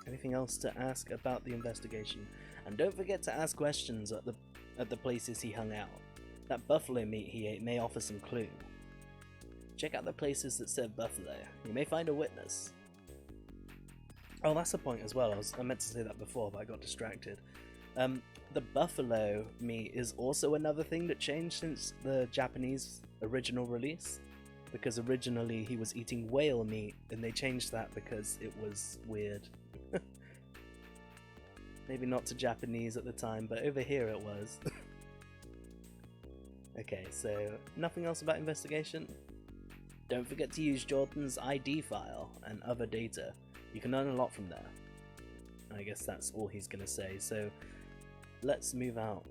Anything else to ask about the investigation? And don't forget to ask questions at the places he hung out. That buffalo meat he ate may offer some clue. Check out the places that serve buffalo. You may find a witness. Oh, that's a point as well. I meant to say that before, but I got distracted. The buffalo meat is also another thing that changed since the Japanese original release. Because originally he was eating whale meat, and they changed that because it was weird. Maybe not to Japanese at the time, but over here it was. Okay, so nothing else about investigation? Don't forget to use Jordan's ID file and other data. You can learn a lot from there. I guess that's all he's gonna say, so let's move out.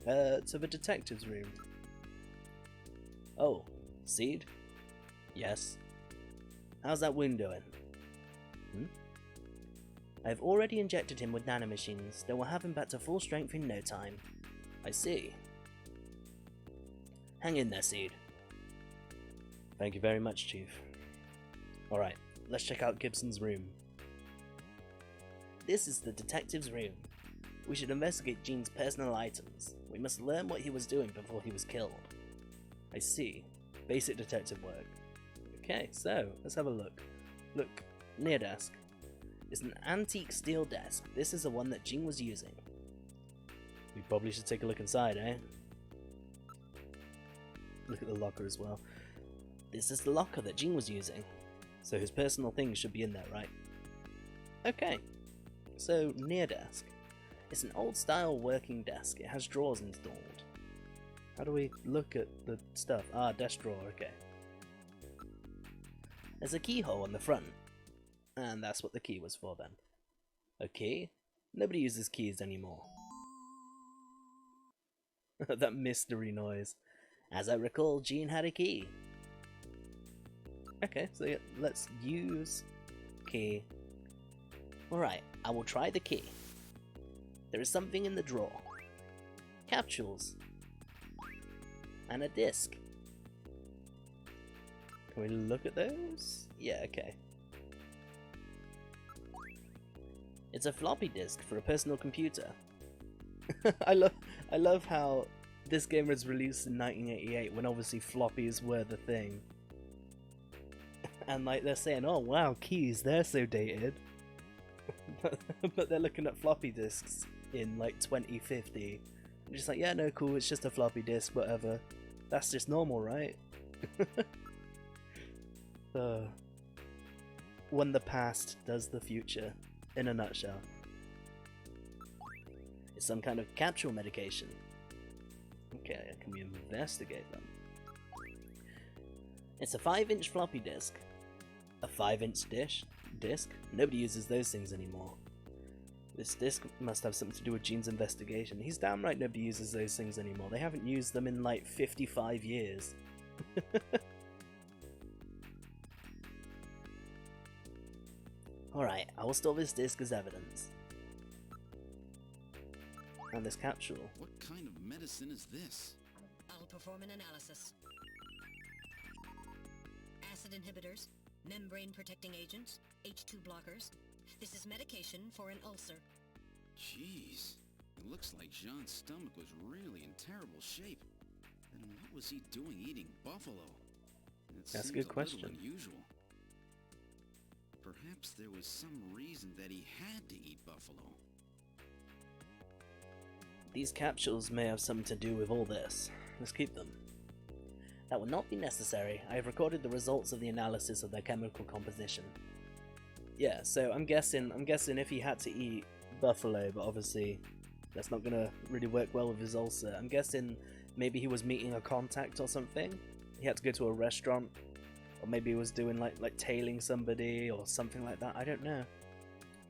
To the detective's room. Oh, Seed? Yes. How's that wound doing? I've already injected him with nanomachines that will have him back to full strength in no time. I see. Hang in there, Seed. Thank you very much, Chief. Alright, let's check out Gibson's room. This is the detective's room. We should investigate Gene's personal items. We must learn what he was doing before he was killed. I see. Basic detective work. Okay, so, let's have a look. Look, near desk. It's an antique steel desk. This is the one that Gene was using. We probably should take a look inside, eh? Look at the locker as well. This is the locker that Gene was using. So his personal things should be in there, right? Okay. So, near desk. It's an old style working desk. It has drawers installed. How do we look at the stuff? Ah, desk drawer, okay. There's a keyhole on the front. And that's what the key was for then. Okay. Nobody uses keys anymore. That mystery noise. As I recall, Gene had a key. Okay, so yeah, let's use key. Alright, I will try the key. There is something in the drawer. Capsules. And a disc. Can we look at those? Yeah, okay. It's a floppy disk for a personal computer. I love how this game was released in 1988 when obviously floppies were the thing. And like they're saying, oh wow, keys, they're so dated. But they're looking at floppy disks in like 2050. I'm just like, yeah, no, cool, it's just a floppy disk, whatever. That's just normal, right? When the past does the future, in a nutshell. It's some kind of capsule medication. Okay, can we investigate them? It's a 5-inch floppy disk. A 5-inch disc? Nobody uses those things anymore. This disc must have something to do with Gene's investigation. He's damn right nobody uses those things anymore. They haven't used them in like 55 years. Alright, I will store this disc as evidence. And this capsule. What kind of medicine is this? I'll perform an analysis. Acid inhibitors, membrane-protecting agents, H2 blockers. This is medication for an ulcer. Jeez. It looks like Jean's stomach was really in terrible shape. Then what was he doing eating buffalo? It That's a seems good little question. unusual. Perhaps there was some reason that he had to eat buffalo. These capsules may have something to do with all this. Let's keep them. That will not be necessary. I have recorded the results of the analysis of their chemical composition. Yeah, so I'm guessing if he had to eat buffalo, but obviously that's not gonna really work well with his ulcer. I'm guessing maybe he was meeting a contact or something. He had to go to a restaurant, or maybe he was doing like tailing somebody or something like that. I don't know.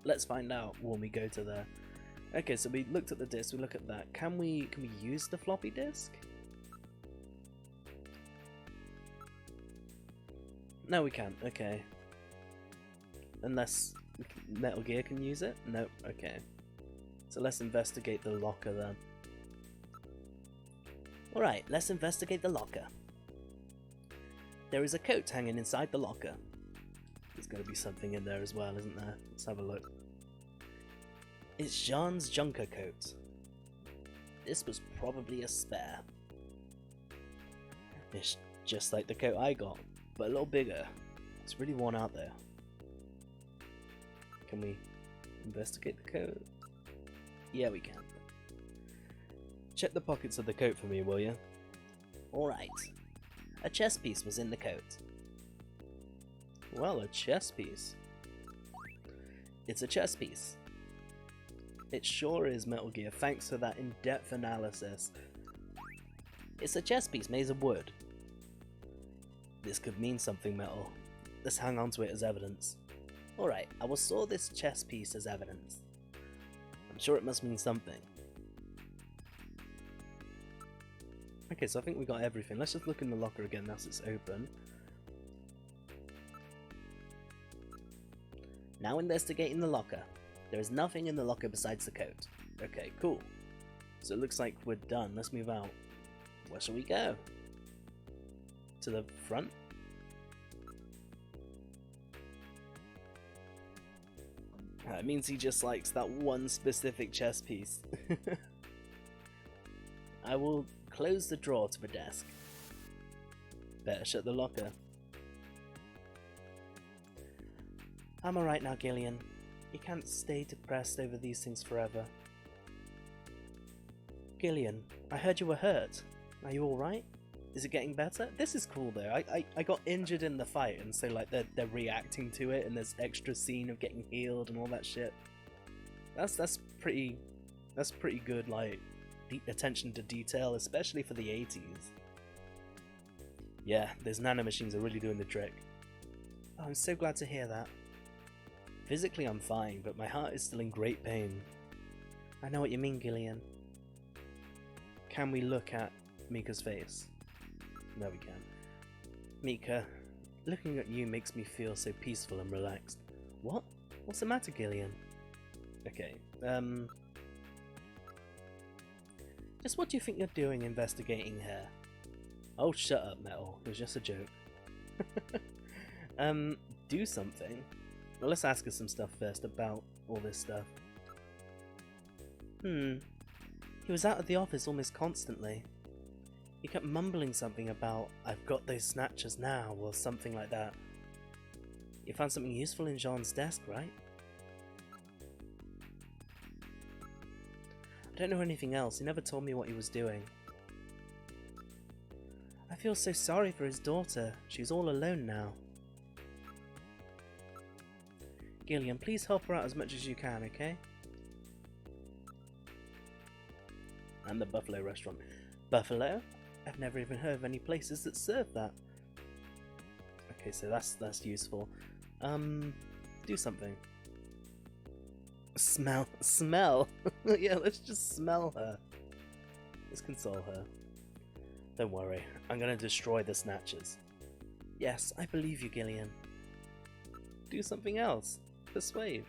Let's find out when we go to there. Okay, so we looked at the disc. We look at that. Can we use the floppy disk? No, we can't. Okay. Unless Metal Gear can use it? Nope. Okay. So let's investigate the locker then. Alright, let's investigate the locker. There is a coat hanging inside the locker. There's gotta be something in there as well, isn't there? Let's have a look. It's Jean's Junker coat. This was probably a spare. It's just like the coat I got, but a little bigger. It's really worn out there. Can we investigate the coat? Yeah, we can. Check the pockets of the coat for me, will you? Alright. A chest piece was in the coat. Well, a chest piece. It's a chest piece. It sure is, Metal Gear, thanks for that in-depth analysis. It's a chest piece made of wood. This could mean something, Metal. Let's hang on to it as evidence. Alright, I will store this chest piece as evidence. I'm sure it must mean something. Okay, so I think we got everything. Let's just look in the locker again now it's open. Now investigating the locker. There is nothing in the locker besides the coat. Okay, cool. So it looks like we're done. Let's move out. Where shall we go? To the front? That means he just likes that one specific chess piece. I will close the drawer to the desk. Better shut the locker. I'm alright now, Gillian. You can't stay depressed over these things forever. Gillian, I heard you were hurt. Are you alright? Is it getting better? This is cool though. I got injured in the fight, and so like they're reacting to it, and there's extra scene of getting healed and all that shit. That's pretty good, like attention to detail, especially for the 80s. Yeah, those nanomachines are really doing the trick. Oh, I'm so glad to hear that. Physically I'm fine, but my heart is still in great pain. I know what you mean, Gillian. Can we look at Mika's face? No, we can't. Mika, looking at you makes me feel so peaceful and relaxed. What? What's the matter, Gillian? Okay, just what do you think you're doing investigating her? Oh, shut up, Metal. It was just a joke. Do something? Well, let's ask her some stuff first about all this stuff. He was out of the office almost constantly. He kept mumbling something about, I've got those snatchers now, or something like that. You found something useful in Jean's desk, right? I don't know anything else. He never told me what he was doing. I feel so sorry for his daughter. She's all alone now. Gillian, please help her out as much as you can, okay? And the Buffalo restaurant. Buffalo? I've never even heard of any places that serve that. Okay, so that's useful. Do something. Smell. Yeah, let's just smell her. Let's console her. Don't worry, I'm gonna destroy the Snatchers. Yes, I believe you, Gillian. Do something else. Persuade.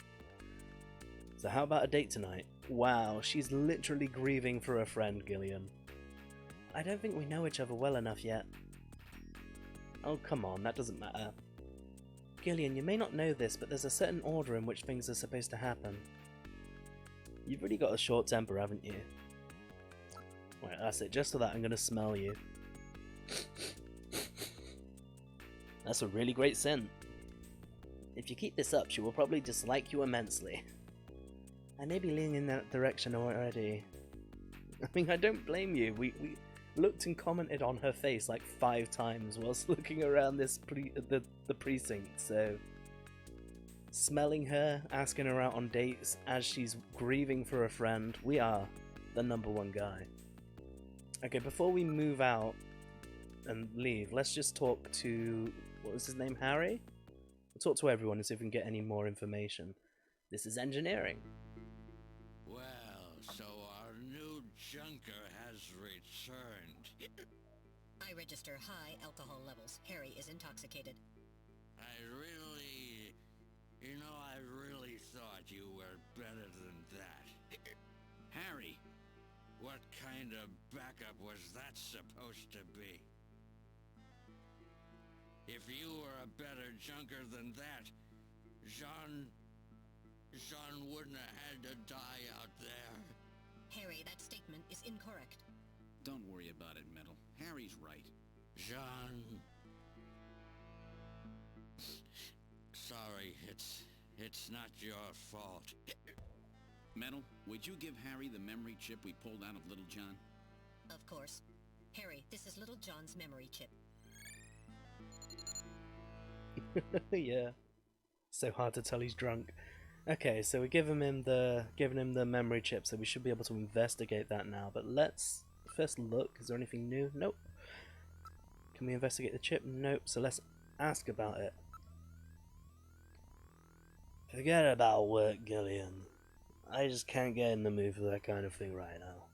So how about a date tonight? Wow, she's literally grieving for a friend, Gillian. I don't think we know each other well enough yet. Oh, come on, that doesn't matter. Gillian, you may not know this, but there's a certain order in which things are supposed to happen. You've really got a short temper, haven't you? Right, that's it. Just for that, I'm gonna smell you. That's a really great scent. If you keep this up, she will probably dislike you immensely. I may be leaning in that direction already. I mean, I don't blame you. We looked and commented on her face like 5 times whilst looking around this the precinct, so... Smelling her, asking her out on dates as she's grieving for a friend, we are the #1 guy. Okay, before we move out and leave, let's just talk to... what was his name? Harry? We'll talk to everyone and see if we can get any more information. This is engineering. Well, so our new junker has returned. I register high alcohol levels. Harry is intoxicated. I really thought you were better than that. Harry! What kind of backup was that supposed to be? If you were a better junker than that, Jean wouldn't have had to die out there. Harry, that statement is incorrect. Don't worry about it, Metal. Harry's right. Jean... Sorry, it's not your fault. Metal, would you give Harry the memory chip we pulled out of Little John? Of course. Harry, this is Little John's memory chip. Yeah. So hard to tell he's drunk. Okay, so we're giving him the memory chip, so we should be able to investigate that now. But let's first look. Is there anything new? Nope. Can we investigate the chip? Nope. So let's ask about it. Forget about work, Gillian. I just can't get in the mood for that kind of thing right now.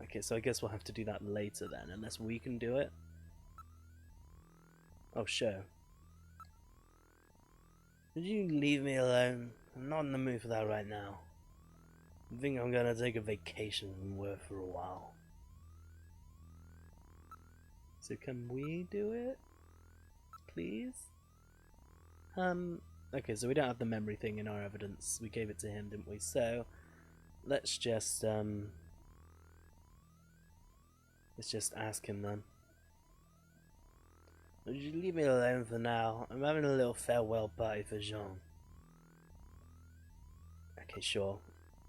Okay, so I guess we'll have to do that later then, unless we can do it. Oh, sure. Could you leave me alone? I'm not in the mood for that right now. I think I'm gonna take a vacation from work for a while. So can we do it? Please? Okay, so we don't have the memory thing in our evidence. We gave it to him, didn't we? So let's just ask him then. Would you leave me alone for now? I'm having a little farewell party for Jean. Okay, sure.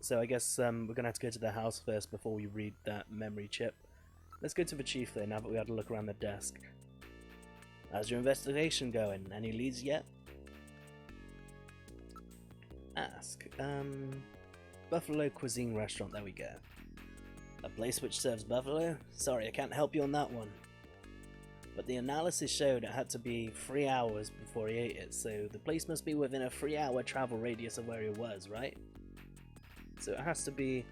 So I guess we're gonna have to go to the house first before we read that memory chip. Let's go to the chief there now that we had a look around the desk. How's your investigation going? Any leads yet? Ask. Buffalo Cuisine Restaurant, there we go. A place which serves buffalo? Sorry, I can't help you on that one. But the analysis showed it had to be 3 hours before he ate it, so the place must be within a 3-hour travel radius of where he was, right? So it has to be,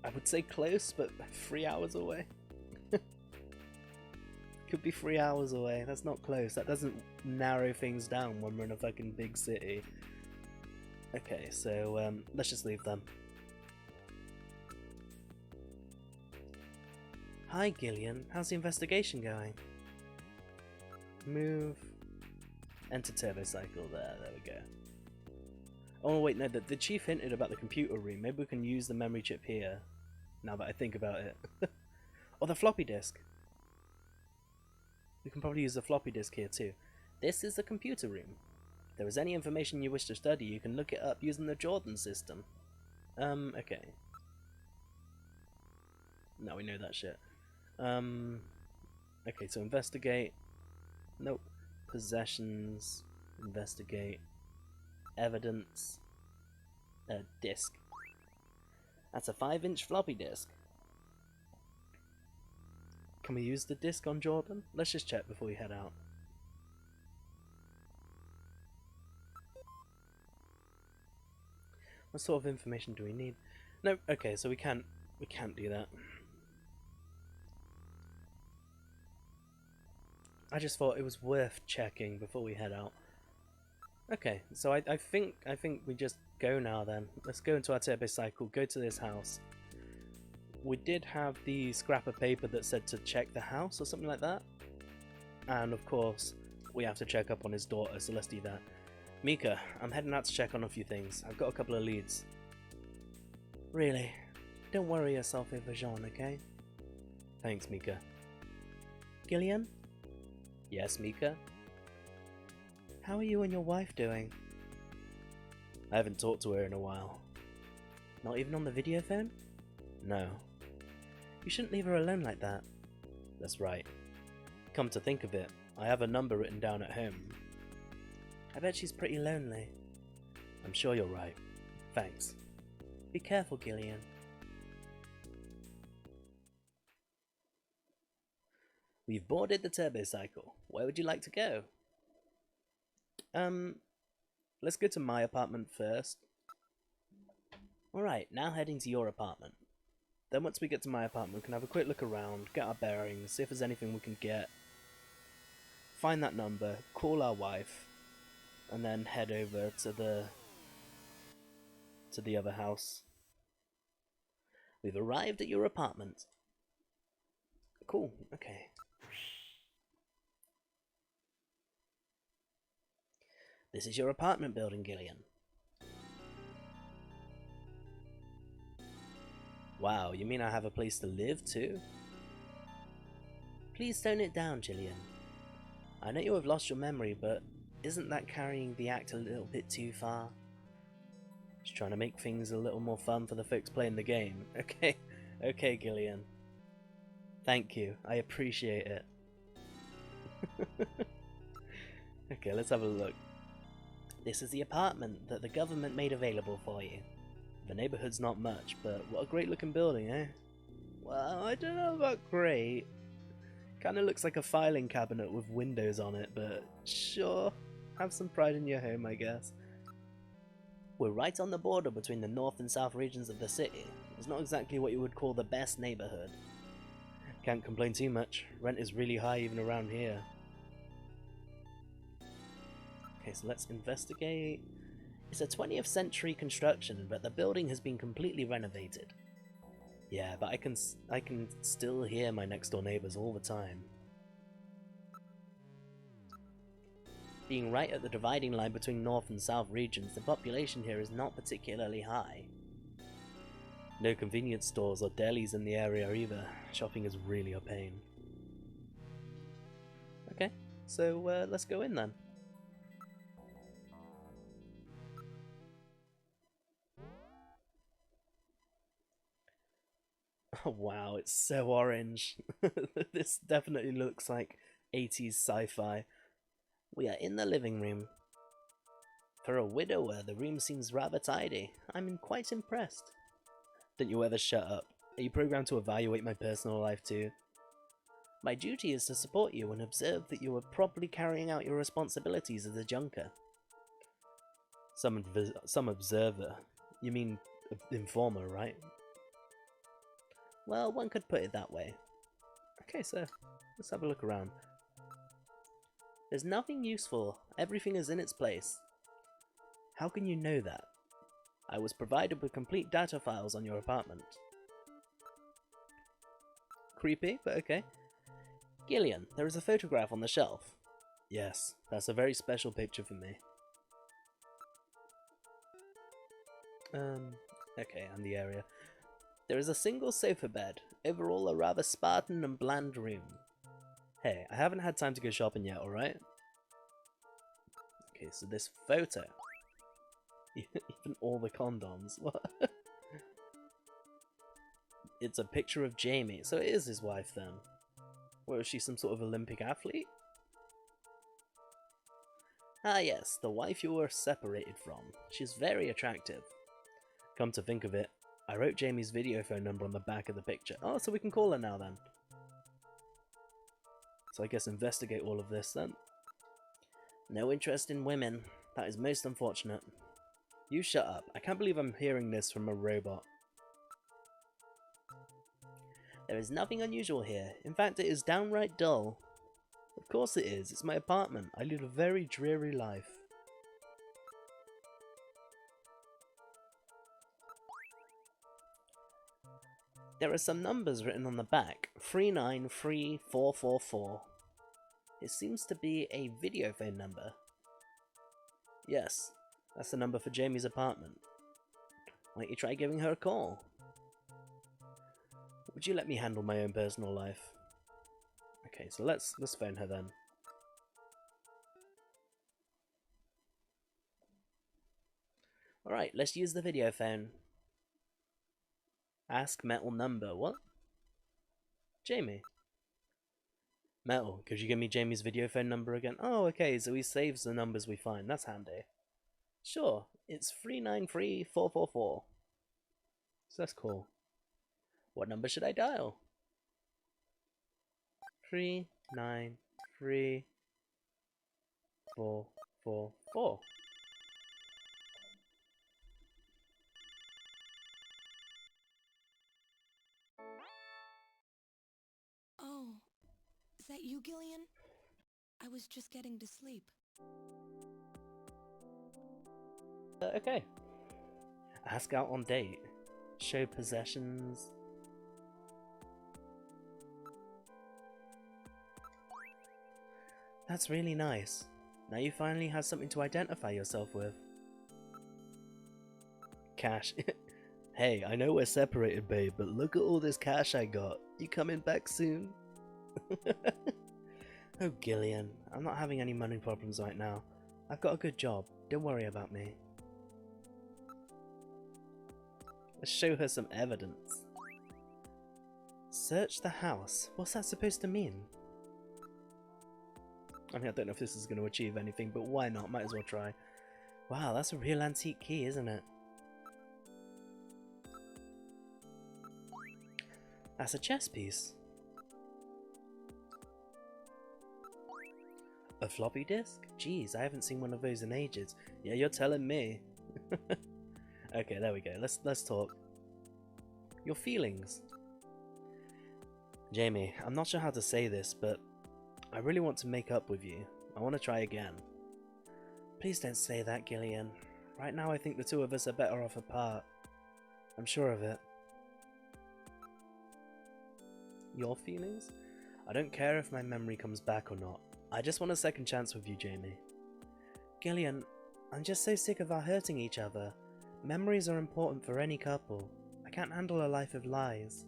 I would say close, but 3 hours away. Could be 3 hours away, that's not close, that doesn't narrow things down when we're in a fucking big city. Okay, so let's just leave them. Hi Gillian, how's the investigation going? Move. Enter turbo cycle there we go. Oh wait, no, the chief hinted about the computer room. Maybe we can use the memory chip here, now that I think about it. Or the floppy disk. We can probably use the floppy disk here too. This is the computer room. If there is any information you wish to study, you can look it up using the Jordan system. Okay. Now we know that shit. Okay, so investigate. Nope. Possessions. Investigate. Evidence. Disk. That's a 5-inch floppy disk. Can we use the disk on Jordan? Let's just check before we head out. What sort of information do we need? No, okay, so we can't do that. I just thought it was worth checking before we head out. Okay, so I think we just go now then. Let's go into our turbo cycle, go to this house. We did have the scrap of paper that said to check the house or something like that. And of course, we have to check up on his daughter, so let's do that. Mika, I'm heading out to check on a few things. I've got a couple of leads. Really? Don't worry yourself over Jean, okay? Thanks, Mika. Gillian? Yes, Mika? How are you and your wife doing? I haven't talked to her in a while. Not even on the video phone? No. You shouldn't leave her alone like that. That's right. Come to think of it, I have a number written down at home. I bet she's pretty lonely. I'm sure you're right. Thanks. Be careful, Gillian. We've boarded the turbo cycle. Where would you like to go? Let's go to my apartment first. Alright, now heading to your apartment. Then once we get to my apartment, we can have a quick look around, get our bearings, see if there's anything we can get. Find that number, call our wife, and then head over to the other house. We've arrived at your apartment. Cool, okay. This is your apartment building, Gillian. Wow, you mean I have a place to live too? Please tone it down, Gillian. I know you have lost your memory, but isn't that carrying the act a little bit too far? Just trying to make things a little more fun for the folks playing the game. Okay, Gillian. Thank you, I appreciate it. Okay, let's have a look. This is the apartment that the government made available for you. The neighborhood's not much, but what a great looking building, eh? Well, I don't know about great. Kinda looks like a filing cabinet with windows on it, but sure. Have some pride in your home, I guess. We're right on the border between the north and south regions of the city. It's not exactly what you would call the best neighborhood. Can't complain too much. Rent is really high even around here. Okay, so let's investigate. It's a 20th century construction, but the building has been completely renovated. Yeah, but I can still hear my next door neighbors all the time. Being right at the dividing line between north and south regions, the population here is not particularly high. No convenience stores or delis in the area either. Shopping is really a pain. Okay, so let's go in then. Oh wow, it's so orange. This definitely looks like 80s sci-fi. We are in the living room. For a widower, the room seems rather tidy. I'm quite impressed. Don't you ever shut up. Are you programmed to evaluate my personal life too? My duty is to support you and observe that you are properly carrying out your responsibilities as a junker. Some observer. You mean informer, right? Well, one could put it that way. Okay, so let's have a look around. There's nothing useful. Everything is in its place. How can you know that? I was provided with complete data files on your apartment. Creepy, but okay. Gillian, there is a photograph on the shelf. Yes, that's a very special picture for me. Okay, and the area. There is a single sofa bed. Overall, a rather Spartan and bland room. Hey, I haven't had time to go shopping yet, alright? Okay, so this photo. Even all the condoms. What? It's a picture of Jamie, so it is his wife then. Or is she some sort of Olympic athlete? Ah yes, the wife you were separated from. She's very attractive. Come to think of it, I wrote Jamie's video phone number on the back of the picture. Oh, so we can call her now then. So I guess investigate all of this then. No interest in women. That is most unfortunate. You shut up. I can't believe I'm hearing this from a robot. There is nothing unusual here. In fact, it is downright dull. Of course it is. It's my apartment. I lead a very dreary life. There are some numbers written on the back. 393444. It seems to be a video phone number. Yes, that's the number for Jamie's apartment. Why don't you try giving her a call? Would you let me handle my own personal life? Okay, so let's phone her then. Alright, let's use the video phone. Ask Metal number. What? Jamie. Metal, could you give me Jamie's video phone number again? Oh, okay, so he saves the numbers we find. That's handy. Sure, it's 393444. So that's cool. What number should I dial? 393444. Oh, is that you, Gillian? I was just getting to sleep. Okay. Ask out on date. Show possessions. That's really nice. Now you finally have something to identify yourself with. Cash. Hey, I know we're separated, babe, but look at all this cash I got. You coming back soon? Oh, Gillian, I'm not having any money problems right now. I've got a good job. Don't worry about me. Let's show her some evidence. Search the house. What's that supposed to mean? I mean, I don't know if this is going to achieve anything, but why not? Might as well try. Wow, that's a real antique key, isn't it? That's a chess piece. A floppy disk? Jeez, I haven't seen one of those in ages. Yeah, you're telling me. Okay, there we go. Let's talk. Your feelings. Jamie, I'm not sure how to say this, but I really want to make up with you. I want to try again. Please don't say that, Gillian. Right now I think the two of us are better off apart. I'm sure of it. Your feelings? I don't care if my memory comes back or not. I just want a second chance with you, Jamie. Gillian, I'm just so sick of our hurting each other. Memories are important for any couple. I can't handle a life of lies.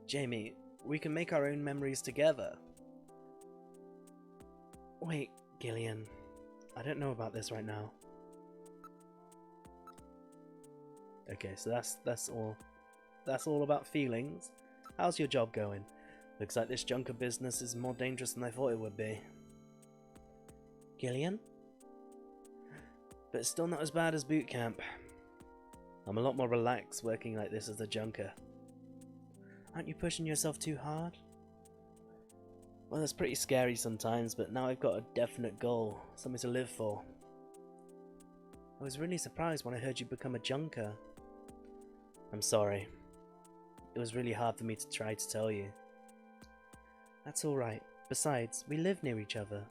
Jamie, we can make our own memories together. Wait, Gillian. I don't know about this right now. Okay, so that's all. That's all about feelings. How's your job going? Looks like this junker business is more dangerous than I thought it would be. Gillian? But it's still not as bad as boot camp. I'm a lot more relaxed working like this as a junker. Aren't you pushing yourself too hard? Well, it's pretty scary sometimes, but now I've got a definite goal, something to live for. I was really surprised when I heard you become a junker. I'm sorry. It was really hard for me to try to tell you. That's alright. Besides, we live near each other.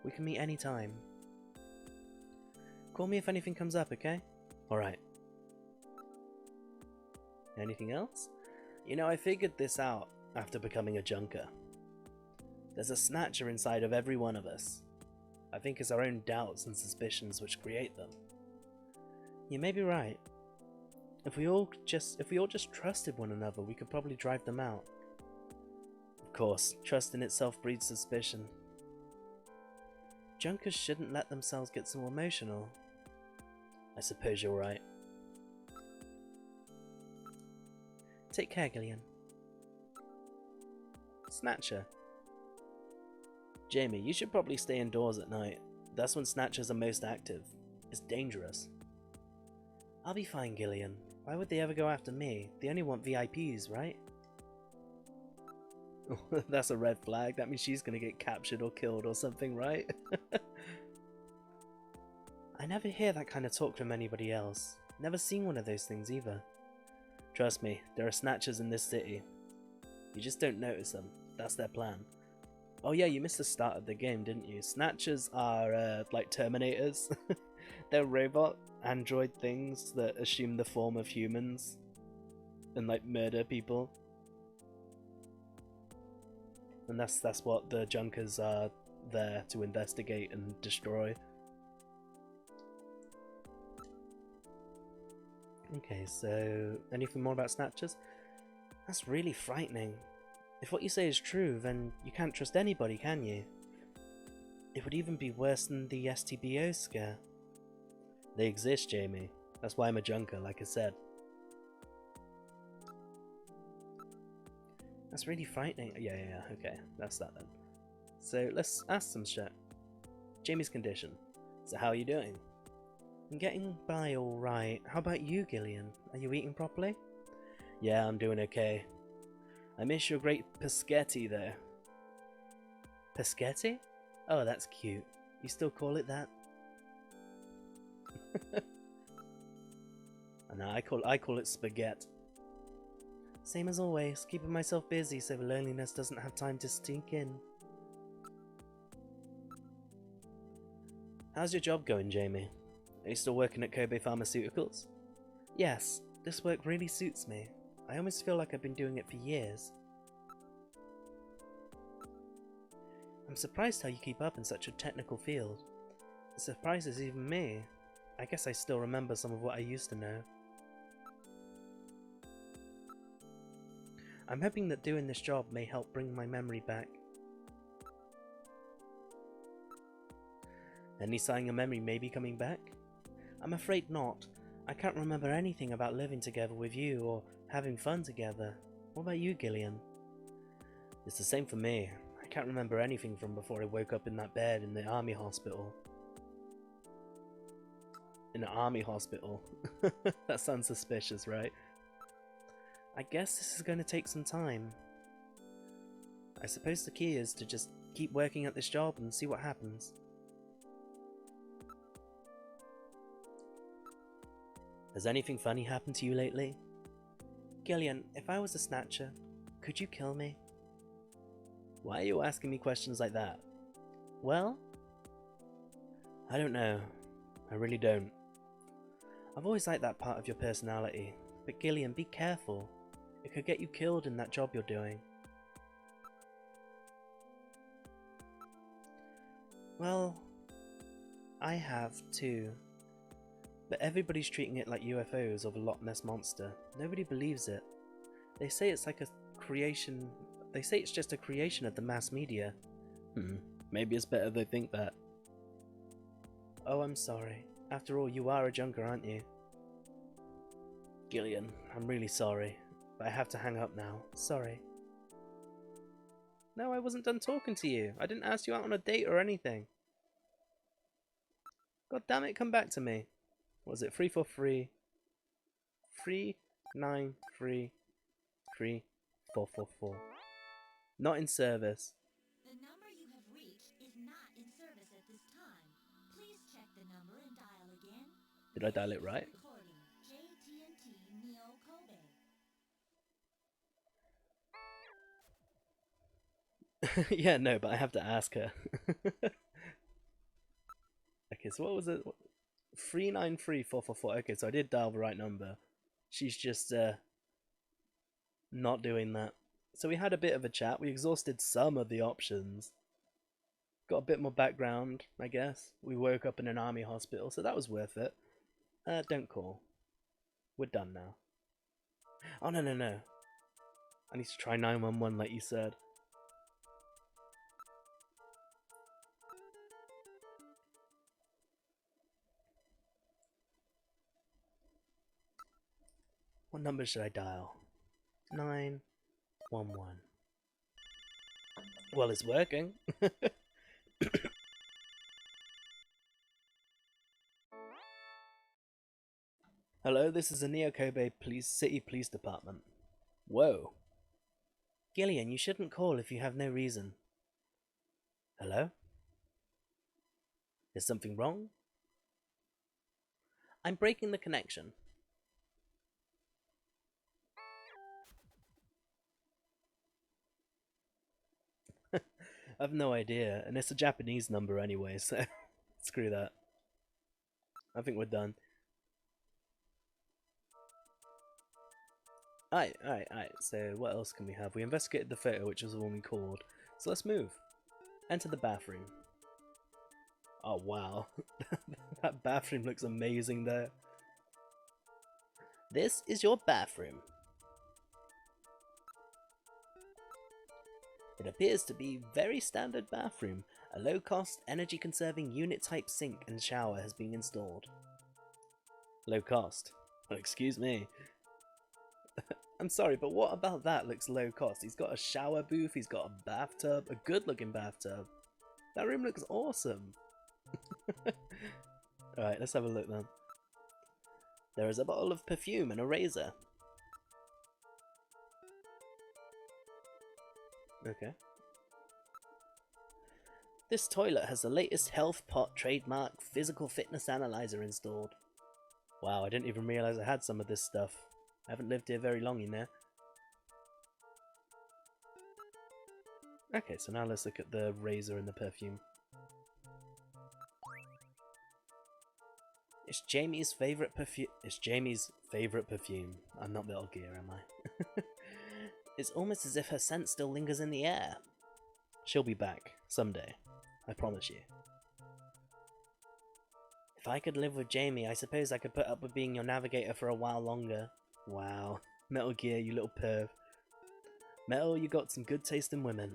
We can meet anytime. Call me if anything comes up, okay? Alright. Anything else? You know, I figured this out after becoming a junker. There's a snatcher inside of every one of us. I think it's our own doubts and suspicions which create them. You may be right. If we all just trusted one another, we could probably drive them out. Of course, trust in itself breeds suspicion. Junkers shouldn't let themselves get so emotional. I suppose you're right. Take care, Gillian. Snatcher. Jamie, you should probably stay indoors at night. That's when Snatchers are most active. It's dangerous. I'll be fine, Gillian. Why would they ever go after me? They only want VIPs, right? That's a red flag. That means she's gonna get captured or killed or something, right? I never hear that kind of talk from anybody else. Never seen one of those things either. Trust me, there are Snatchers in this city. You just don't notice them. That's their plan. Oh yeah, you missed the start of the game, didn't you? Snatchers are like Terminators. They're robot android things that assume the form of humans and like murder people. And that's what the Junkers are there to investigate and destroy. Okay, so anything more about Snatchers? That's really frightening. If what you say is true, then you can't trust anybody, can you? It would even be worse than the STBO scare. They exist, Jamie. That's why I'm a junker, like I said. That's really frightening. Yeah, okay. That's that then. So let's ask some shit. Jamie's condition. So how are you doing? I'm getting by alright. How about you, Gillian? Are you eating properly? Yeah, I'm doing okay. I miss your great Peschetti though. Peschetti? Oh, that's cute. You still call it that? No, I call it spaghetti. Same as always, keeping myself busy so loneliness doesn't have time to sneak in. How's your job going, Jamie? Are you still working at Kobe Pharmaceuticals? Yes, this work really suits me. I almost feel like I've been doing it for years. I'm surprised how you keep up in such a technical field. It surprises even me. I guess I still remember some of what I used to know. I'm hoping that doing this job may help bring my memory back. Any sign your memory may be coming back? I'm afraid not. I can't remember anything about living together with you or having fun together. What about you, Gillian? It's the same for me. I can't remember anything from before I woke up in that bed in the army hospital. In an army hospital? That sounds suspicious, right? I guess this is going to take some time. I suppose the key is to just keep working at this job and see what happens. Has anything funny happened to you lately? Gillian, if I was a Snatcher, could you kill me? Why are you asking me questions like that? Well? I don't know. I really don't. I've always liked that part of your personality, but Gillian, be careful. It could get you killed in that job you're doing. Well, I have too. But everybody's treating it like UFOs or the Loch Ness Monster. Nobody believes it. They say it's like a creation. They say it's just a creation of the mass media. Maybe it's better they think that. Oh, I'm sorry. After all, you are a junker, aren't you? Gillian, I'm really sorry. But I have to hang up now. Sorry. No, I wasn't done talking to you. I didn't ask you out on a date or anything. God damn it, come back to me. What was it? 343 393 3444. Not in service. The number you have reached is not in service at this time. Please check the number and dial again. Did I dial it right? Recording JT&T Neo Kobe. Yeah, no, but I have to ask her. Okay, so what was it? 393444. Okay, so I did dial the right number. She's just not doing that. So we had a bit of a chat. We exhausted some of the options. Got a bit more background, I guess. We woke up in an army hospital, so that was worth it. Don't call. We're done now. Oh, no. I need to try 911 like you said. What number should I dial? 911. Well, it's working. Hello, this is the Neo Kobe City Police Department. Whoa. Gillian, you shouldn't call if you have no reason. Hello? Is something wrong? I'm breaking the connection. I've no idea, and it's a Japanese number anyway, so screw that. I think we're done. Alright, so what else can we have? We investigated the photo, which was the one we called. So let's move. Enter the bathroom. Oh wow. That bathroom looks amazing there. This is your bathroom. It appears to be very standard bathroom. A low-cost, energy-conserving unit-type sink and shower has been installed. Low cost? Oh, excuse me. I'm sorry, but what about that looks low cost? He's got a shower booth, he's got a bathtub, a good-looking bathtub. That room looks awesome. Alright, let's have a look then. There is a bottle of perfume and a razor. Okay. This toilet has the latest Health Pot trademark physical fitness analyzer installed. Wow, I didn't even realise I had some of this stuff. I haven't lived here very long, you know. Okay, so now let's look at the razor and the perfume. It's Jamie's favourite perfume. It's Jamie's favourite perfume. I'm not Metal Gear, am I? It's almost as if her scent still lingers in the air. She'll be back someday. I promise you. If I could live with Jamie, I suppose I could put up with being your navigator for a while longer. Wow. Metal Gear, you little perv. Metal, you got some good taste in women.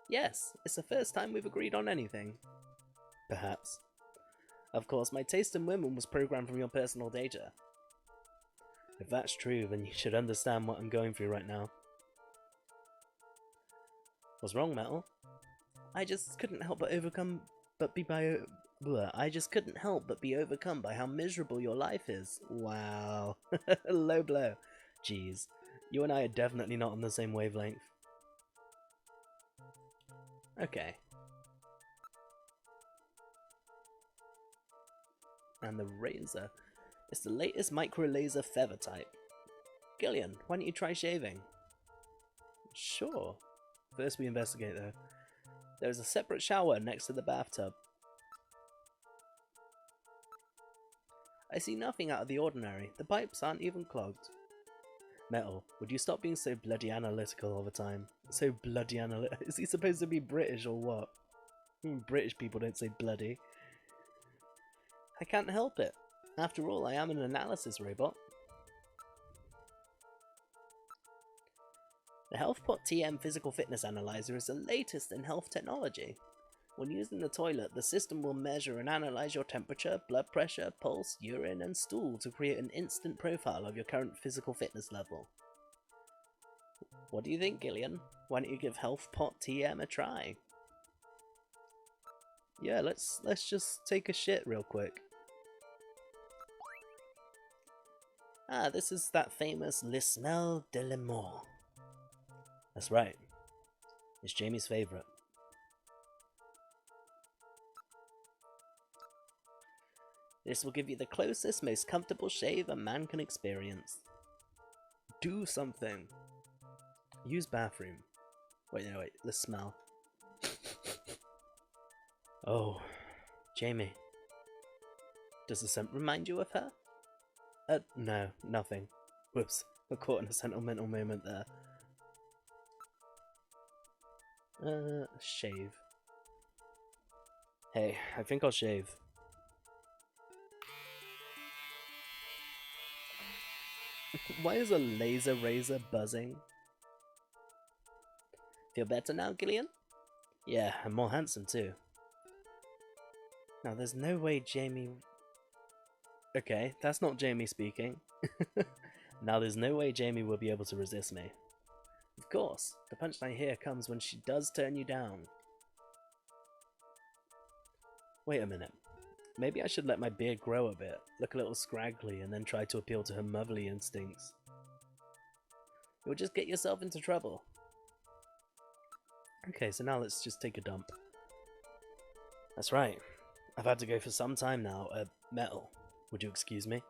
Yes, it's the first time we've agreed on anything. Perhaps. Of course, my taste in women was programmed from your personal data. If that's true, then you should understand what I'm going through right now. What's wrong, Metal? I just couldn't help but I just couldn't help but be overcome by how miserable your life is. Wow. Low blow. Jeez. You and I are definitely not on the same wavelength. Okay. And the razor. It's the latest micro laser feather type. Gillian, why don't you try shaving? Sure. First we investigate though. There is a separate shower next to the bathtub. I see nothing out of the ordinary. The pipes aren't even clogged. Metal, would you stop being so bloody analytical all the time? So bloody analytical. Is he supposed to be British or what? British people don't say bloody. I can't help it. After all, I am an analysis robot. The HealthPot TM Physical Fitness Analyzer is the latest in health technology. When used in the toilet, the system will measure and analyze your temperature, blood pressure, pulse, urine, and stool to create an instant profile of your current physical fitness level. What do you think, Gillian? Why don't you give HealthPot TM a try? Yeah, let's just take a shit real quick. Ah, this is that famous Le Smell de l'amour. That's right. It's Jamie's favourite. This will give you the closest, most comfortable shave a man can experience. Do something. Use bathroom. Wait, no, wait. Let's smell. Oh, Jamie. Does the scent remind you of her? No, nothing. Whoops, I'm caught in a sentimental moment there. Shave. Hey, I think I'll shave. Why is a laser razor buzzing? Feel better now, Gillian? Yeah, I'm more handsome too. Now, there's no way Jamie... Okay, that's not Jamie speaking. Now, there's no way Jamie will be able to resist me. Of course, the punchline here comes when she does turn you down. Wait a minute. Maybe I should let my beard grow a bit, look a little scraggly, and then try to appeal to her motherly instincts. You'll just get yourself into trouble. Okay, so now let's just take a dump. That's right. I've had to go for some time now. Metal, would you excuse me?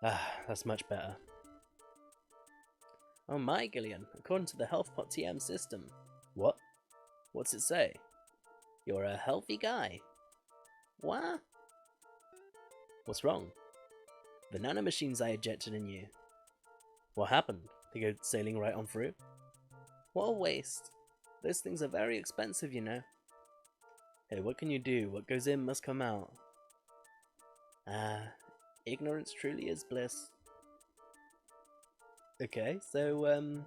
Ah, that's much better. Oh my, Gillian, according to the HealthPot TM system. What? What's it say? You're a healthy guy. What? What's wrong? The nanomachines I ejected in you. What happened? They go sailing right on through? What a waste. Those things are very expensive, you know. Hey, what can you do? What goes in must come out. Ah, ignorance truly is bliss. Okay, so,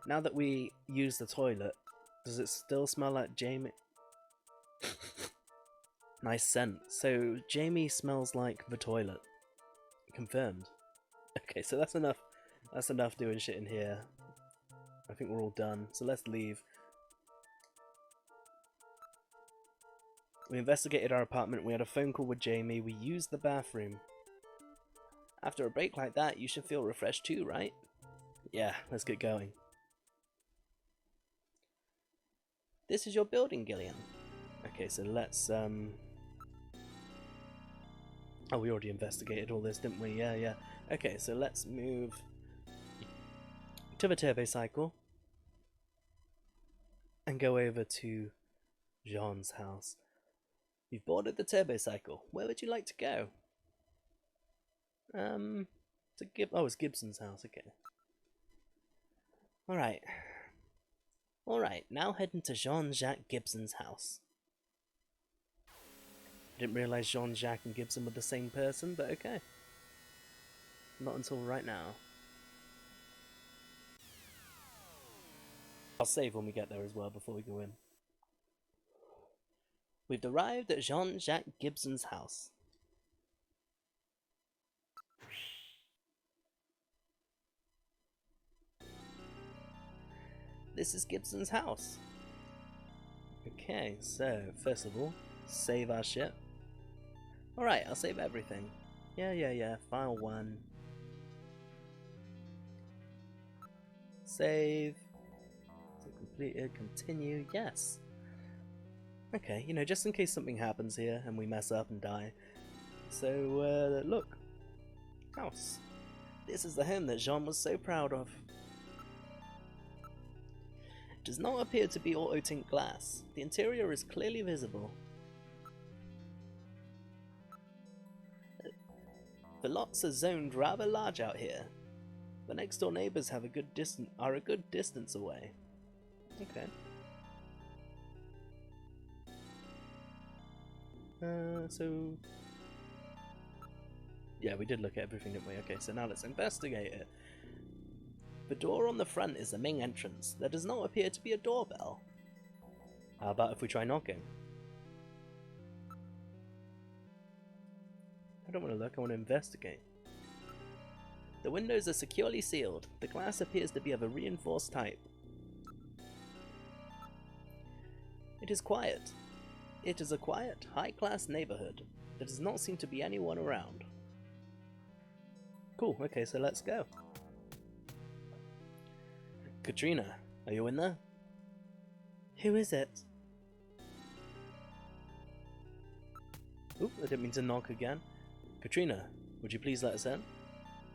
now that we use the toilet, does it still smell like Jamie? Nice scent. So, Jamie smells like the toilet. Confirmed. Okay, so that's enough. That's enough doing shit in here. I think we're all done, so let's leave. We investigated our apartment, we had a phone call with Jamie, we used the bathroom. After a break like that, you should feel refreshed too, right? Yeah, let's get going. This is your building, Gillian. Okay, so let's, oh, we already investigated all this, didn't we? Yeah. Okay, so let's move to the turbo cycle and go over to Jean's house. You've boarded the turbo cycle. Where would you like to go? Oh, it's Gibson's house. Okay. Alright, now heading to Jean-Jacques Gibson's house. I didn't realise Jean-Jacques and Gibson were the same person, but okay. Not until right now. I'll save when we get there as well before we go in. We've arrived at Jean-Jacques Gibson's house. This is Gibson's house. Okay, so first of all, save our ship. Alright, I'll save everything. Yeah. File 1. Save. Completed. Continue. Yes. Okay, you know, just in case something happens here and we mess up and die. So, look. House. This is the home that Jean was so proud of. It does not appear to be auto-tint glass. The interior is clearly visible. The lots are zoned rather large out here. The next door neighbours are a good distance away. Okay. So... yeah, we did look at everything, didn't we? Okay, so now let's investigate it. The door on the front is the main entrance. There does not appear to be a doorbell. How about if we try knocking? I don't want to look, I want to investigate. The windows are securely sealed. The glass appears to be of a reinforced type. It is quiet. It is a quiet, high-class neighborhood. There does not seem to be anyone around. Cool, okay, so let's go. Katrina, are you in there? Who is it? Oop, I didn't mean to knock again. Katrina, would you please let us in?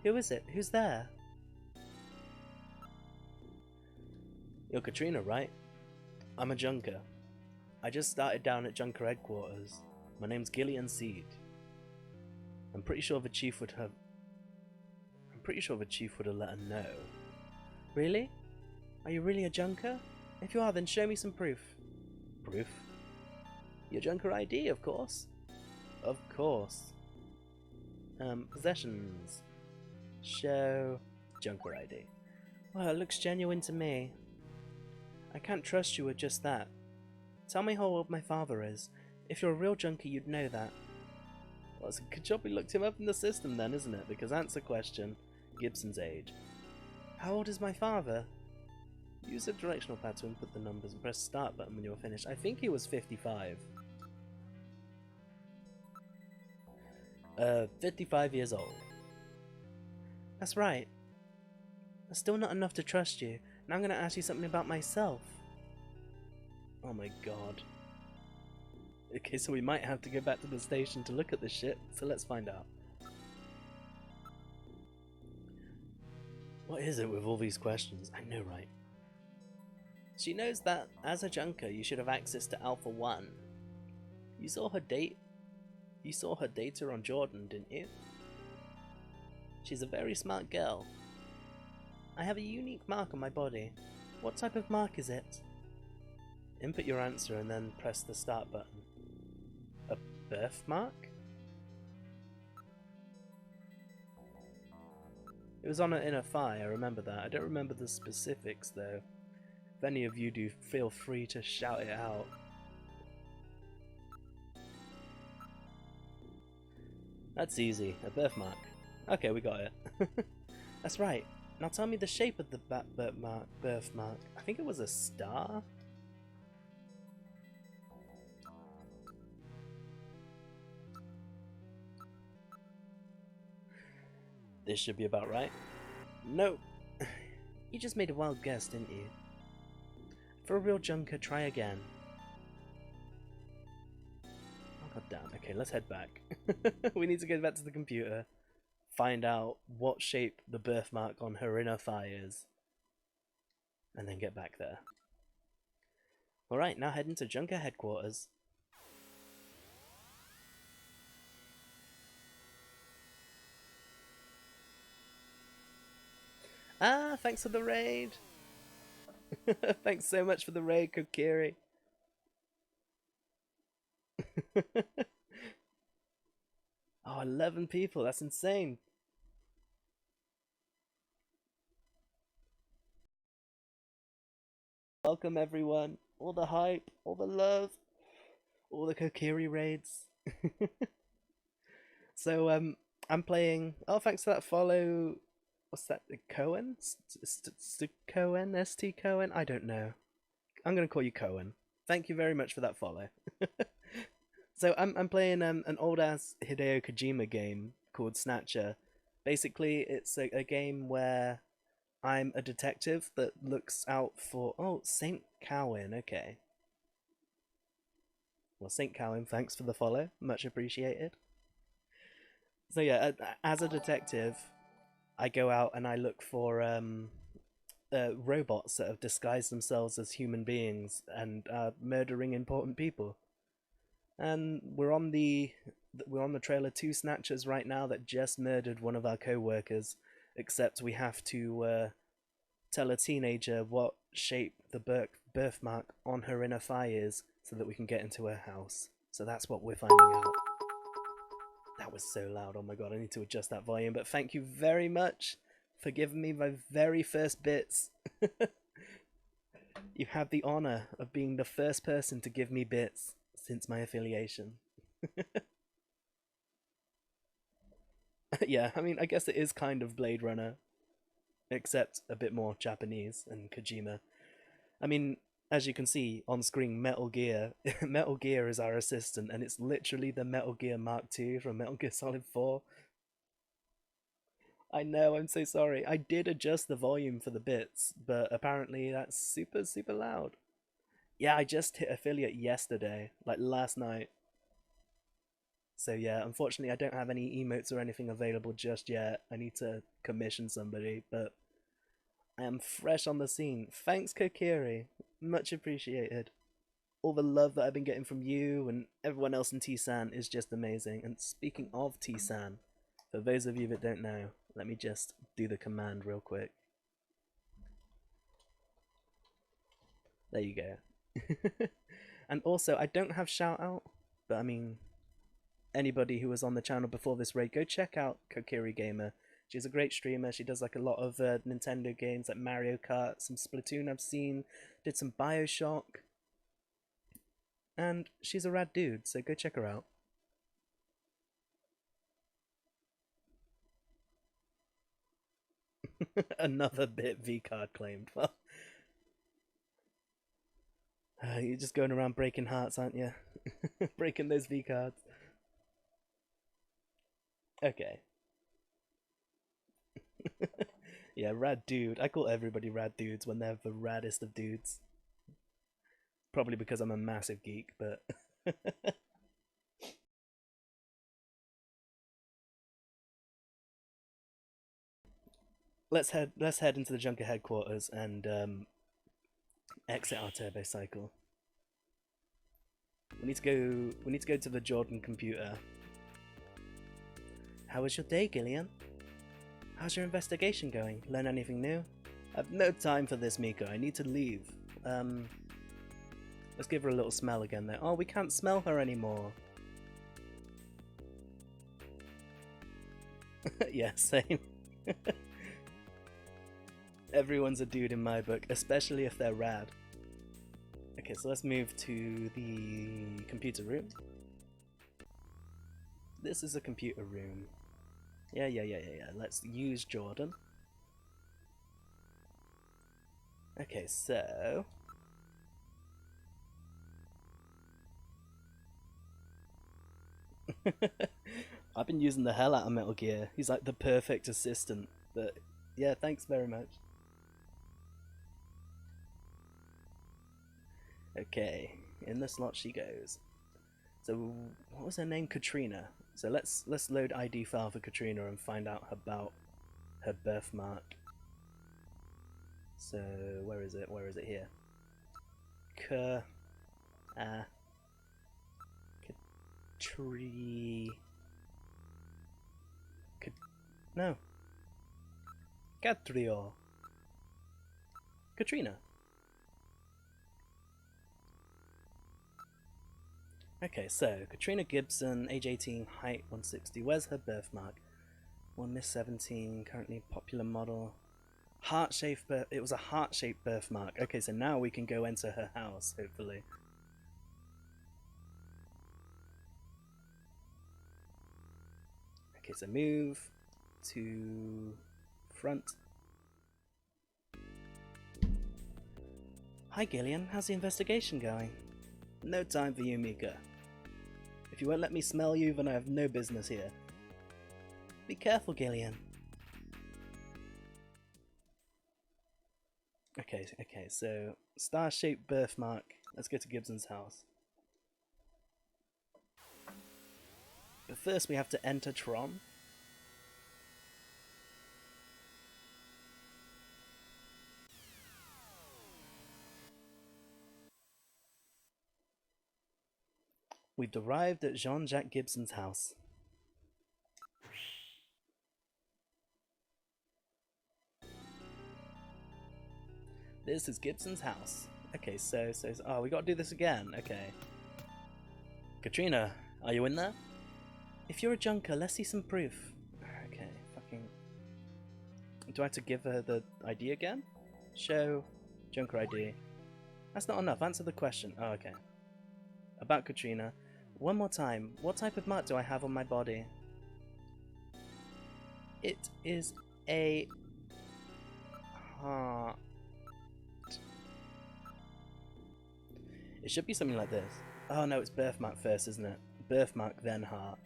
Who is it? Who's there? You're Katrina, right? I'm a junker. I just started down at Junker headquarters. My name's Gillian Seed. I'm pretty sure the chief would have let her know. Really? Are you really a junker? If you are, then show me some proof. Proof? Your junker ID, of course. Of course. Possessions. Show junker ID. Well, it looks genuine to me. I can't trust you with just that. Tell me how old my father is. If you're a real junkie, you'd know that. Well, it's a good job we looked him up in the system then, isn't it? Because answer question, Gibson's age. How old is my father? Use the directional pad to input the numbers and press start button when you're finished. I think he was 55. 55 years old. That's right. That's still not enough to trust you. Now I'm going to ask you something about myself. Oh my god. Okay, so we might have to go back to the station to look at this shit, so let's find out. What is it with all these questions? I know, right? She knows that, as a junker, you should have access to Alpha 1. You saw her data on Jordan, didn't you? She's a very smart girl. I have a unique mark on my body. What type of mark is it? Input your answer and then press the start button. A birthmark? It was on in a fire, I remember that. I don't remember the specifics though. If any of you do, feel free to shout it out. That's easy, a birthmark. Okay, we got it. That's right. Now tell me the shape of the birthmark. I think it was a star? This should be about right. No. You just made a wild guess, didn't you? For a real junker, try again. Oh god damn. Okay, let's head back. We need to get back to the computer. Find out what shape the birthmark on her inner thigh is. And then get back there. Alright, now heading to Junker headquarters. Ah, thanks for the raid! Thanks so much for the raid, Kokiri. Oh, 11 people, that's insane. Welcome everyone, all the hype, all the love, all the Kokiri raids. So I'm playing, oh thanks for that follow, what's that, Cohen? Cohen? ST Cohen? I don't know. I'm gonna call you Cohen. Thank you very much for that follow. So I'm playing an old ass Hideo Kojima game called Snatcher. Basically, it's a game where I'm a detective that looks out for... Oh, Saint Cowan, okay. Well, Saint Cowan, thanks for the follow. Much appreciated. So yeah, as a detective, I go out and I look for robots that have disguised themselves as human beings and are murdering important people. And we're on the trailer 2 Snatchers right now that just murdered one of our co-workers, except we have to tell a teenager what shape the birthmark on her inner thigh is so that we can get into her house. So that's what we're finding out. That was so loud, oh my god, I need to adjust that volume, but thank you very much for giving me my very first bits. You have the honor of being the first person to give me bits since my affiliation. Yeah, I mean, I guess it is kind of Blade Runner, except a bit more Japanese and Kojima. I mean, as you can see on screen, Metal Gear. Metal Gear is our assistant, and it's literally the Metal Gear Mark II from Metal Gear Solid 4. I know, I'm so sorry. I did adjust the volume for the bits, but apparently that's super, super loud. Yeah, I just hit affiliate yesterday, like last night. So yeah, unfortunately I don't have any emotes or anything available just yet. I need to commission somebody, but I am fresh on the scene. Thanks, Kokiri. Much appreciated. All the love that I've been getting from you and everyone else in T-San is just amazing. And speaking of T-San, for those of you that don't know, let me just do the command real quick. There you go. And also, I don't have shout out, but I mean, anybody who was on the channel before this raid, go check out Kokiri Gamer. She's a great streamer. She does like a lot of Nintendo games like Mario Kart, some Splatoon I've seen, did some Bioshock. And she's a rad dude, so go check her out. Another bit V-card claimed. Well, you're just going around breaking hearts, aren't you? Breaking those V-cards. Okay. Yeah, rad dude. I call everybody rad dudes when they're the raddest of dudes. Probably because I'm a massive geek, but... let's head into the Junker headquarters and exit our turbo cycle. We need to go to the Jordan computer. How was your day, Gillian? How's your investigation going? Learn anything new? I've no time for this, Miko. I need to leave. Let's give her a little smell again there. Oh, we can't smell her anymore. Yeah, same. Everyone's a dude in my book, especially if they're rad. Okay, so let's move to the computer room. This is a computer room. Yeah. Let's use Jordan. Okay, so... I've been using the hell out of Metal Gear. He's like the perfect assistant. But yeah, thanks very much. Okay, in the slot she goes. So what was her name? Katrina. So let's load ID file for Katrina and find out about her birthmark. So where is it? Where is it here? No. Catrio. Katrina. Okay, so Katrina Gibson, age 18, height 160. Where's her birthmark? 1 Miss 17, currently popular model. Heart-shaped it was a heart-shaped birthmark. Okay, so now we can go into her house, hopefully. Okay, so move to front. Hi Gillian, how's the investigation going? No time for you, Mika. If you won't let me smell you, then I have no business here. Be careful, Gillian. Okay, so star-shaped birthmark. Let's go to Gibson's house. But first we have to enter Tron. We've arrived at Jean-Jacques Gibson's house. This is Gibson's house. Okay, so oh, we gotta do this again. Okay. Katrina, are you in there? If you're a junker, let's see some proof. Okay, fucking... Do I have to give her the ID again? Show junker ID. That's not enough. Answer the question. Oh, okay. About Katrina. One more time. What type of mark do I have on my body? It is a heart. It should be something like this. Oh no, it's birthmark first, isn't it? Birthmark, then heart.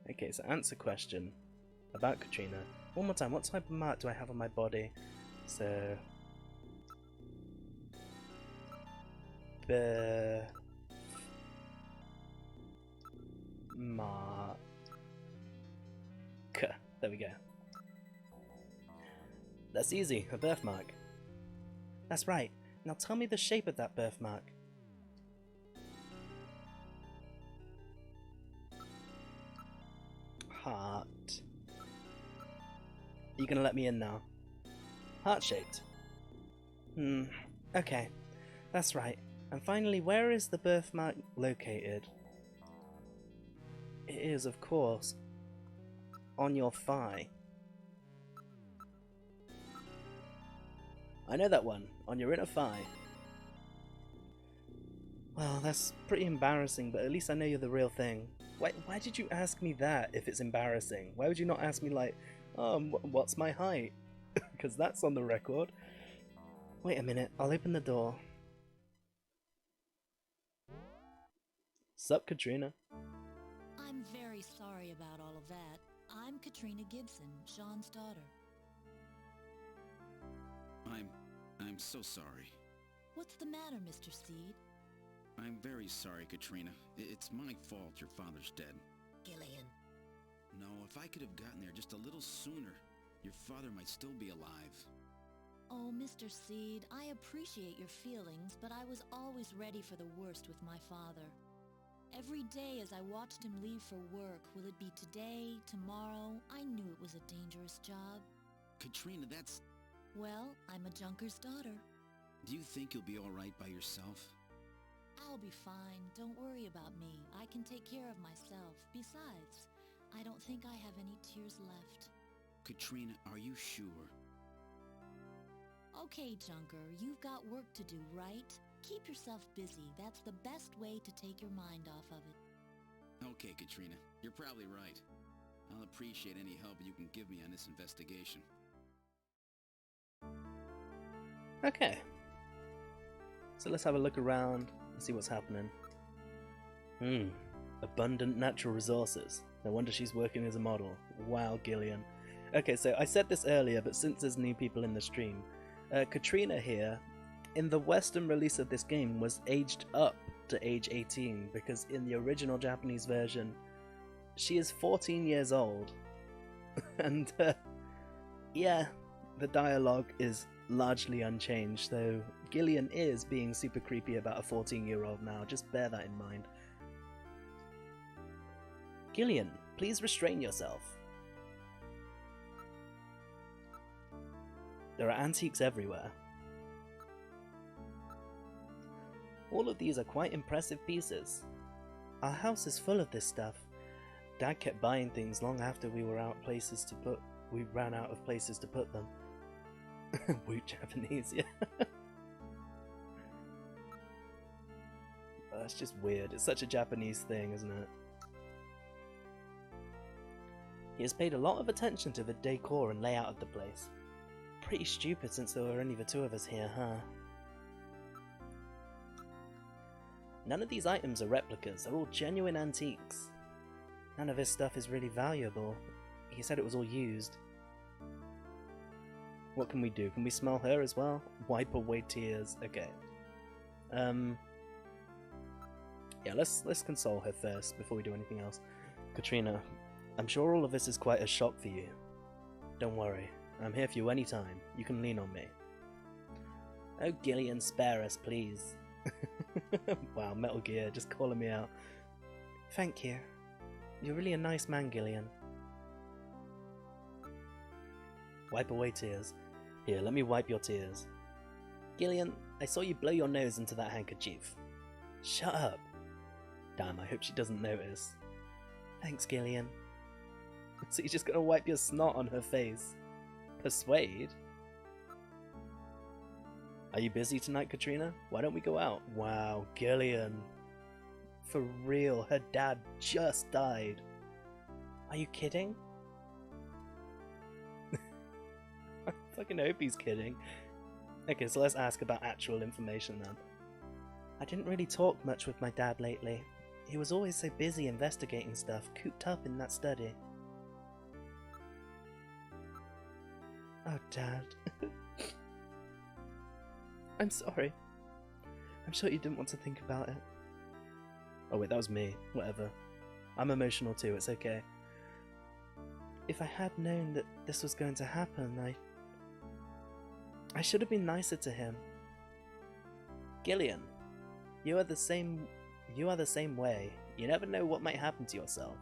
Okay, so answer question about Katrina. One more time, what type of mark do I have on my body? So... Birthmark. There we go. That's easy, a birthmark. That's right. Now tell me the shape of that birthmark. Heart. Are you gonna let me in now? Heart-shaped. Okay. That's right. And finally, where is the birthmark located? It is, of course, on your thigh. I know that one, on your inner thigh. Well, that's pretty embarrassing, but at least I know you're the real thing. Why did you ask me that if it's embarrassing? Why would you not ask me like, what's my height? Because that's on the record. Wait a minute, I'll open the door. Sup, Katrina? I'm very sorry about all of that. I'm Katrina Gibson, Sean's daughter. I'm so sorry. What's the matter, Mr. Seed? I'm very sorry, Katrina. It's my fault your father's dead. Gillian. No, if I could have gotten there just a little sooner, your father might still be alive. Oh, Mr. Seed, I appreciate your feelings, but I was always ready for the worst with my father. Every day as I watched him leave for work, will it be today, tomorrow? I knew it was a dangerous job. Katrina, that's Well, I'm a junker's daughter. Do you think you'll be all right by yourself? I'll be fine. Don't worry about me. I can take care of myself. Besides, I don't think I have any tears left. Katrina, are you sure? Okay, Junker, you've got work to do, right? Keep yourself busy. That's the best way to take your mind off of it. Okay, Katrina, you're probably right. I'll appreciate any help you can give me on this investigation. Okay. So let's have a look around and see what's happening. Abundant natural resources. No wonder she's working as a model. Wow, Gillian. Okay, so I said this earlier, but since there's new people in the stream, Katrina here, in the Western release of this game, was aged up to age 18, because in the original Japanese version, she is 14 years old. And, yeah, the dialogue is largely unchanged, though Gillian is being super creepy about a 14-year-old now, just bear that in mind. Gillian, please restrain yourself. There are antiques everywhere. All of these are quite impressive pieces. Our house is full of this stuff. Dad kept buying things long after we ran out of places to put them. Weak Japanese, yeah. That's just weird. It's such a Japanese thing, isn't it? He has paid a lot of attention to the decor and layout of the place. Pretty stupid since there were only the two of us here, huh? None of these items are replicas, they're all genuine antiques. None of his stuff is really valuable. He said it was all used. What can we do? Can we smell her as well? Wipe away tears. Okay. Yeah, let's console her first before we do anything else. Katrina, I'm sure all of this is quite a shock for you. Don't worry, I'm here for you anytime. You can lean on me. Oh, Gillian, spare us, please. Wow, Metal Gear, just calling me out. Thank you. You're really a nice man, Gillian. Wipe away tears. Here, let me wipe your tears. Gillian, I saw you blow your nose into that handkerchief. Shut up. Damn, I hope she doesn't notice. Thanks, Gillian. So you're just gonna wipe your snot on her face? Persuade? Are you busy tonight, Katrina? Why don't we go out? Wow, Gillian. For real, her dad just died. Are you kidding? I fucking hope he's kidding. Okay, so let's ask about actual information then. I didn't really talk much with my dad lately. He was always so busy investigating stuff, cooped up in that study. Oh, Dad. I'm sorry. I'm sure you didn't want to think about it. Oh wait, that was me. Whatever. I'm emotional too, it's okay. If I had known that this was going to happen, I should have been nicer to him. Gillian, you are the same way. You never know what might happen to yourself.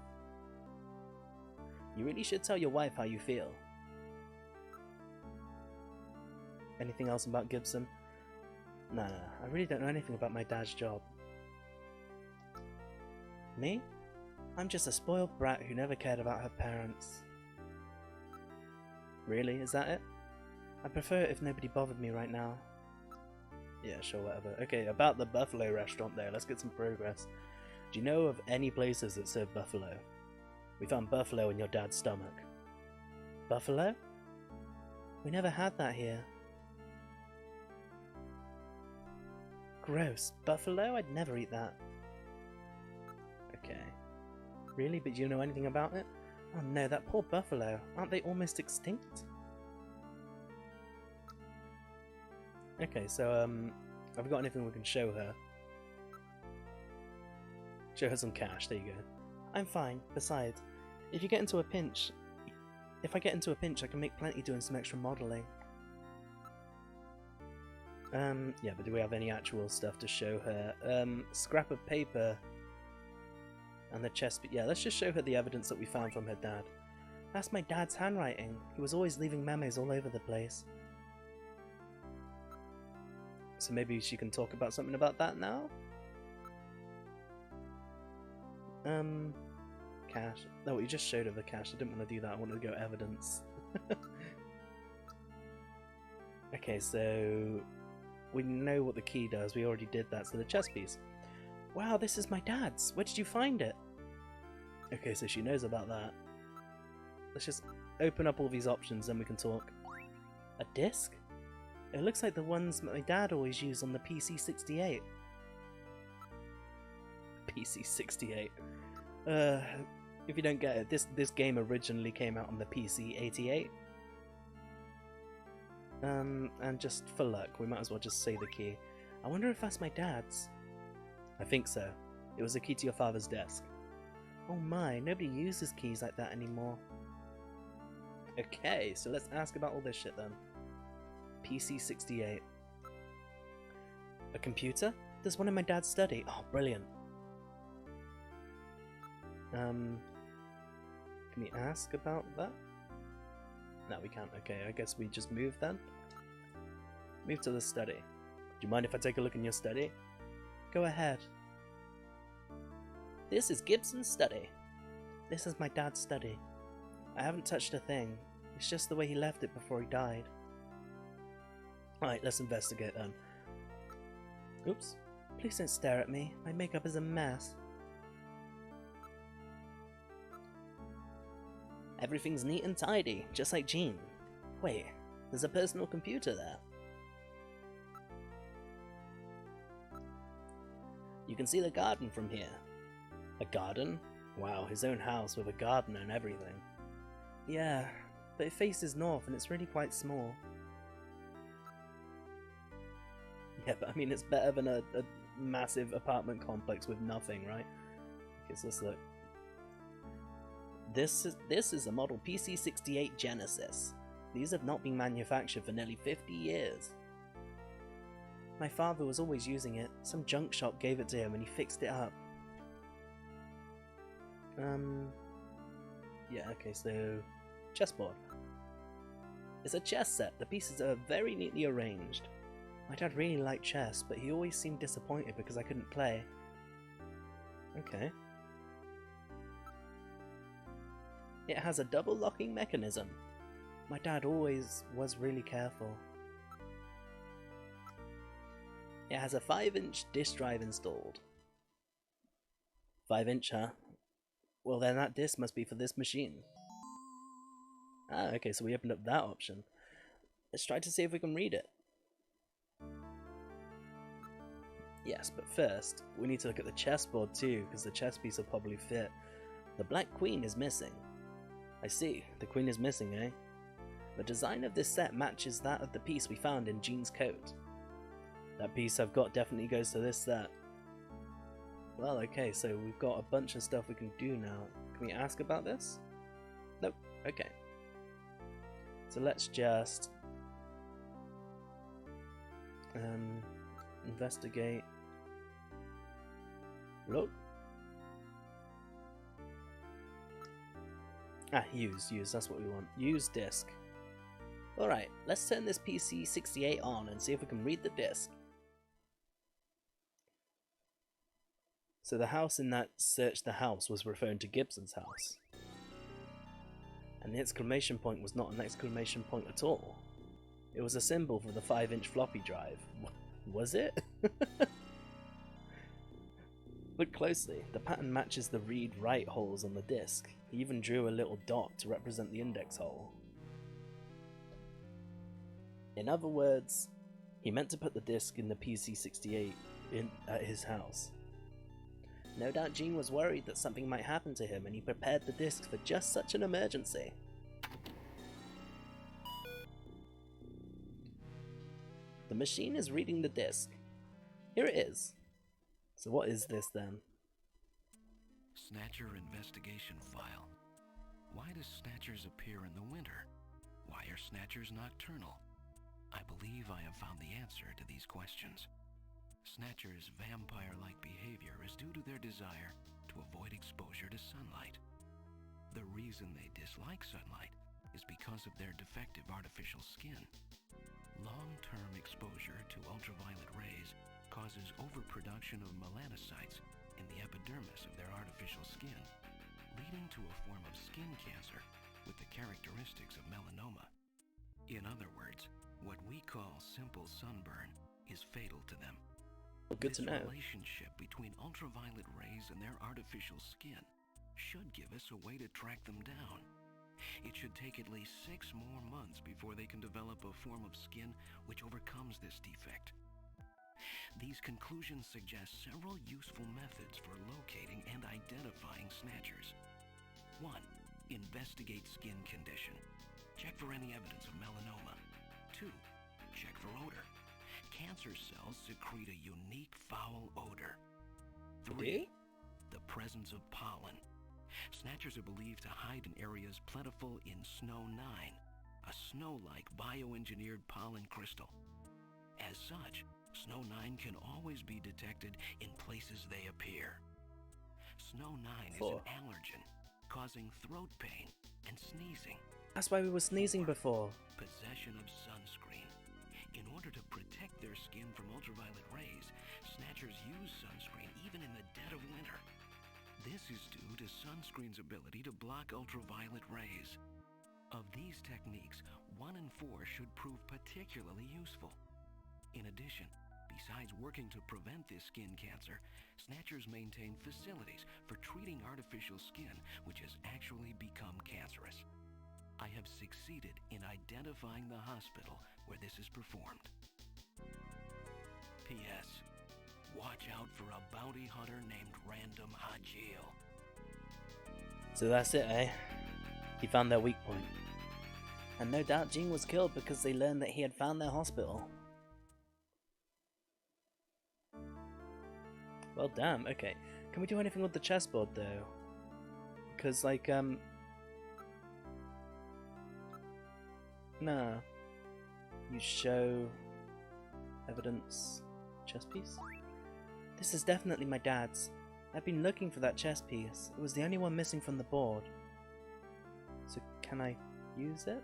You really should tell your wife how you feel. Anything else about Gibson? No, I really don't know anything about my dad's job. Me? I'm just a spoiled brat who never cared about her parents. Really? Is that it? I'd prefer it if nobody bothered me right now. Yeah, sure, whatever. Okay, about the buffalo restaurant there, let's get some progress. Do you know of any places that serve buffalo? We found buffalo in your dad's stomach. Buffalo? We never had that here. Gross. Buffalo? I'd never eat that. Okay. Really? But do you know anything about it? Oh no, that poor buffalo. Aren't they almost extinct? Okay, so, have we got anything we can show her? Show her some cash, there you go. I'm fine. Besides, if I get into a pinch, I can make plenty doing some extra modelling. Yeah, but do we have any actual stuff to show her? Scrap of paper and the chest. Yeah, let's just show her the evidence that we found from her dad. That's my dad's handwriting. He was always leaving memos all over the place. So maybe she can talk about something about that now? Cache. No, you just showed her the cache. I didn't want to do that. I wanted to go evidence. Okay, so we know what the key does. We already did that. So the chess piece. Wow, this is my dad's. Where did you find it? Okay, so she knows about that. Let's just open up all these options, then we can talk. A disc? It looks like the ones my dad always used on the PC-68. PC-68. If you don't get it, this game originally came out on the PC-88. And just for luck, we might as well just say the key. I wonder if that's my dad's. I think so. It was the key to your father's desk. Oh my, nobody uses keys like that anymore. Okay, so let's ask about all this shit then. PC-68. A computer? There's one in my dad's study. Oh, brilliant. Can we ask about that? No, we can't. Okay, I guess we just move then. Move to the study. Do you mind if I take a look in your study? Go ahead. This is Gibson's study. This is my dad's study. I haven't touched a thing. It's just the way he left it before he died. Alright, let's investigate then. Oops. Please don't stare at me. My makeup is a mess. Everything's neat and tidy, just like Jean. Wait, there's a personal computer there. You can see the garden from here. A garden? Wow, his own house with a garden and everything. Yeah, but it faces north and it's really quite small. Yeah, but I mean it's better than a massive apartment complex with nothing, right? Okay, so let's look. This is a model PC-68 Genesis. These have not been manufactured for nearly 50 years. My father was always using it. Some junk shop gave it to him and he fixed it up. Yeah, okay, so chessboard. It's a chess set. The pieces are very neatly arranged. My dad really liked chess, but he always seemed disappointed because I couldn't play. Okay. It has a double locking mechanism. My dad always was really careful. It has a 5-inch disk drive installed. 5-inch, huh? Well then that disk must be for this machine. Ah, okay, so we opened up that option. Let's try to see if we can read it. Yes, but first, we need to look at the chessboard too, because the chess piece will probably fit. The black queen is missing. I see, the queen is missing, eh? The design of this set matches that of the piece we found in Jean's coat. That piece I've got definitely goes to this set. Well, okay, so we've got a bunch of stuff we can do now. Can we ask about this? Nope, okay. So let's just investigate. Look. Ah, use, that's what we want. Use disk. Alright, let's turn this PC-68 on and see if we can read the disk. So the house in that search the house was referring to Gibson's house. And the exclamation point was not an exclamation point at all. It was a symbol for the 5-inch floppy drive. Was it? Look closely, the pattern matches the read-write holes on the disk. He even drew a little dot to represent the index hole. In other words, he meant to put the disk in the PC-68 at his house. No doubt Jean was worried that something might happen to him and he prepared the disk for just such an emergency. The machine is reading the disk. Here it is. So what is this then? Snatcher investigation file. Why do Snatchers appear in the winter? Why are Snatchers nocturnal? I believe I have found the answer to these questions. Snatchers' vampire-like behavior is due to their desire to avoid exposure to sunlight. The reason they dislike sunlight is because of their defective artificial skin. Long-term exposure to ultraviolet rays causes overproduction of melanocytes in the epidermis of their artificial skin, leading to a form of skin cancer with the characteristics of melanoma. In other words, what we call simple sunburn is fatal to them. Well, good to know. This relationship between ultraviolet rays and their artificial skin should give us a way to track them down. It should take at least 6 more months before they can develop a form of skin which overcomes this defect. These conclusions suggest several useful methods for locating and identifying snatchers. 1. Investigate skin condition. Check for any evidence of melanoma. 2. Check for odor. Cancer cells secrete a unique foul odor. 3. The presence of pollen. Snatchers are believed to hide in areas plentiful in Snow 9, a snow-like bioengineered pollen crystal. As such, Snow 9 can always be detected in places they appear. Snow 9 is an allergen, causing throat pain and sneezing. That's why we were sneezing before. Possession of sunscreen. In order to protect their skin from ultraviolet rays, snatchers use sunscreen even in the dead of winter. This is due to sunscreen's ability to block ultraviolet rays. Of these techniques, 1 in 4 should prove particularly useful. In addition, besides working to prevent this skin cancer, snatchers maintain facilities for treating artificial skin which has actually become cancerous. I have succeeded in identifying the hospital where this is performed. P.S. Watch out for a bounty hunter named Random Hajil. So that's it, eh? He found their weak point. And no doubt Jean was killed because they learned that he had found their hospital. Well, damn, okay. Can we do anything with the chessboard, though? Because, like, nah. You show evidence chess piece? This is definitely my dad's. I've been looking for that chess piece. It was the only one missing from the board. So can I use it?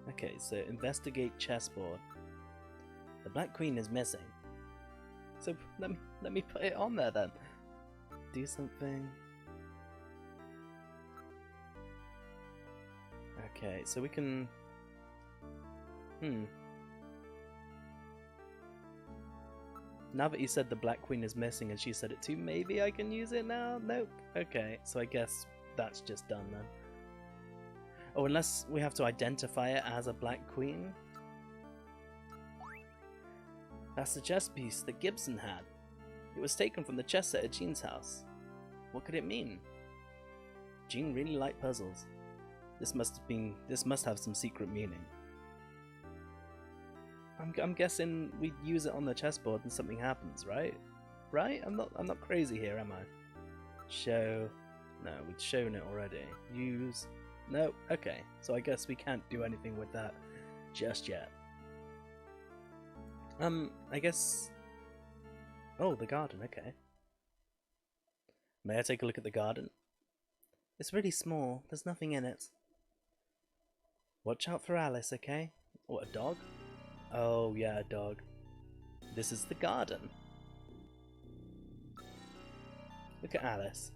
Okay, so investigate chessboard. The black queen is missing. So let me put it on there then. Do something. Okay, so we can... Now that you said the black queen is missing and she said it too, maybe I can use it now? Nope. Okay, so I guess that's just done then. Oh, unless we have to identify it as a black queen? That's the chess piece that Gibson had. It was taken from the chess set at Jean's house. What could it mean? Jean really liked puzzles. This must have some secret meaning. I'm guessing we'd use it on the chessboard and something happens, right? Right? I'm not crazy here, am I? Show. No, we'd shown it already. Use. No. Okay. So I guess we can't do anything with that just yet. I guess. Oh, the garden. Okay. May I take a look at the garden? It's really small. There's nothing in it. Watch out for Alice, okay? What, a dog? Oh, yeah, a dog. This is the garden. Look at Alice.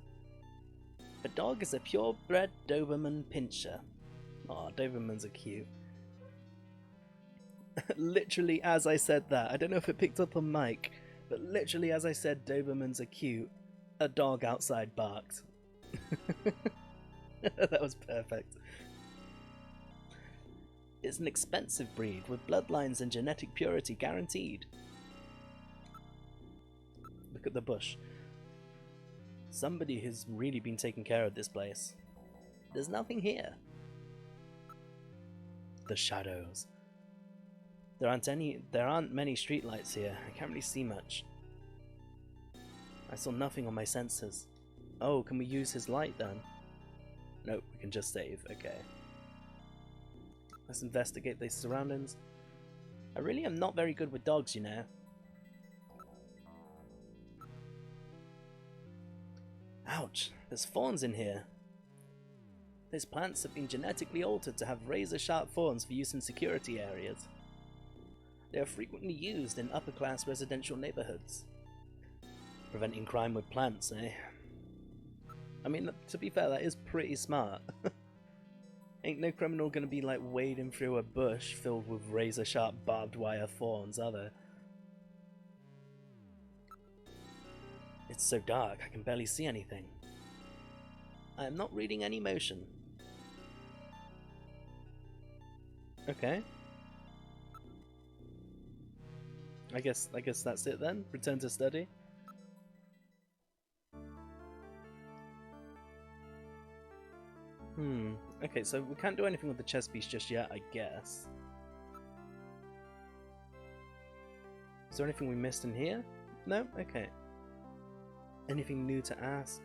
The dog is a purebred Doberman Pinscher. Aw, Dobermans are cute. Literally as I said that, I don't know if it picked up on mic, but literally as I said Dobermans are cute, a dog outside barked. That was perfect. It's an expensive breed with bloodlines and genetic purity guaranteed. Look at the bush. Somebody has really been taking care of this place. There's nothing here. The shadows. There aren't many streetlights here. I can't really see much. I saw nothing on my sensors. Oh, can we use his light then? Nope, we can just save. Okay. Let's investigate the surroundings. I really am not very good with dogs, you know. Ouch, there's fawns in here. Those plants have been genetically altered to have razor-sharp thorns for use in security areas. They are frequently used in upper-class residential neighborhoods. Preventing crime with plants, eh? I mean, to be fair, that is pretty smart. Ain't no criminal gonna be like wading through a bush filled with razor-sharp barbed wire thorns, are they? It's so dark, I can barely see anything. I am not reading any motion. Okay. I guess that's it then. Return to study. Okay, so we can't do anything with the chess piece just yet, I guess. Is there anything we missed in here? No? Okay. Anything new to ask?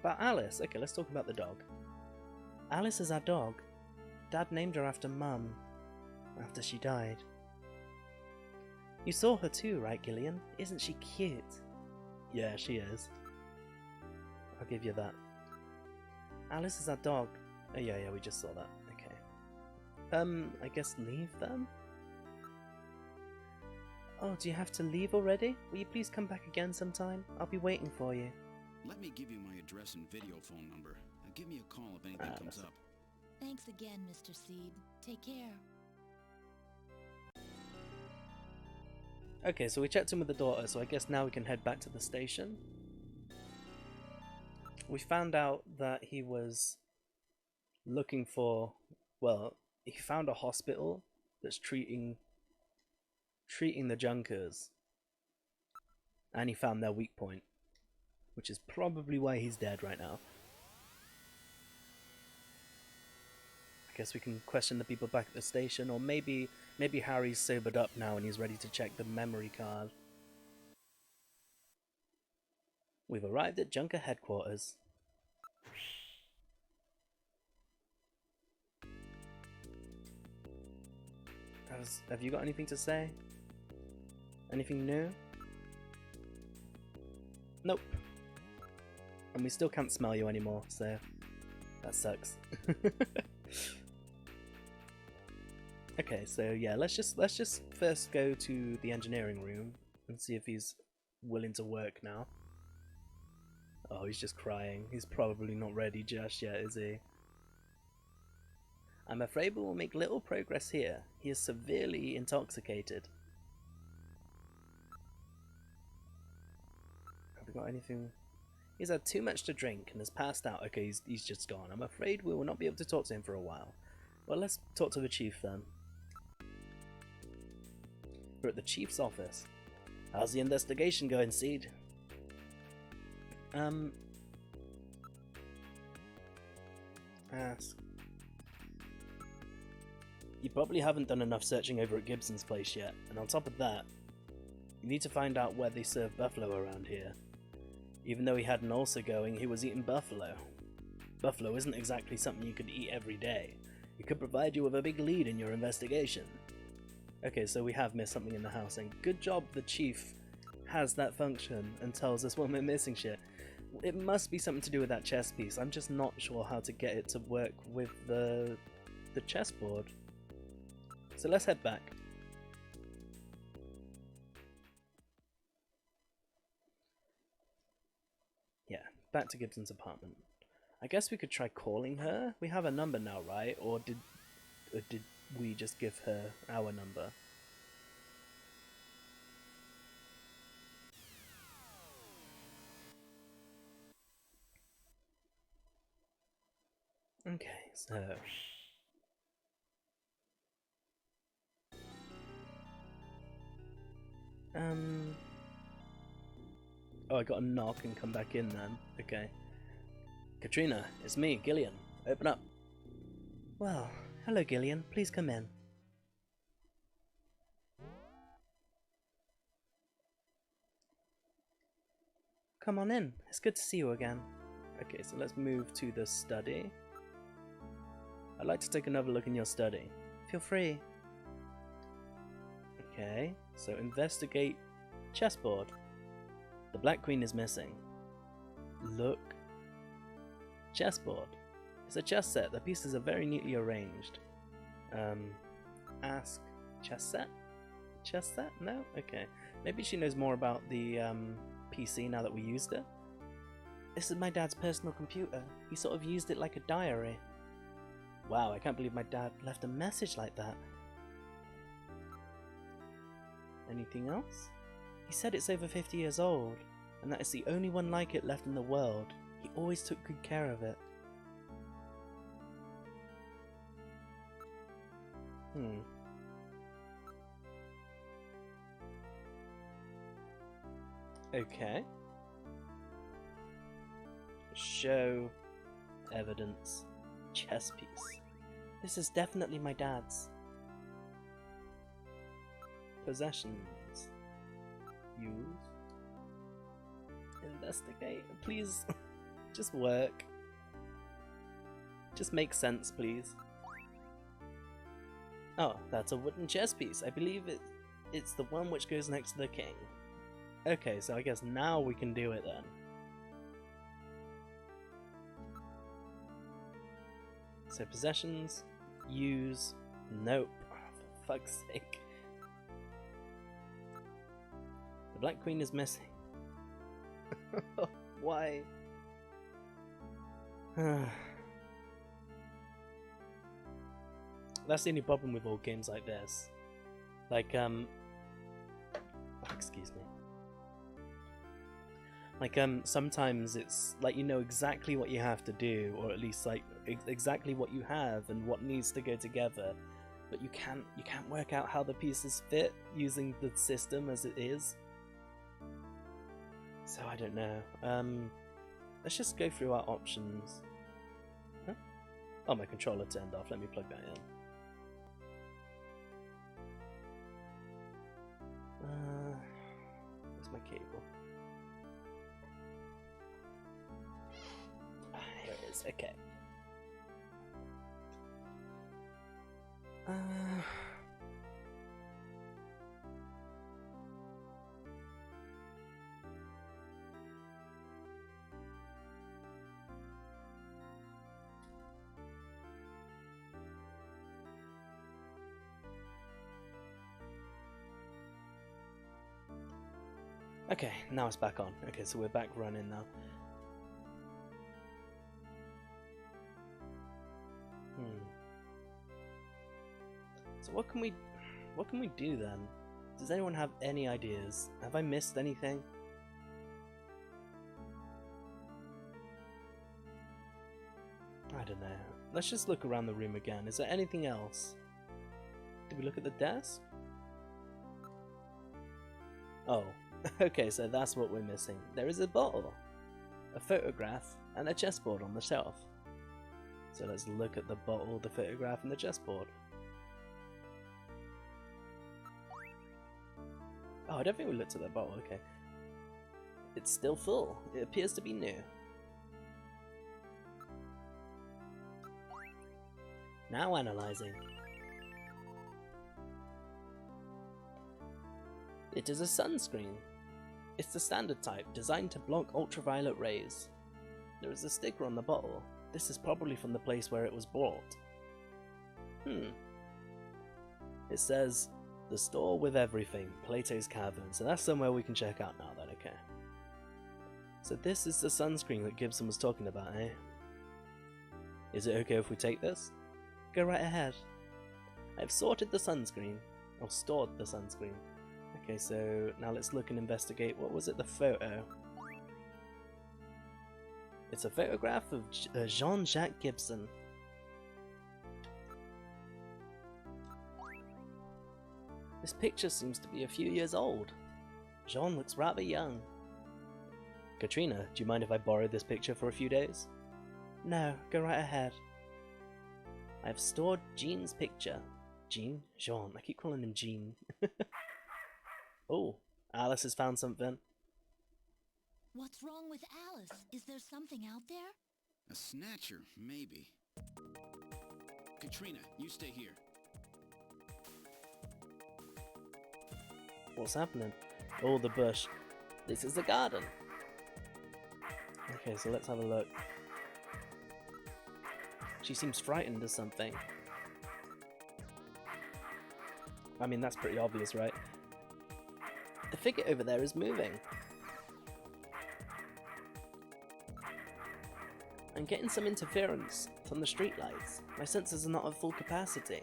About Alice? Okay, let's talk about the dog. Alice is our dog. Dad named her after Mum, after she died. You saw her too, right, Gillian? Isn't she cute? Yeah, she is. I'll give you that. Alice is our dog. Oh yeah, we just saw that. Okay. I guess leave then? Oh, do you have to leave already? Will you please come back again sometime? I'll be waiting for you. Let me give you my address and video phone number. Now give me a call if anything comes up. Thanks again, Mr. Seed. Take care. Okay, so we checked in with the daughter, so I guess now we can head back to the station. We found out that he was looking for, well, he found a hospital that's treating the Junkers, and he found their weak point, which is probably why he's dead right now. I guess we can question the people back at the station, or maybe Harry's sobered up now and he's ready to check the memory card. We've arrived at Junker headquarters. Have you got anything to say? Anything new? Nope. And we still can't smell you anymore, so that sucks. Okay, so yeah, let's just first go to the engineering room and see if he's willing to work now. Oh, he's just crying. He's probably not ready just yet, is he? I'm afraid we will make little progress here. He is severely intoxicated. Have we got anything? He's had too much to drink and has passed out. Okay, he's just gone. I'm afraid we will not be able to talk to him for a while. Well, let's talk to the chief then. We're at the chief's office. How's the investigation going, Seed? Ask. You probably haven't done enough searching over at Gibson's place yet, and on top of that, you need to find out where they serve buffalo around here. Even though he had an ulcer going, he was eating buffalo. Buffalo isn't exactly something you could eat every day. It could provide you with a big lead in your investigation. Okay, so we have missed something in the house, and good job the chief has that function and tells us when we're missing shit. It must be something to do with that chess piece. I'm just not sure how to get it to work with the chessboard. So let's head back. Yeah, back to Gibson's apartment. I guess we could try calling her. We have a number now, right? Or did we just give her our number? Okay, so oh, I got a knock and come back in then. Okay. Katrina, it's me, Gillian. Open up. Well, hello Gillian, please come in. Come on in, it's good to see you again. Okay, so let's move to the study. I'd like to take another look in your study. Feel free. Okay, so investigate chessboard. The Black Queen is missing. Look. Chessboard. It's a chess set. The pieces are very neatly arranged. Ask chess set? Chess set? No? Okay. Maybe she knows more about the PC now that we used it. This is my dad's personal computer. He sort of used it like a diary. Wow, I can't believe my dad left a message like that. Anything else? He said it's over 50 years old, and that it's the only one like it left in the world. He always took good care of it. Okay. Show evidence. Chess piece. This is definitely my dad's. Possessions. Use. Investigate. Please. Just work. Just make sense, please. Oh, that's a wooden chess piece. I believe it's the one which goes next to the king. Okay, so I guess now we can do it then. So possessions, use, nope, for fuck's sake. The Black Queen is missing. Why? That's the only problem with all games like this. Like, excuse me. Like, sometimes it's like you know exactly what you have to do, or at least like exactly what you have and what needs to go together, but you can't work out how the pieces fit using the system as it is. So I don't know. Let's just go through our options. Huh? Oh, my controller turned off. Let me plug that in. Where's my cable? Here it is. Okay. Okay, now it's back on. Okay, so we're back running now. So what can we do then? Does anyone have any ideas? Have I missed anything? I don't know. Let's just look around the room again. Is there anything else? Did we look at the desk? Oh. Okay, so that's what we're missing. There is a bottle, a photograph, and a chessboard on the shelf. So let's look at the bottle, the photograph, and the chessboard. Oh, I don't think we looked at the bottle, okay. It's still full. It appears to be new. Now analyzing. It is a sunscreen. It's the standard type, designed to block ultraviolet rays. There is a sticker on the bottle. This is probably from the place where it was bought. It says, the store with everything, Plato's Cavern. So that's somewhere we can check out now then, okay. So this is the sunscreen that Gibson was talking about, eh? Is it okay if we take this? Go right ahead. I've sorted the sunscreen, or stored the sunscreen. Okay, so now let's look and investigate. What was it? The photo. It's a photograph of Jean-Jacques Gibson. This picture seems to be a few years old. Jean looks rather young. Katrina, do you mind if I borrow this picture for a few days? No, go right ahead. I've stored Jean's picture. Jean? Jean. I keep calling him Jean. Oh, Alice has found something. What's wrong with Alice? Is there something out there? A snatcher, maybe. Katrina, you stay here. What's happening? Oh, the bush. This is the garden. Okay, so let's have a look. She seems frightened or something. I mean, that's pretty obvious, right? The figure over there is moving. I'm getting some interference from the streetlights. My sensors are not at full capacity.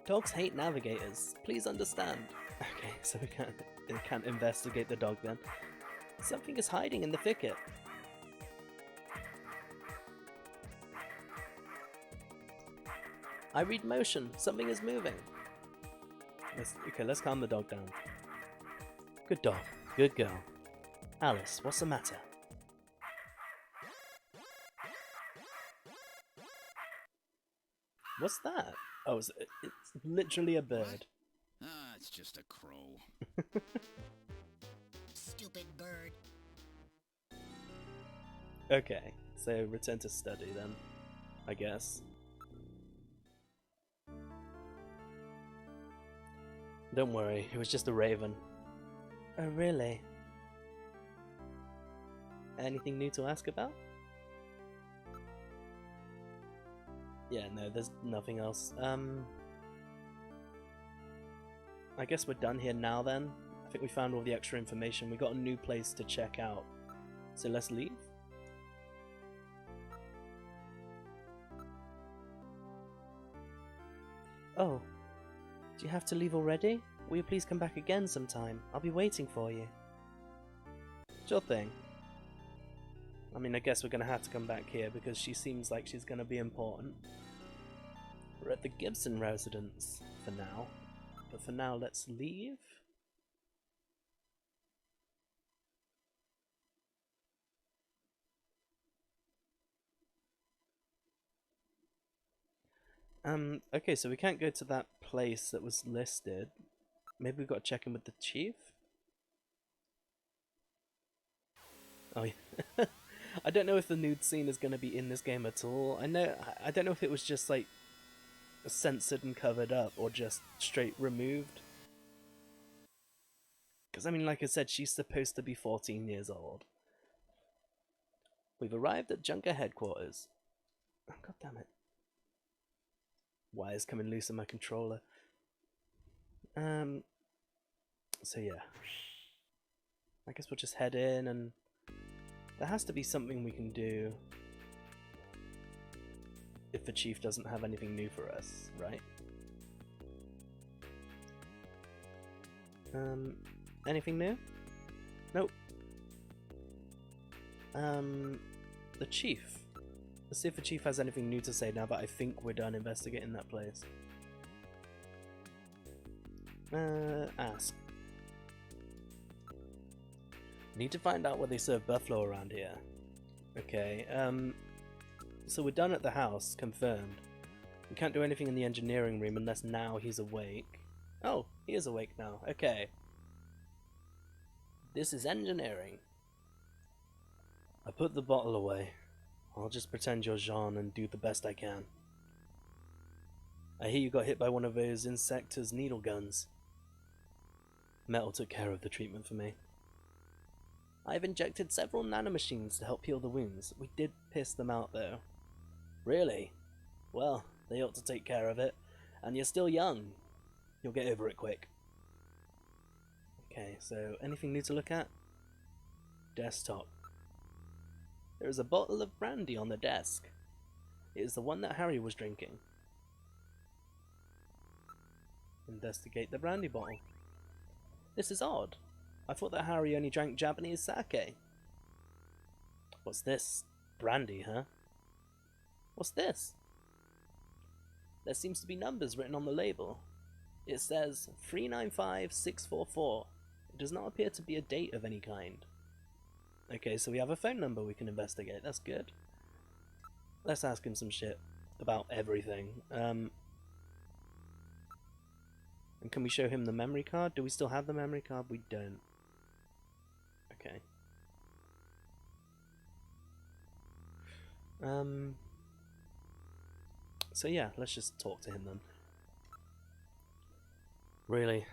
Dogs hate navigators. Please understand. Okay, so we can't investigate the dog then. Something is hiding in the thicket. I read motion. Something is moving. Let's calm the dog down. Good dog. Good girl. Alice, what's the matter? What's that? Oh, it's literally a bird. Ah, it's just a crow. Stupid bird. Okay, so return to study then, I guess. Don't worry, it was just a raven. Oh, really? Anything new to ask about? Yeah, no, there's nothing else. I guess we're done here now then. I think we found all the extra information. We got a new place to check out. So let's leave? Oh, do you have to leave already? Will you please come back again sometime? I'll be waiting for you. Sure thing. I mean, I guess we're gonna have to come back here because she seems like she's gonna be important. We're at the Gibson residence for now. But for now, let's leave. Okay, so we can't go to that place that was listed. Maybe we've got to check in with the chief? Oh, yeah. I don't know if the nude scene is going to be in this game at all. I don't know if it was just, like, censored and covered up, or just straight removed. Because, I mean, like I said, she's supposed to be 14 years old. We've arrived at Junker headquarters. Oh, God damn it. Wires coming loose on my controller. So yeah. I guess we'll just head in, and there has to be something we can do if the chief doesn't have anything new for us, right? Anything new? Nope. The chief. Let's see if the chief has anything new to say now that I think we're done investigating that place. Ask. Need to find out where they serve buffalo around here. Okay, so we're done at the house, confirmed. We can't do anything in the engineering room unless now he's awake. Oh, he is awake now, okay. This is engineering. I put the bottle away. I'll just pretend you're Jean and do the best I can. I hear you got hit by one of those insectors' needle guns. Metal took care of the treatment for me. I've injected several nanomachines to help heal the wounds. We did piss them out though. Really? Well, they ought to take care of it. And you're still young. You'll get over it quick. Okay, so anything new to look at? Desktop. There is a bottle of brandy on the desk. It is the one that Harry was drinking. Investigate the brandy bottle. This is odd. I thought that Harry only drank Japanese sake. What's this? Brandy, huh? What's this? There seems to be numbers written on the label. It says 395644. It does not appear to be a date of any kind. Okay, so we have a phone number we can investigate. That's good. Let's ask him some shit about everything. And can we show him the memory card? Do we still have the memory card? We don't. Okay. So yeah, let's just talk to him then. Really?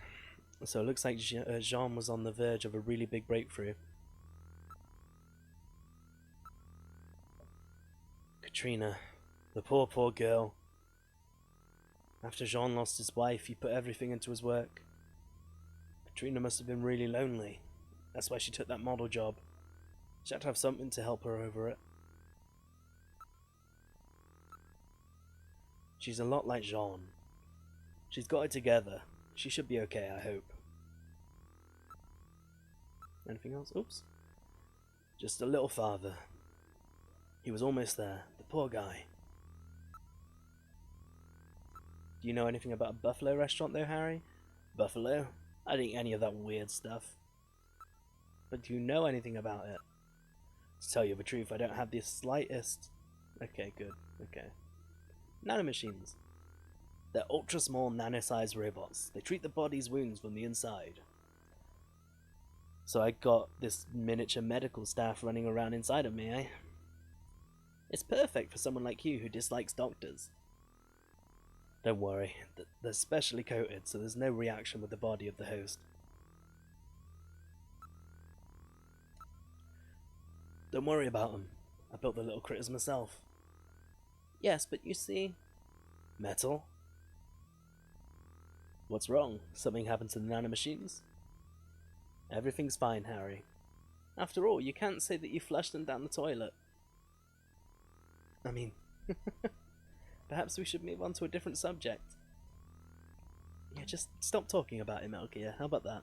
So it looks like Jean was on the verge of a really big breakthrough. Katrina. The poor, poor girl. After Jean lost his wife, he put everything into his work. Katrina must have been really lonely. That's why she took that model job. She had to have something to help her over it. She's a lot like Jean. She's got it together. She should be okay, I hope. Anything else? Oops. Just a little farther. He was almost there. The poor guy. Do you know anything about a buffalo restaurant though, Harry? Buffalo? I didn't eat any of that weird stuff. But do you know anything about it? To tell you the truth, I don't have the slightest... Okay, good. Okay. Nanomachines. They're ultra-small, nano-sized robots. They treat the body's wounds from the inside. So I got this miniature medical staff running around inside of me, eh? It's perfect for someone like you who dislikes doctors. Don't worry, they're specially coated, so there's no reaction with the body of the host. Don't worry about them. I built the little critters myself. Yes, but you see... Metal? What's wrong? Something happened to the nanomachines? Everything's fine, Harry. After all, you can't say that you flushed them down the toilet. I mean... Perhaps we should move on to a different subject. Yeah, just stop talking about him, Metal Gear. How about that?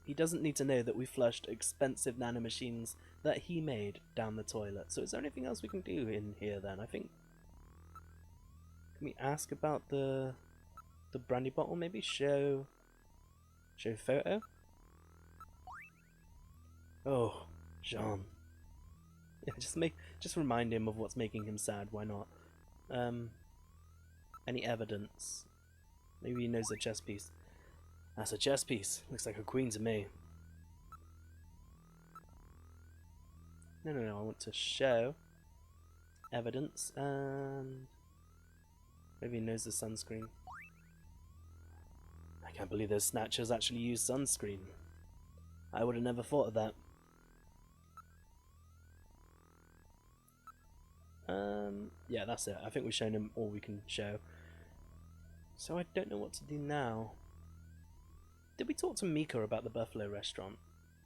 He doesn't need to know that we flushed expensive nanomachines that he made down the toilet. So is there anything else we can do in here then? I think... Can we ask about the brandy bottle maybe? Show photo? Oh, Jean. Yeah, just remind him of what's making him sad, why not? Any evidence? Maybe he knows a chess piece. That's a chess piece. Looks like a queen to me. No, I want to show evidence, and maybe he knows the sunscreen. I can't believe those snatchers actually use sunscreen. I would have never thought of that. Yeah, that's it. I think we've shown him all we can show. So I don't know what to do now. Did we talk to Mika about the Buffalo restaurant?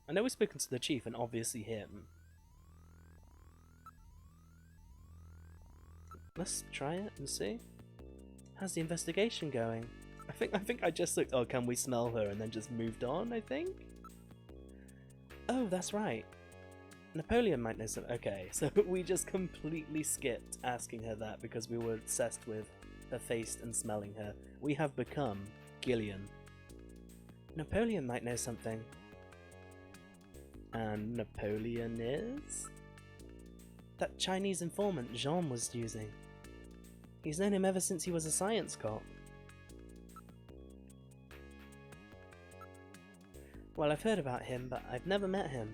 I know we've spoken to the chief and obviously him. Let's try it and see. How's the investigation going? I think I just looked, oh, can we smell her, and then just moved on, I think? Oh, that's right. Napoleon might know something. Okay, so we just completely skipped asking her that because we were obsessed with her face and smelling her. We have become Gillian. Napoleon might know something. And Napoleon is? That Chinese informant Jean was using. He's known him ever since he was a science cop. Well, I've heard about him, but I've never met him.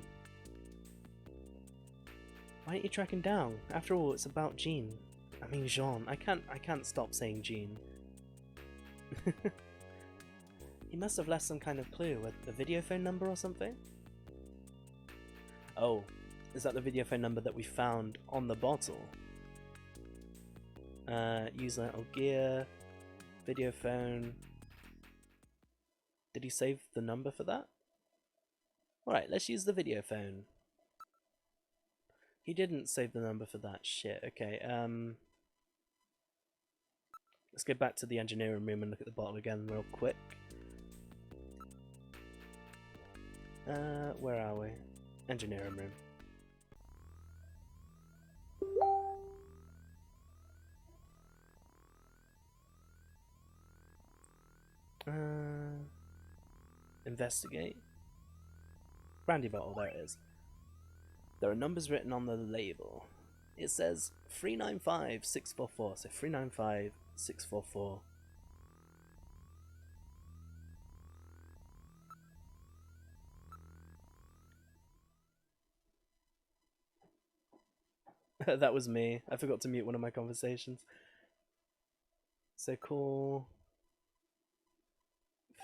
Why don't you track him down? After all, it's about Jean. I mean Jean. I can't stop saying Jean. He must have left some kind of clue, a video phone number or something? Oh, is that the video phone number that we found on the bottle? Use Metal Gear, video phone. Did he save the number for that? Alright, let's use the video phone. He didn't save the number for that. Shit, okay, let's go back to the engineering room and look at the bottle again real quick. Where are we? Engineering room. Investigate. Brandy bottle, there it is. There are numbers written on the label. It says 395644, so 395644. That was me. I forgot to mute one of my conversations. So call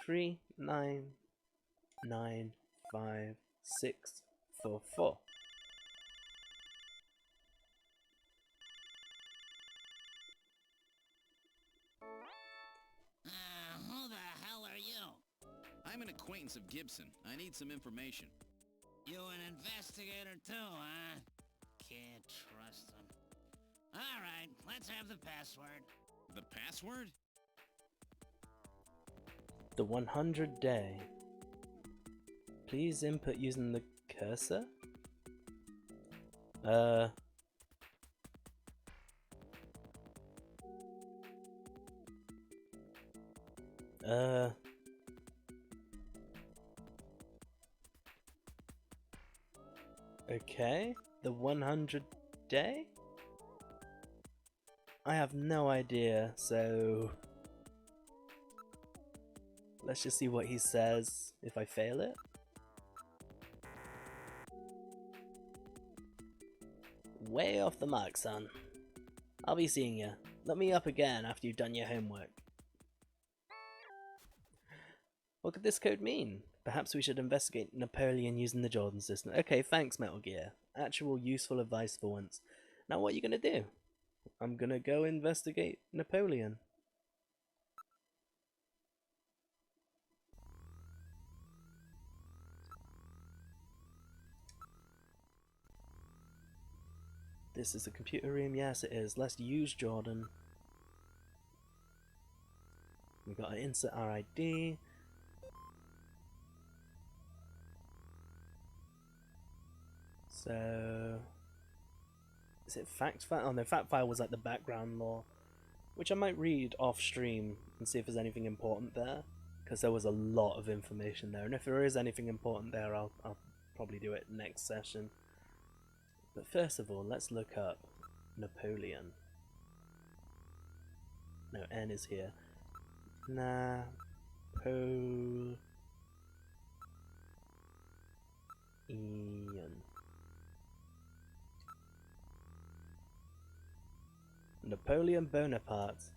399564. I'm an acquaintance of Gibson. I need some information. You an investigator too, huh? Can't trust him. All right, let's have the password. The password? The 100 day. Please input using the cursor? Okay, the 100 day? I have no idea, so let's just see what he says if I fail it. Way off the mark, son. I'll be seeing you. Let me up again after you've done your homework. What could this code mean? Perhaps we should investigate Napoleon using the Jordan system. Okay, thanks, Metal Gear. Actual useful advice for once. Now what are you gonna do? I'm gonna go investigate Napoleon. This is the computer room? Yes, it is. Let's use Jordan. We've got to insert our ID. So, is it fact file? Oh no, fact file was like the background lore, which I might read off stream and see if there's anything important there, because there was a lot of information there, and if there is anything important there, I'll probably do it next session. But first of all, let's look up Napoleon. No, N is here. Napoleon. Napoleon Bonaparte,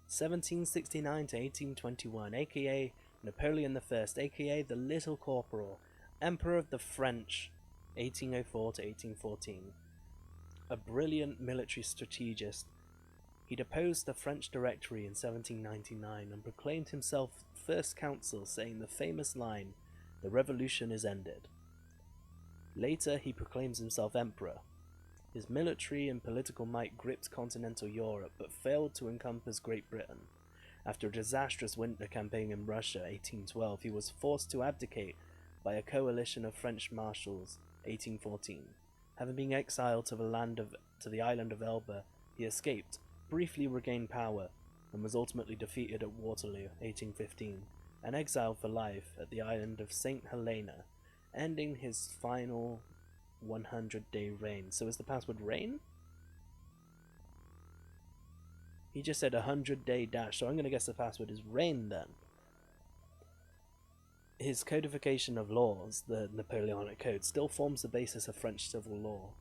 1769 to 1821, aka Napoleon I, aka the Little Corporal, Emperor of the French, 1804 to 1814. A brilliant military strategist, he deposed the French Directory in 1799 and proclaimed himself first consul, saying the famous line, "The revolution is ended." Later, he proclaims himself emperor. His military and political might gripped continental Europe, but failed to encompass Great Britain. After a disastrous winter campaign in Russia, 1812, he was forced to abdicate by a coalition of French marshals, 1814. Having been exiled to the island of Elba, he escaped, briefly regained power, and was ultimately defeated at Waterloo, 1815, and exiled for life at the island of St. Helena, ending his final 100-day reign. So is the password reign? He just said 100-day dash, so I'm going to guess the password is reign then. His codification of laws, the Napoleonic Code, still forms the basis of French civil law.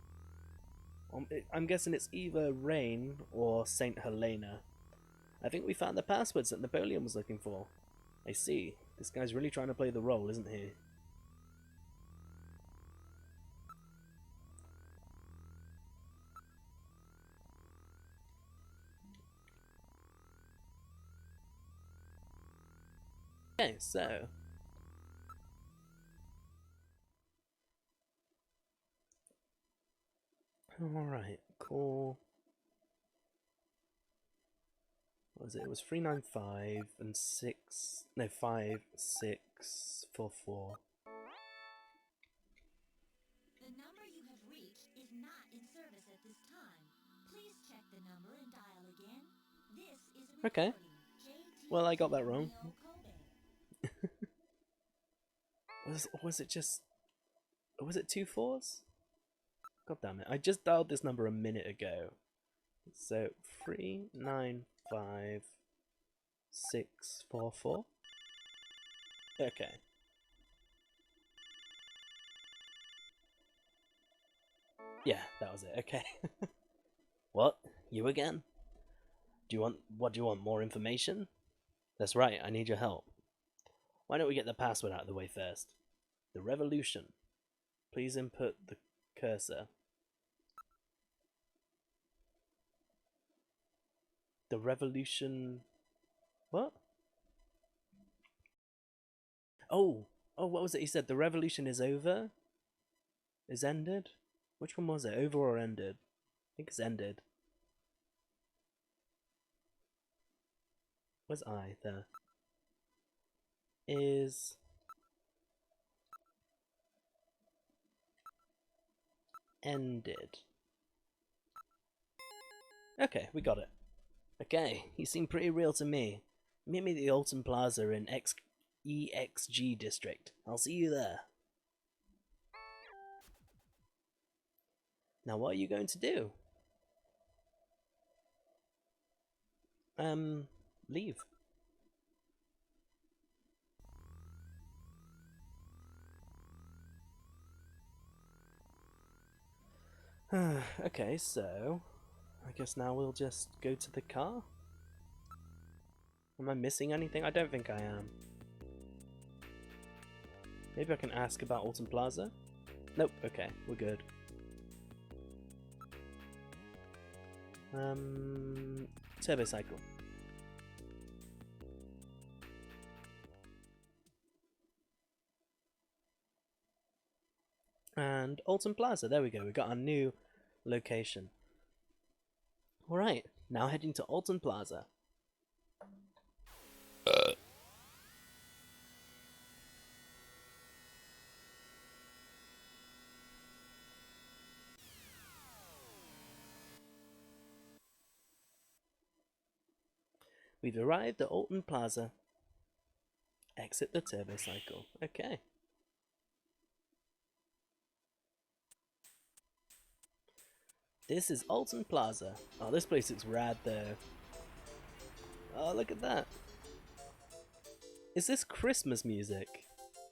I'm guessing it's either reign or St. Helena. I think we found the passwords that Napoleon was looking for. I see. This guy's really trying to play the role, isn't he? Okay, so alright, cool. What was it? It was 395 and 5644. The number you have reached is not in service at this time. Please check the number and dial again. This is a Okay. Well, I got that wrong. Was it just... Was it 2 4s? God damn it. I just dialed this number a minute ago. So, 395644. Okay. Yeah, that was it. Okay. What? You again? What do you want? More information? That's right, I need your help. Why don't we get the password out of the way first? The revolution. Please input the cursor. The revolution... What? Oh, what was it he said? The revolution is over? Is ended? Which one was it? Over or ended? I think it's ended. Where's I? There. Is... ended. Okay, we got it. Okay, you seem pretty real to me. Meet me at the Alton Plaza in EXG district. I'll see you there. Now what are you going to do? Leave. Okay, so I guess now we'll just go to the car? Am I missing anything? I don't think I am. Maybe I can ask about Alton Plaza? Nope, okay, we're good. Turbo cycle. And Alton Plaza, there we go, we got our new location. Alright, now heading to Alton Plaza. We've arrived at Alton Plaza. Exit the turbo cycle. Okay. This is Alton Plaza. Oh, this place looks rad though. Oh, look at that. Is this Christmas music?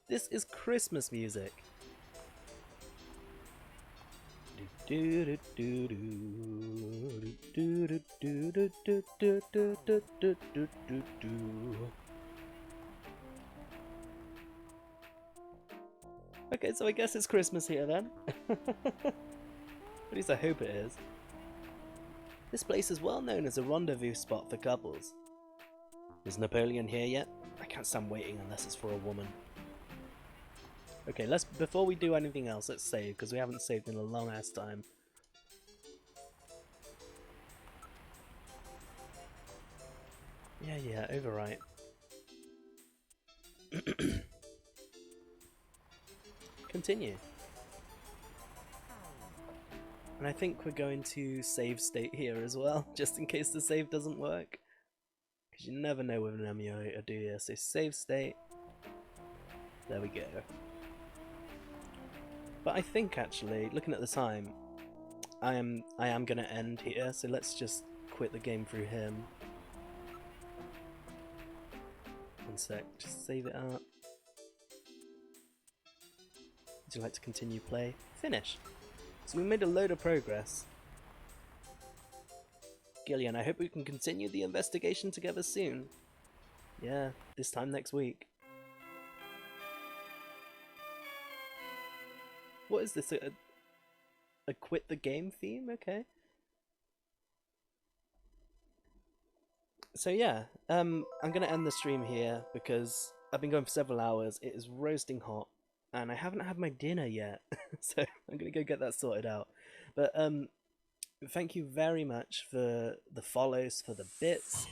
This is Christmas music. Okay, so I guess it's Christmas here then. At least I hope it is. This place is well known as a rendezvous spot for couples. Is Napoleon here yet? I can't stand waiting unless it's for a woman. Okay, before we do anything else, let's save, because we haven't saved in a long ass time. Yeah, overwrite. Continue. And I think we're going to save state here as well, just in case the save doesn't work. Because you never know with an emulator, do you? So save state. There we go. But I think actually, looking at the time, I am going to end here, so let's just quit the game through him. One sec, just save it up. Would you like to continue play? Finish. So we made a load of progress. Gillian, I hope we can continue the investigation together soon. Yeah, this time next week. What is this? A quit the game theme? Okay. So yeah, I'm gonna end the stream here because I've been going for several hours. It is roasting hot, and I haven't had my dinner yet, so I'm gonna go get that sorted out. But thank you very much for the follows, for the bits,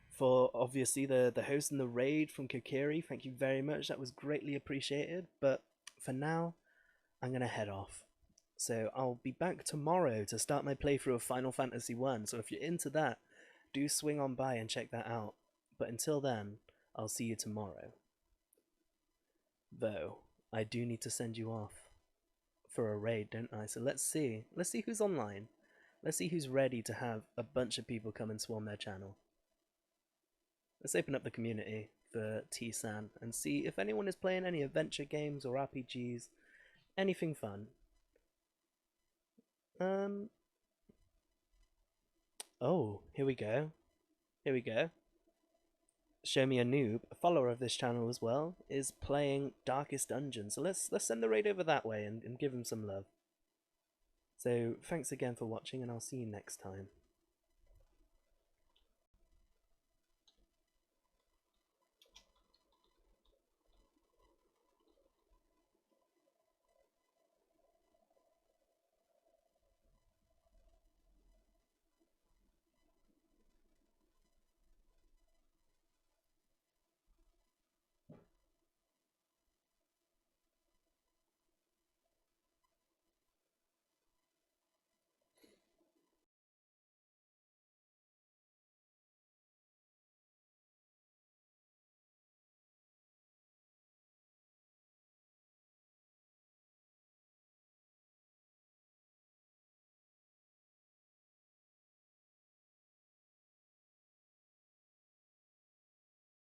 for obviously the host and the raid from Kokiri. Thank you very much. That was greatly appreciated. But for now, I'm gonna head off. So I'll be back tomorrow to start my playthrough of Final Fantasy 1. So if you're into that, do swing on by and check that out. But until then, I'll see you tomorrow. Though, I do need to send you off for a raid, don't I? So let's see. Let's see who's online. Let's see who's ready to have a bunch of people come and swarm their channel. Let's open up the community for T-San and see if anyone is playing any adventure games or RPGs. Anything fun. Oh, here we go. Here we go. Show Me a Noob, a follower of this channel as well, is playing Darkest Dungeon. So let's send the raid over that way and give him some love. So thanks again for watching, and I'll see you next time.